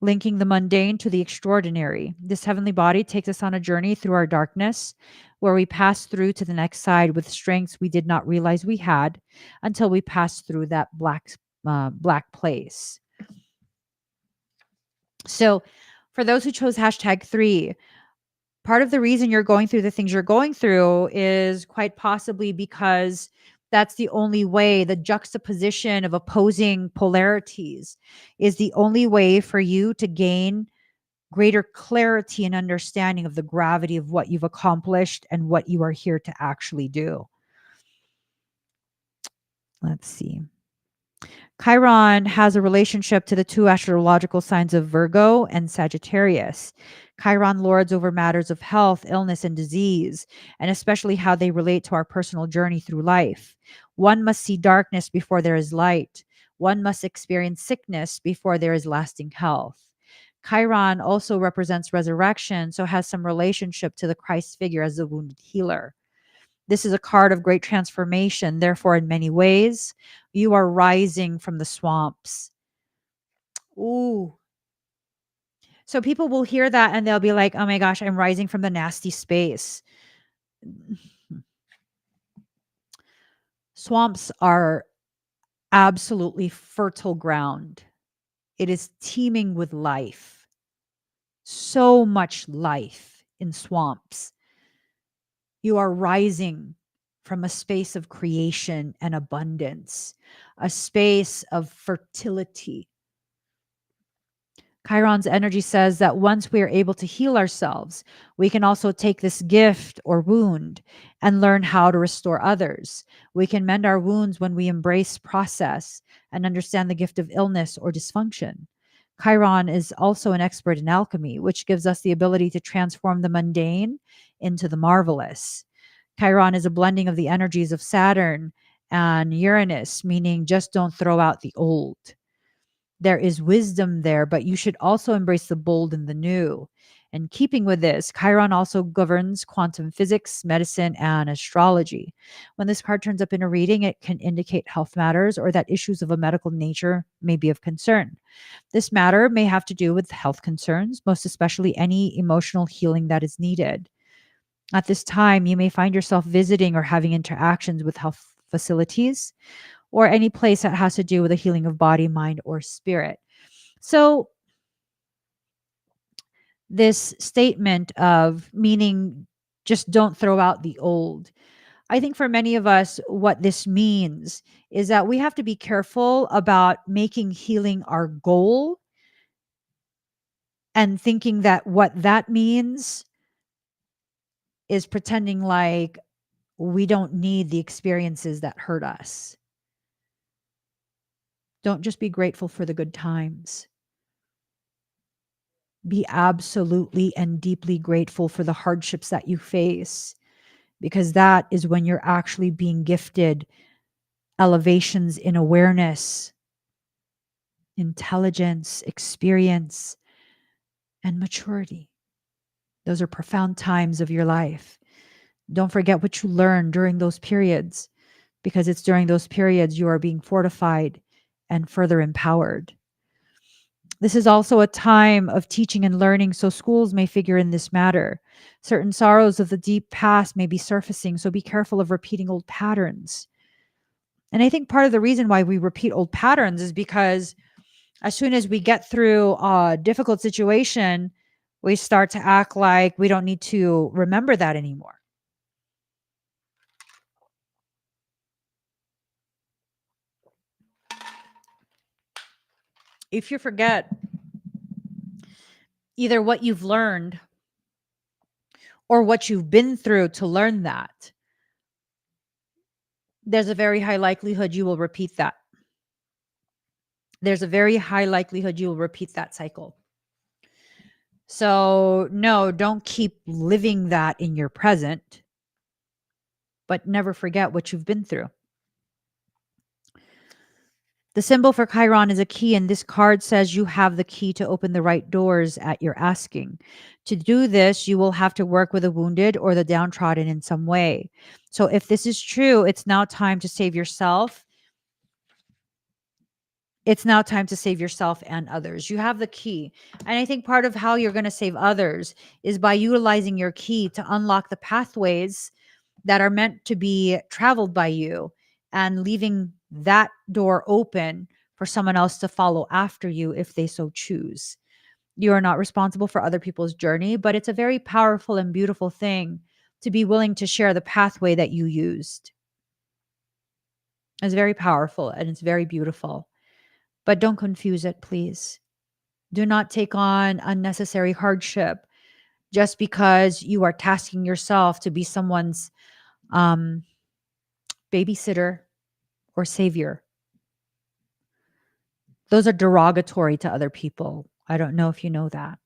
linking the mundane to the extraordinary. This heavenly body takes us on a journey through our darkness, where we pass through to the next side with strengths we did not realize we had until we passed through that black place. So, for those who chose #3, part of the reason you're going through the things you're going through is quite possibly because that's the only way. The juxtaposition of opposing polarities is the only way for you to gain greater clarity and understanding of the gravity of what you've accomplished and what you are here to actually do. Let's see. Chiron has a relationship to the two astrological signs of Virgo and Sagittarius. Chiron lords over matters of health, illness, and disease, and especially how they relate to our personal journey through life. One must see darkness before there is light. One must experience sickness before there is lasting health. Chiron also represents resurrection, so has some relationship to the Christ figure as the wounded healer. This is a card of great transformation. Therefore, in many ways, you are rising from the swamps. Ooh. So people will hear that and they'll be like, oh my gosh, I'm rising from the nasty space. Swamps are absolutely fertile ground. It is teeming with life. So much life in swamps. You are rising from a space of creation and abundance, a space of fertility. Chiron's energy says that once we are able to heal ourselves, we can also take this gift or wound and learn how to restore others. We can mend our wounds when we embrace process and understand the gift of illness or dysfunction. Chiron is also an expert in alchemy, which gives us the ability to transform the mundane into the marvelous. Chiron is a blending of the energies of Saturn and Uranus, meaning just don't throw out the old. There is wisdom there, but you should also embrace the bold and the new. And keeping with this, Chiron also governs quantum physics, medicine, and astrology. When this card turns up in a reading, it can indicate health matters or that issues of a medical nature may be of concern. This matter may have to do with health concerns, most especially any emotional healing that is needed. At this time, you may find yourself visiting or having interactions with health facilities or any place that has to do with the healing of body, mind, or spirit. So, this statement of meaning just don't throw out the old. I think for many of us, what this means is that we have to be careful about making healing our goal and thinking that what that means is pretending like we don't need the experiences that hurt us. Don't just be grateful for the good times. Be absolutely and deeply grateful for the hardships that you face, because that is when you're actually being gifted elevations in awareness, intelligence, experience, and maturity. Those are profound times of your life. Don't forget what you learned during those periods, because it's during those periods you are being fortified and further empowered. This is also a time of teaching and learning, so schools may figure in this matter. Certain sorrows of the deep past may be surfacing, so be careful of repeating old patterns. And I think part of the reason why we repeat old patterns is because as soon as we get through a difficult situation, we start to act like we don't need to remember that anymore. If you forget either what you've learned or what you've been through to learn that, there's a very high likelihood you will repeat that. there's a very high likelihood you will repeat that cycle. So, no, don't keep living that in your present, but never forget what you've been through. The symbol for Chiron is a key, and this card says you have the key to open the right doors at your asking. To do this, you will have to work with the wounded or the downtrodden in some way. So, if this is true, it's now time to save yourself. It's now time to save yourself and others. You have the key. And I think part of how you're going to save others is by utilizing your key to unlock the pathways that are meant to be traveled by you and leaving that door open for someone else to follow after you if they so choose. You are not responsible for other people's journey, but it's a very powerful and beautiful thing to be willing to share the pathway that you used. It's very powerful and it's very beautiful. But don't confuse it, please. Do not take on unnecessary hardship just because you are tasking yourself to be someone's um, babysitter or savior. Those are derogatory to other people. I don't know if you know that.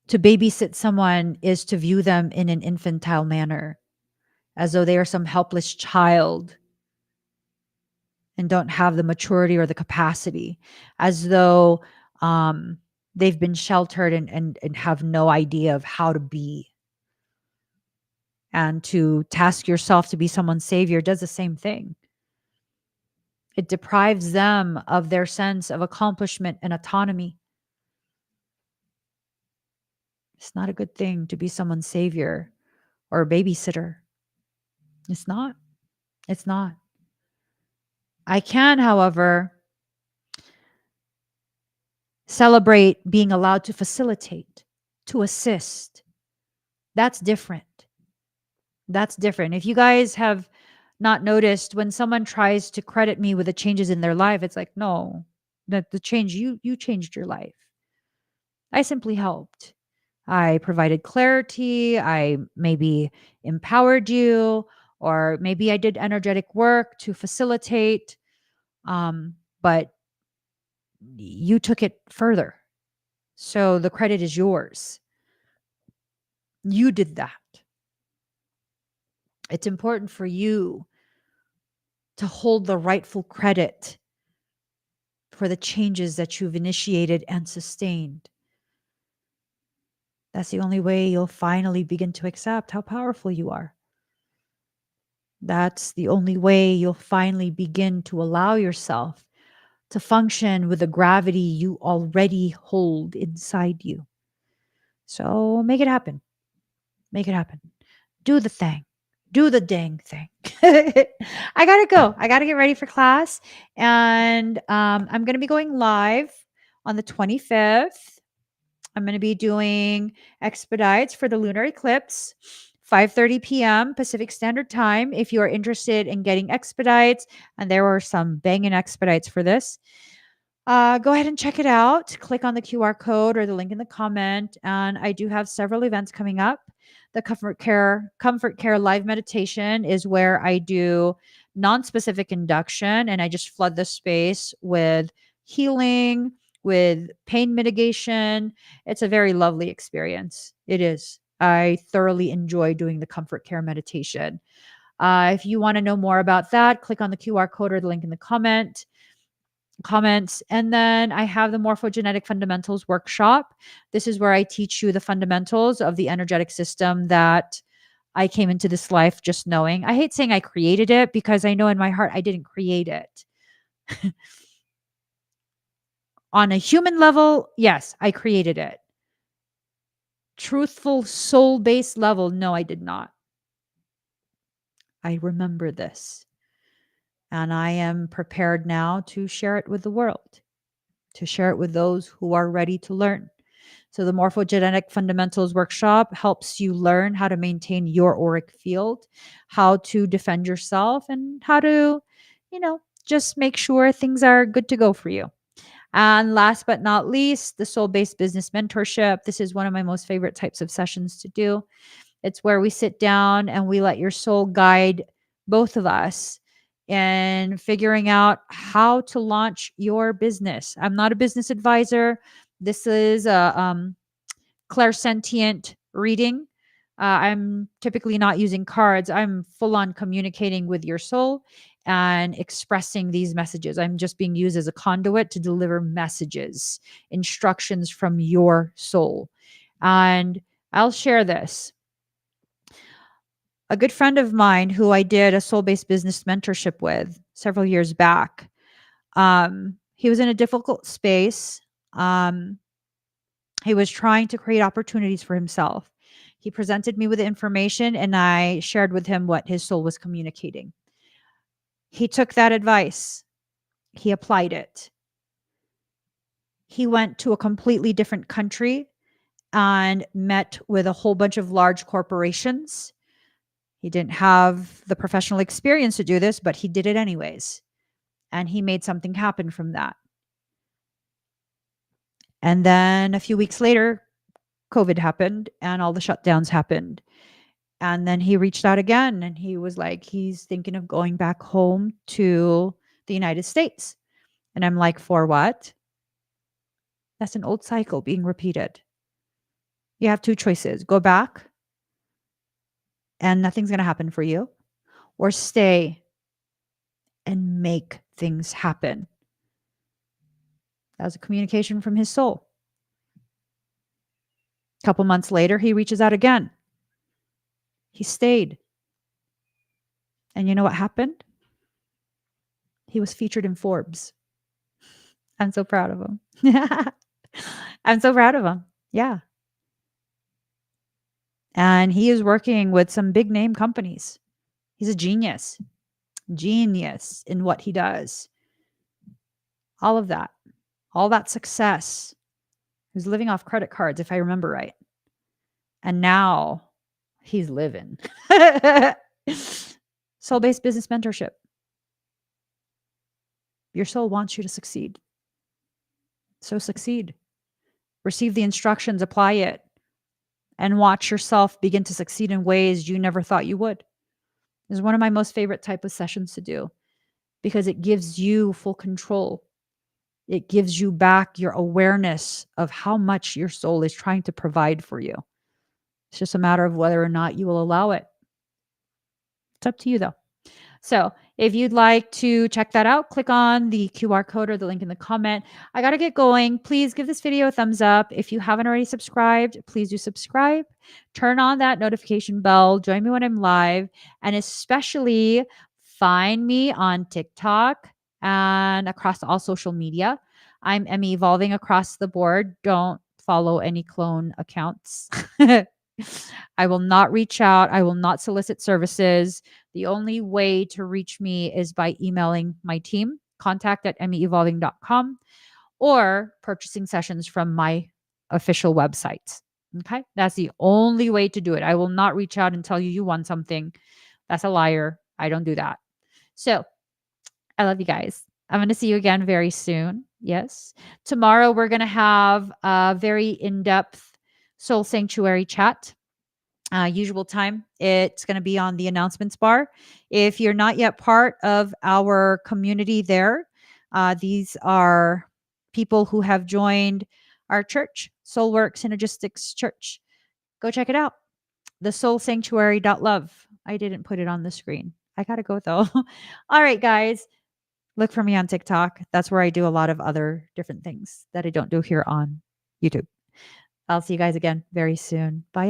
To babysit someone is to view them in an infantile manner, as though they are some helpless child and don't have the maturity or the capacity, as though they've been sheltered and have no idea of how to be. And to task yourself to be someone's savior does the same thing. It deprives them of their sense of accomplishment and autonomy. It's not a good thing to be someone's savior or a babysitter. It's not. It's not. I can, however, celebrate being allowed to facilitate, to assist. That's different. That's different. If you guys have not noticed, when someone tries to credit me with the changes in their life, it's like, no, that the change you changed your life. I simply helped. I provided clarity. I maybe empowered you, or maybe I did energetic work to facilitate. But you took it further. So the credit is yours. You did that. It's important for you to hold the rightful credit for the changes that you've initiated and sustained. That's the only way you'll finally begin to accept how powerful you are. That's the only way you'll finally begin to allow yourself to function with the gravity you already hold inside you. So make it happen. Make it happen. Do the thing. Do the dang thing. I gotta go. I gotta get ready for class. And I'm gonna be going live on the 25th. I'm going to be doing expedites for the lunar eclipse, 5:30 p.m. Pacific Standard Time. If you are interested in getting expedites, and there were some banging expedites for this, go ahead and check it out. Click on the QR code or the link in the comment. And I do have several events coming up. The Comfort Care live meditation is where I do non-specific induction, and I just flood the space with healing, with pain mitigation. It's a very lovely experience. It is. I thoroughly enjoy doing the Comfort Care meditation. If you want to know more about that, click on the QR code or the link in the comments. And then I have the Morphogenetic Fundamentals workshop. This is where I teach you the fundamentals of the energetic system that I came into this life just knowing. I hate saying I created it because I know in my heart I didn't create it. On a human level, yes, I created it. Truthful, soul-based level, no, I did not. I remember this. And I am prepared now to share it with the world, to share it with those who are ready to learn. So the Morphogenetic Fundamentals workshop helps you learn how to maintain your auric field, how to defend yourself, and how to, just make sure things are good to go for you. And last but not least, the soul-based business mentorship. This is one of my most favorite types of sessions to do. It's where we sit down and we let your soul guide both of us in figuring out how to launch your business. I'm not a business advisor. This is a clairsentient reading. I'm typically not using cards. I'm full on communicating with your soul and expressing these messages. I'm just being used as a conduit to deliver messages, instructions from your soul. And I'll share this. A good friend of mine who I did a soul-based business mentorship with several years back, he was in a difficult space. He was trying to create opportunities for himself. He presented me with the information and I shared with him what his soul was communicating. He took that advice. He applied it. He went to a completely different country and met with a whole bunch of large corporations. He didn't have the professional experience to do this, but he did it anyways. And he made something happen from that. And then a few weeks later, COVID happened and all the shutdowns happened. And then he reached out again and he was like, he's thinking of going back home to the United States. And I'm like, for what? That's an old cycle being repeated. You have two choices: go back and nothing's going to happen for you, or stay and make things happen. That was a communication from his soul. A couple months later, he reaches out again. He stayed. And you know what happened? He was featured in Forbes. I'm so proud of him. I'm so proud of him. Yeah. And he is working with some big name companies. He's a genius in what he does. All of that, all that success. He was living off credit cards, if I remember right. And now he's living. Soul-based business mentorship. Your soul wants you to succeed. So succeed. Receive the instructions, apply it, and watch yourself begin to succeed in ways you never thought you would. This is one of my most favorite type of sessions to do because it gives you full control. It gives you back your awareness of how much your soul is trying to provide for you. It's just a matter of whether or not you will allow it. It's up to you though. So if you'd like to check that out, click on the QR code or the link in the comment. I got to get going. Please give this video a thumbs up. If you haven't already subscribed, please do subscribe. Turn on that notification bell. Join me when I'm live. And especially find me on TikTok and across all social media. I'm Emmy Evolving across the board. Don't follow any clone accounts. I will not reach out. I will not solicit services. The only way to reach me is by emailing my team, contact@emmyevolving.com, or purchasing sessions from my official website. Okay. That's the only way to do it. I will not reach out and tell you you want something. That's a liar. I don't do that. So I love you guys. I'm going to see you again very soon. Yes. Tomorrow we're going to have a very in-depth soul sanctuary chat. Usual time. It's going to be on the announcements bar. If you're not yet part of our community there, these are people who have joined our church, Soulwork Synergistics Church. Go check it out. The soulsanctuary.love. I didn't put it on the screen. I got to go though. All right, guys. Look for me on TikTok. That's where I do a lot of other different things that I don't do here on YouTube. I'll see you guys again very soon. Bye.